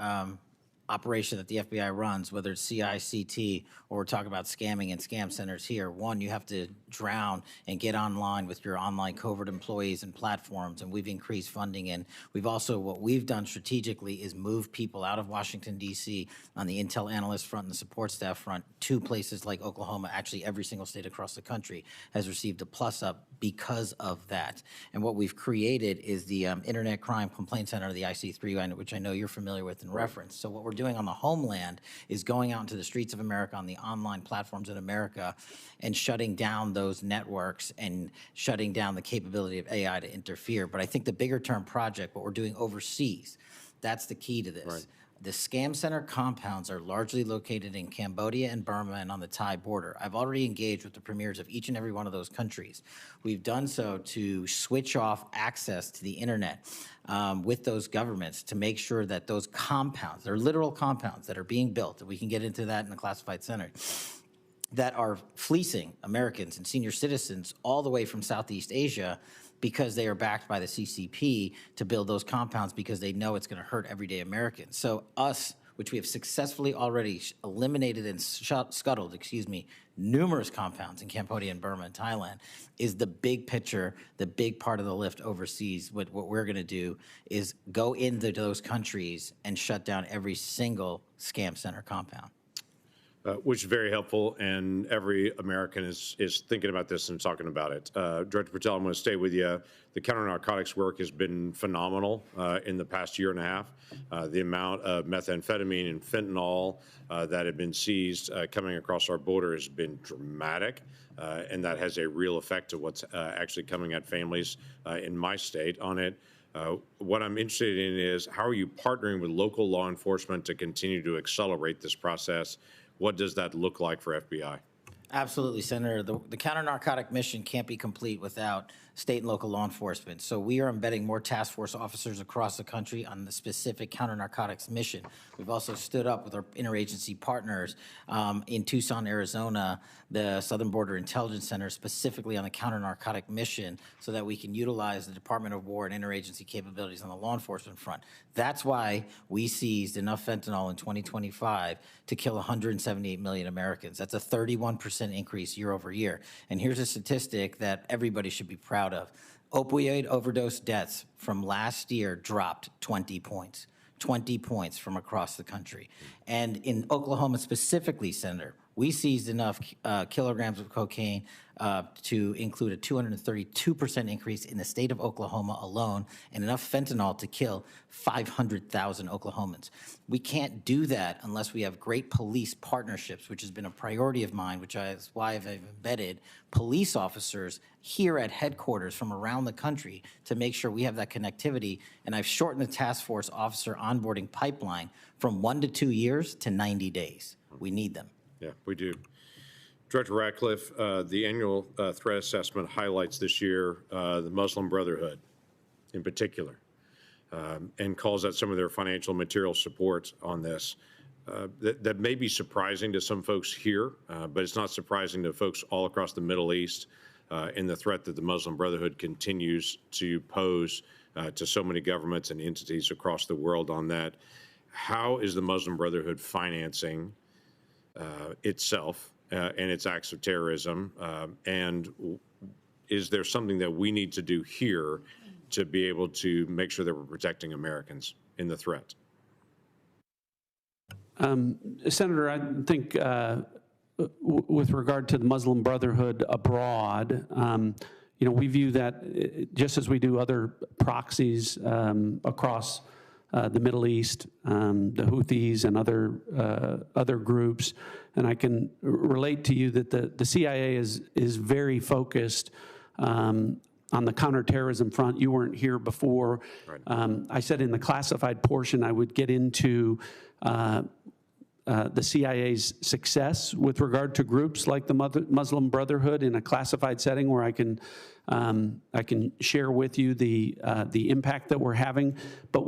operation that the FBI runs, whether it's CICT or we're talking about scamming and scam centers here. One, you have to drown and get online with your online covert employees and platforms, and we've increased funding. And we've also, what we've done strategically is move people out of Washington, D.C. on the intel analyst front and the support staff front to places like Oklahoma. Actually, every single state across the country has received a plus up because of that. And what we've created is the Internet Crime Complaint Center, the IC3, which I know you're familiar with and reference. So what we're doing on the homeland is going out into the streets of America, on the online platforms in America, and shutting down those networks and shutting down the capability of AI to interfere. But I think the bigger term project, what we're doing overseas, that's the key to this. Right. The scam center compounds are largely located in Cambodia and Burma and on the Thai border. I've already engaged with the premiers of each and every one of those countries. We've done so to switch off access to the internet with those governments to make sure that those compounds, they're literal compounds that are being built, and we can get into that in the classified center, that are fleecing Americans and senior citizens all the way from Southeast Asia because they are backed by the CCP to build those compounds because they know it's going to hurt everyday Americans. So us, which we have successfully already eliminated and scuttled, numerous compounds in Cambodia and Burma and Thailand, is the big picture, the big part of the lift overseas. What we're going to do is go into those countries and shut down every single scam center compound. Which is very helpful, and every American is thinking about this and talking about it. Director Patel, I'm going to stay with you. The counter-narcotics work has been phenomenal in the past year and a half. The amount of methamphetamine and fentanyl that have been seized coming across our border has been dramatic, and that has a real effect to what's actually coming at families in my state on it. What I'm interested in is, how are you partnering with local law enforcement to continue to accelerate this process? What does that look like for FBI? Absolutely, Senator. The counter-narcotic mission can't be complete without state and local law enforcement. So we are embedding more task force officers across the country on the specific counter-narcotics mission. We've also stood up with our interagency partners in Tucson, Arizona, the Southern Border Intelligence Center, specifically on the counter-narcotic mission, so that we can utilize the Department of War and interagency capabilities on the law enforcement front. That's why we seized enough fentanyl in 2025 to kill 178 million Americans. That's a 31% increase year over year. And here's a statistic that everybody should be proud of. Opioid overdose deaths from last year dropped 20 points. 20 points from across the country. And in Oklahoma specifically, Senator, we seized enough kilograms of cocaine to include a 232% increase in the state of Oklahoma alone, and enough fentanyl to kill 500,000 Oklahomans. We can't do that unless we have great police partnerships, which has been a priority of mine, which is why I've embedded police officers here at headquarters from around the country to make sure we have that connectivity. And I've shortened the task force officer onboarding pipeline from 1 to 2 years to 90 days. We need them. Yeah, we do. Director Ratcliffe, the annual threat assessment highlights this year the Muslim Brotherhood in particular, and calls out some of their financial and material support on this. That may be surprising to some folks here, but it's not surprising to folks all across the Middle East in the threat that the Muslim Brotherhood continues to pose to so many governments and entities across the world on that. How is the Muslim Brotherhood financing itself and its acts of terrorism? And is there something that we need to do here to be able to make sure that we're protecting Americans in the threat? Senator, I think with regard to the Muslim Brotherhood abroad, we view that just as we do other proxies across the Middle East, the Houthis and other groups. And I can relate to you that the CIA is very focused on the counterterrorism front. You weren't here before. Right. I said in the classified portion I would get into the CIA's success with regard to groups like the Muslim Brotherhood in a classified setting, where I can share with you the impact that we're having. But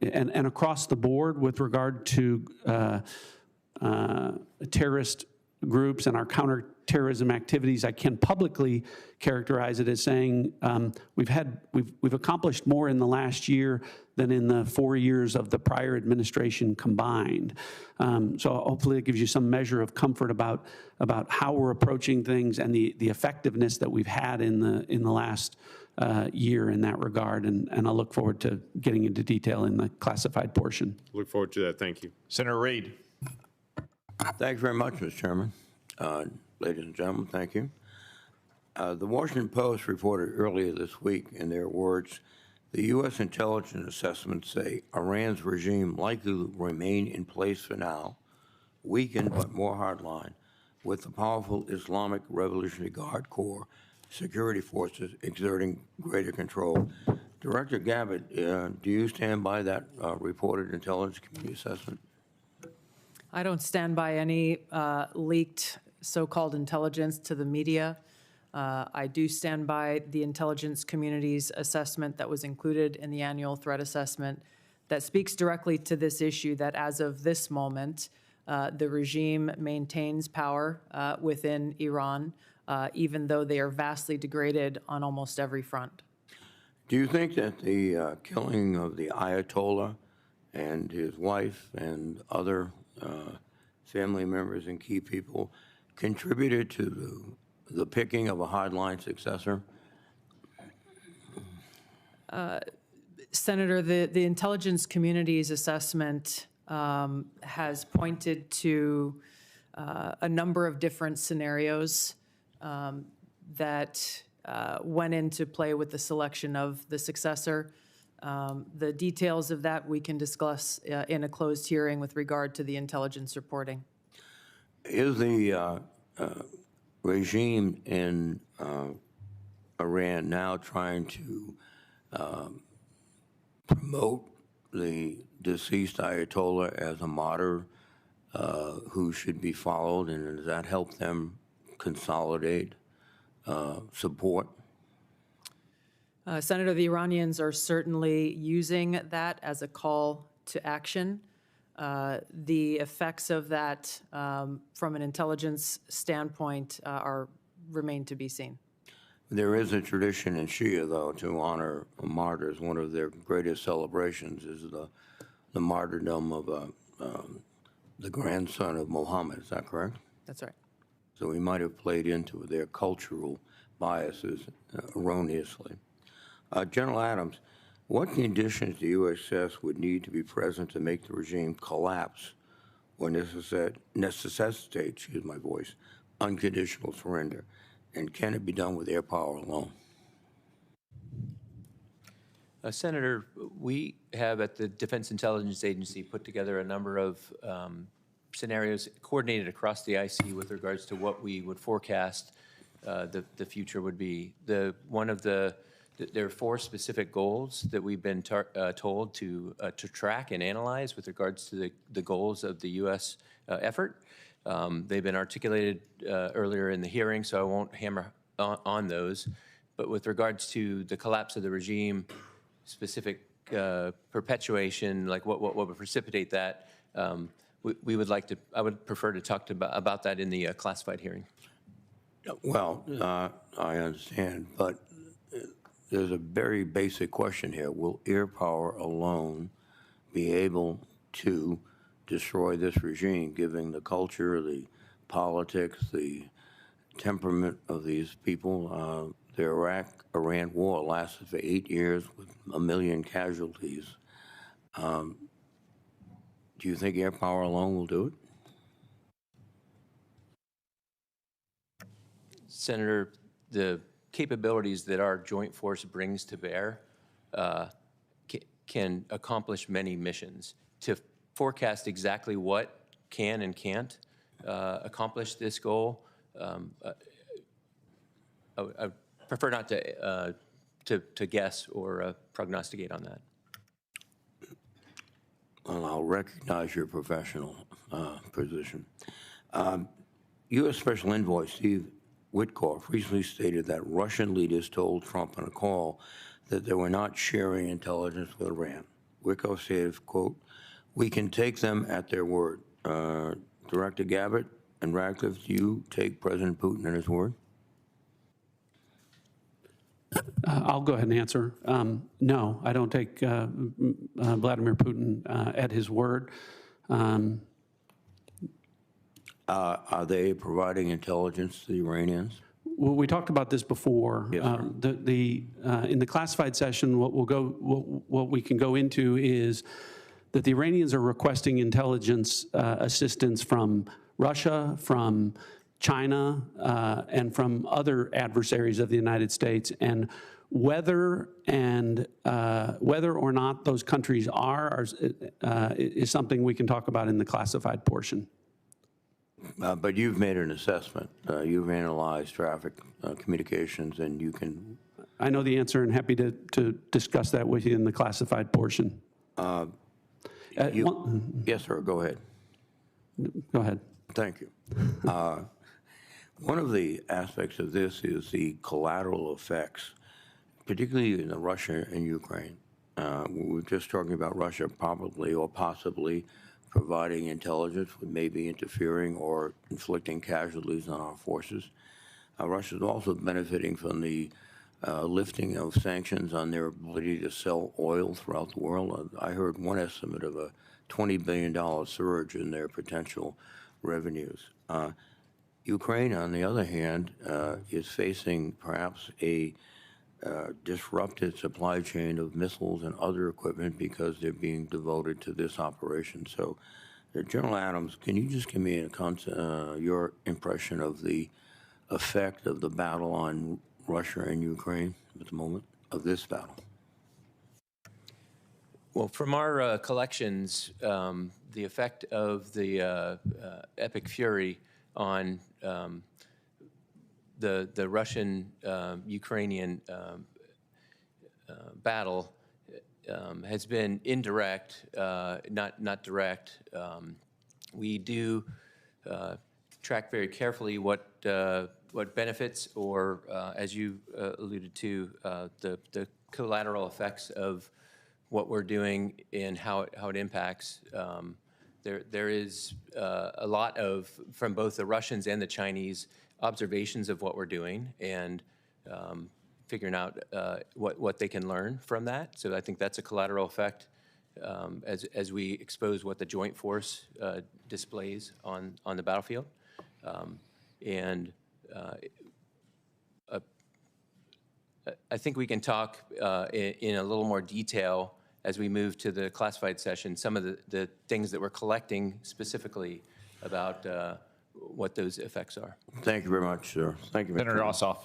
and across the board with regard to terrorist groups and our counterterrorism activities, I can publicly characterize it as saying we've accomplished more in the last year than in the 4 years of the prior administration combined. So hopefully it gives you some measure of comfort about how we're approaching things and the effectiveness that we've had in the last year in that regard. And I look forward to getting into detail in the classified portion. Look forward to that. Thank you. Senator Reid. Thank you very much, Mr. Chairman. Ladies and gentlemen, thank you. The Washington Post reported earlier this week, in their words, the U.S. intelligence assessments say Iran's regime likely will remain in place for now, weakened but more hardline, with the powerful Islamic Revolutionary Guard Corps security forces exerting greater control. Director Gabbard, do you stand by that reported intelligence community assessment? I don't stand by any leaked so-called intelligence to the media. I do stand by the intelligence community's assessment that was included in the annual threat assessment that speaks directly to this issue, that as of this moment, the regime maintains power within Iran, even though they are vastly degraded on almost every front. Do you think that the killing of the Ayatollah and his wife and other family members and key people contributed to the picking of a hardline successor? Senator, the intelligence community's assessment has pointed to a number of different scenarios that went into play with the selection of the successor. The details of that we can discuss in a closed hearing with regard to the intelligence reporting. Is the regime in Iran now trying to promote the deceased Ayatollah as a martyr who should be followed, and does that help them consolidate support? Senator, the Iranians are certainly using that as a call to action. The effects of that from an intelligence standpoint remain to be seen. There is a tradition in Shia, though, to honor martyrs. One of their greatest celebrations is the martyrdom of the grandson of Muhammad. Is that correct? That's right. So we might have played into their cultural biases erroneously. General Adams, what conditions do you assess would need to be present to make the regime collapse or necessitate, unconditional surrender? And can it be done with air power alone? Senator, we have at the Defense Intelligence Agency put together a number of scenarios coordinated across the IC with regards to what we would forecast the future would be. One of the There are 4 specific goals that we've been told to track and analyze with regards to the goals of the U.S. Effort. They've been articulated earlier in the hearing, so I won't hammer on those. But with regards to the collapse of the regime, specific perpetuation, like what would precipitate that, we would like to, I would prefer to talk about that in the classified hearing. Well, I understand, but there's a very basic question here. Will air power alone be able to destroy this regime, given the culture, the politics, the temperament of these people? The Iraq-Iran war lasted for 8 years with 1 million casualties. Do you think air power alone will do it? Senator, the capabilities that our joint force brings to bear can accomplish many missions. To forecast exactly what can and can't accomplish this goal, I prefer not to guess or prognosticate on that. Well, I'll recognize your professional position. U.S. Special Envoy Steve Witkoff recently stated that Russian leaders told Trump on a call that they were not sharing intelligence with Iran. Witkoff said, quote, "We can take them at their word." Director Gabbard and Ratcliffe, do you take President Putin at his word? I'll go ahead and answer. No, I don't take Vladimir Putin at his word. Are they providing intelligence to the Iranians? Well, we talked about this before. Yes, sir. In the classified session, what we can go into is that the Iranians are requesting intelligence assistance from Russia, from China, and from other adversaries of the United States, and whether or not those countries are is something we can talk about in the classified portion. But you've made an assessment. You've analyzed traffic communications, and you can... I know the answer and happy to discuss that with you in the classified portion. Yes, sir, go ahead. Go ahead. Thank you. One of the aspects of this is the collateral effects, particularly in Russia and Ukraine. We're just talking about Russia probably or possibly providing intelligence, maybe interfering or inflicting casualties on our forces. Russia is also benefiting from the lifting of sanctions on their ability to sell oil throughout the world. I heard one estimate of a $20 billion surge in their potential revenues. Ukraine, on the other hand, is facing perhaps a disrupted supply chain of missiles and other equipment because they're being devoted to this operation. So, General Adams, can you just give me your impression of the effect of the battle on Russia and Ukraine at the moment, of this battle? Well, from our collections, the effect of the epic fury on the Russian-Ukrainian battle has been indirect, not direct. We do track very carefully what benefits or, as you alluded to, the collateral effects of what we're doing and how it impacts. There is a lot of, from both the Russians and the Chinese, observations of what we're doing and figuring out what they can learn from that. So I think that's a collateral effect as we expose what the joint force displays on the battlefield. I think we can talk in a little more detail as we move to the classified session, some of the things that we're collecting specifically about what those effects are. Thank you very much, sir. Thank you, Mr. Senator Ossoff.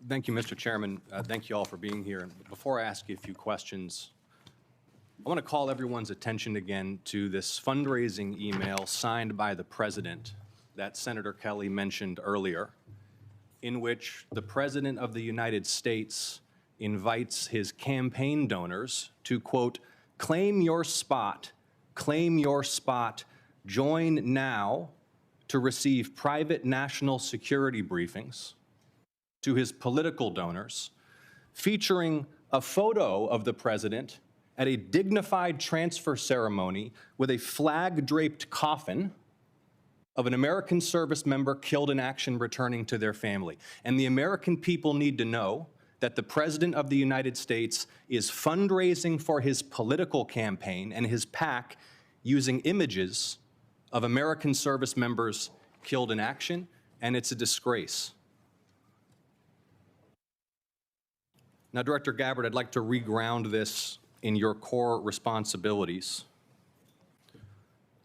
Thank you, Mr. Chairman. Thank you all for being here. And before I ask you a few questions, I want to call everyone's attention again to this fundraising email signed by the President that Senator Kelly mentioned earlier, in which the President of the United States invites his campaign donors to, quote, claim your spot, join now to receive private national security briefings to his political donors, featuring a photo of the president at a dignified transfer ceremony with a flag-draped coffin of an American service member killed in action returning to their family. And the American people need to know that the President of the United States is fundraising for his political campaign and his PAC using images of American service members killed in action, and it's a disgrace. Now, Director Gabbard, I'd like to reground this in your core responsibilities.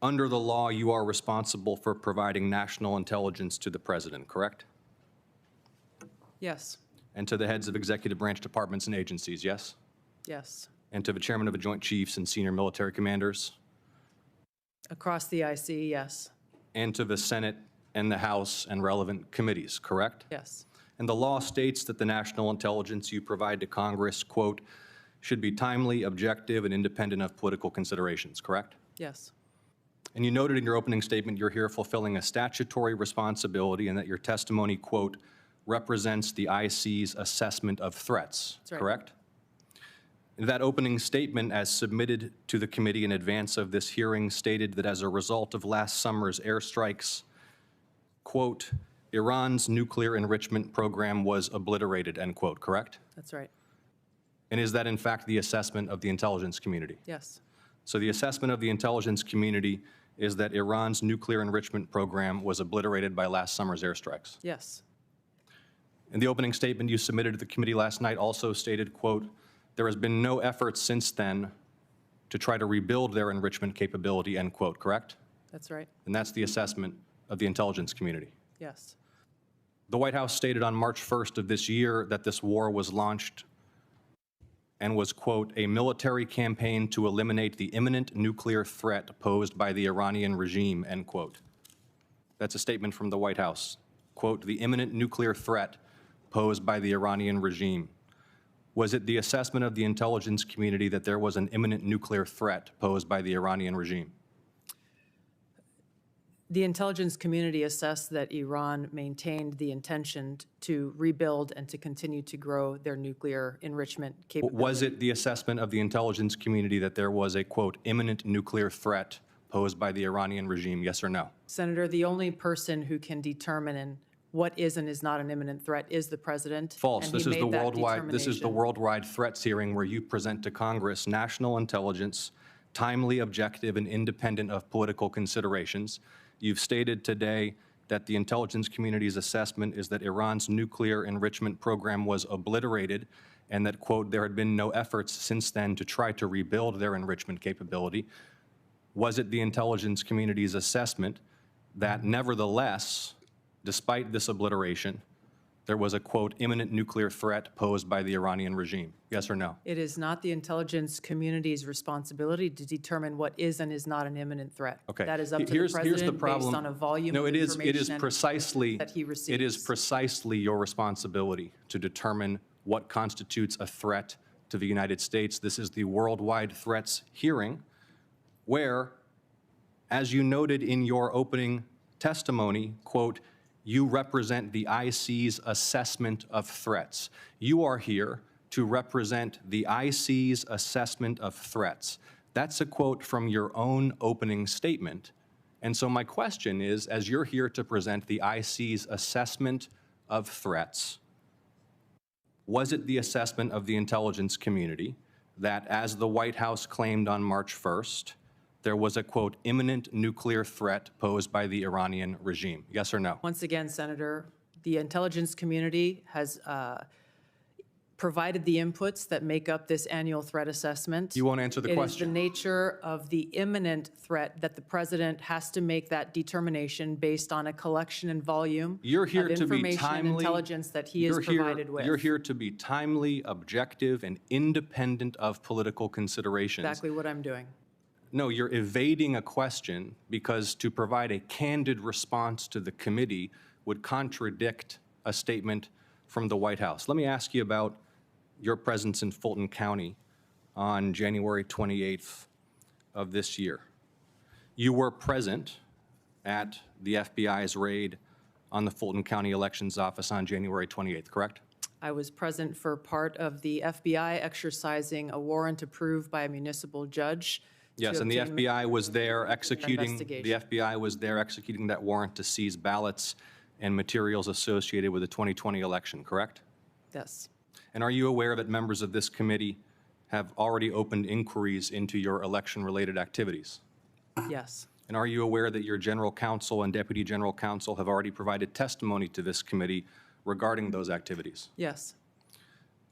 Under the law, you are responsible for providing national intelligence to the President, correct? Yes. And to the heads of executive branch departments and agencies, yes? Yes. And to the chairman of the Joint Chiefs and senior military commanders? Across the IC, yes. And to the Senate and the House and relevant committees, correct? Yes. And the law states that the national intelligence you provide to Congress, quote, should be timely, objective, and independent of political considerations, correct? Yes. And you noted in your opening statement you're here fulfilling a statutory responsibility and that your testimony, quote, represents the IC's assessment of threats, That's right. correct? That opening statement, as submitted to the committee in advance of this hearing, stated that as a result of last summer's airstrikes, quote, Iran's nuclear enrichment program was obliterated, end quote, correct? That's right. And is that in fact the assessment of the intelligence community? Yes. So the assessment of the intelligence community is that Iran's nuclear enrichment program was obliterated by last summer's airstrikes. Yes. And the opening statement you submitted to the committee last night also stated, quote, there has been no effort since then to try to rebuild their enrichment capability, end quote, correct? That's right. And that's the assessment of the intelligence community. Yes. The White House stated on March 1st of this year that this war was launched and was, quote, a military campaign to eliminate the imminent nuclear threat posed by the Iranian regime, end quote. That's a statement from the White House. Quote, the imminent nuclear threat posed by the Iranian regime. Was it the assessment of the intelligence community that there was an imminent nuclear threat posed by the Iranian regime? The intelligence community assessed that Iran maintained the intention to rebuild and to continue to grow their nuclear enrichment capability. Was it the assessment of the intelligence community that there was a, quote, imminent nuclear threat posed by the Iranian regime, yes or no? Senator, the only person who can determine what is and is not an imminent threat is the president. False. And This he is the made that worldwide. This is the determination. worldwide threats hearing where you present to Congress national intelligence, timely, objective, and independent of political considerations. You've stated today that the intelligence community's assessment is that Iran's nuclear enrichment program was obliterated and that, quote, there had been no efforts since then to try to rebuild their enrichment capability. Was it the intelligence community's assessment that nevertheless, despite this obliteration, there was a, quote, imminent nuclear threat posed by the Iranian regime? Yes or no? It is not the intelligence community's responsibility to determine what is and is not an imminent threat. Okay. That is up to Here's the the president problem. based on a volume No, of it is information precisely that he receives. It is precisely your responsibility to determine what constitutes a threat to the United States. This is the worldwide threats hearing where, as you noted in your opening testimony, quote, you represent the IC's assessment of threats. You are here to represent the IC's assessment of threats. That's a quote from your own opening statement. And so my question is, as you're here to present the IC's assessment of threats, was it the assessment of the intelligence community that, as the White House claimed on March 1st, there was a, quote, imminent nuclear threat posed by the Iranian regime? Yes or no? Once again, Senator, the intelligence community has provided the inputs that make up this annual threat assessment. You won't answer the question. It is the nature of the imminent threat that the president has to make that determination based on a collection and volume You're here of to be information and timely. intelligence that he is provided with. You're here to be timely, objective, and independent of political considerations. Exactly what I'm doing. No, you're evading a question because to provide a candid response to the committee would contradict a statement from the White House. Let me ask you about your presence in Fulton County on January 28th of this year. You were present at the FBI's raid on the Fulton County Elections Office on January 28th, correct? I was present for part of the FBI exercising a warrant approved by a municipal judge. Yes, and the FBI was there executing, that warrant to seize ballots and materials associated with the 2020 election, correct? Yes. And are you aware that members of this committee have already opened inquiries into your election-related activities? Yes. And are you aware that your general counsel and deputy general counsel have already provided testimony to this committee regarding those activities? Yes.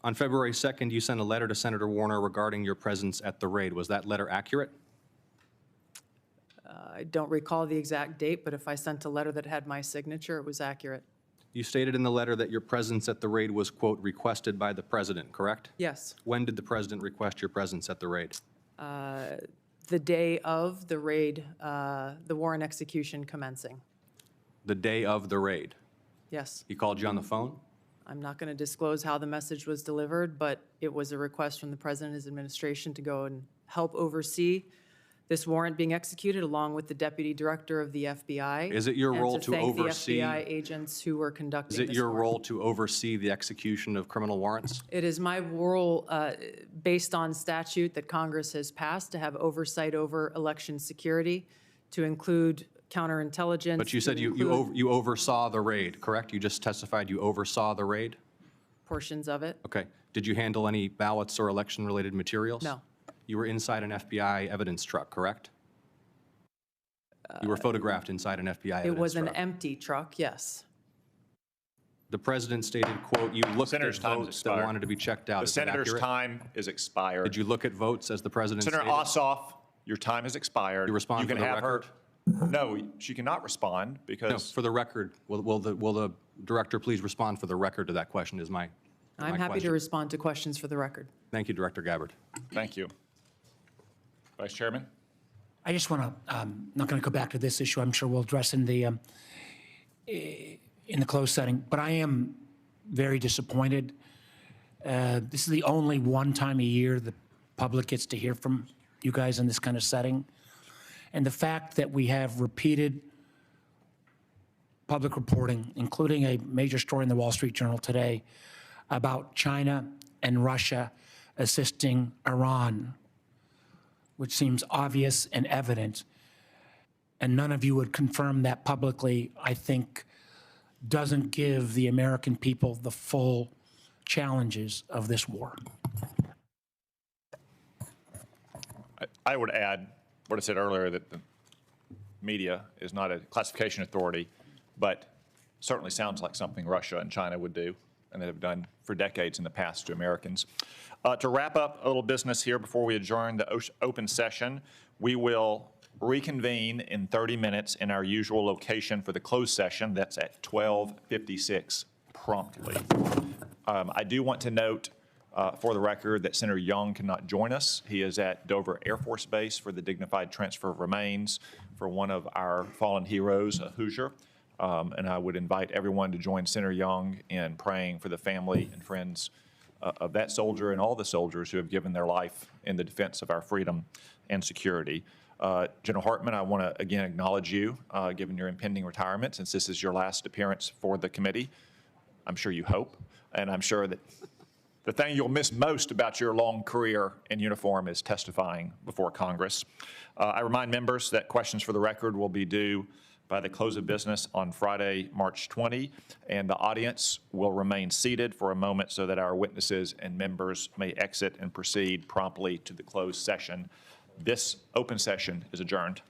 On February 2nd, you sent a letter to Senator Warner regarding your presence at the raid. Was that letter accurate? I don't recall the exact date, but if I sent a letter that had my signature, it was accurate. You stated in the letter that your presence at the raid was, quote, requested by the president, correct? Yes. When did the president request your presence at the raid? The day of the raid, the warrant execution commencing. The day of the raid? Yes. He called you on the phone? I'm not going to disclose how the message was delivered, but it was a request from the president and his administration to go and help oversee this warrant being executed along with the deputy director of the FBI. Is it your role to oversee? And to thank the FBI agents who were conducting Is it this your warrant. role to oversee the execution of criminal warrants? It is my role, based on statute that Congress has passed, to have oversight over election security, to include counterintelligence. But you said you oversaw the raid, correct? You just testified you oversaw the raid? Portions of it. Okay. Did you handle any ballots or election-related materials? No. You were inside an FBI evidence truck, correct? You were photographed inside an FBI evidence truck. It was an empty truck, yes. The president stated, quote, you looked at votes that wanted to be checked out. The Is that senator's accurate? time is expired. Did you look at votes as the president Senator stated? Ossoff, your time has expired. You respond You can for the have record? her. No, she cannot respond because. No, for the record, will the director please respond for the record to that question is my I'm happy question. to respond to questions for the record. Thank you, Director Gabbard. Thank you. Vice Chairman? I just want to, not going to go back to this issue. I'm sure we'll address in the closed setting, but I am very disappointed. This is the only one time a year the public gets to hear from you guys in this kind of setting. And the fact that we have repeated public reporting, including a major story in the Wall Street Journal today about China and Russia assisting Iran, which seems obvious and evident, and none of you would confirm that publicly, I think doesn't give the American people the full challenges of this war. I would add what I said earlier, that the media is not a classification authority, but certainly sounds like something Russia and China would do, and have done for decades in the past to Americans. To wrap up a little business here before we adjourn the open session, we will reconvene in 30 minutes in our usual location for the closed session. That's at 12:56 promptly. I do want to note for the record that Senator Young cannot join us. He is at Dover Air Force Base for the dignified transfer of remains for one of our fallen heroes, a Hoosier. And I would invite everyone to join Senator Young in praying for the family and friends of that soldier and all the soldiers who have given their life in the defense of our freedom and security. General Hartman, I want to again acknowledge you, given your impending retirement, since this is your last appearance for the committee. I'm sure you hope, and I'm sure that the thing you'll miss most about your long career in uniform is testifying before Congress. I remind members that questions for the record will be due by the close of business on Friday, March 20, and the audience will remain seated for a moment so that our witnesses and members may exit and proceed promptly to the closed session. This open session is adjourned.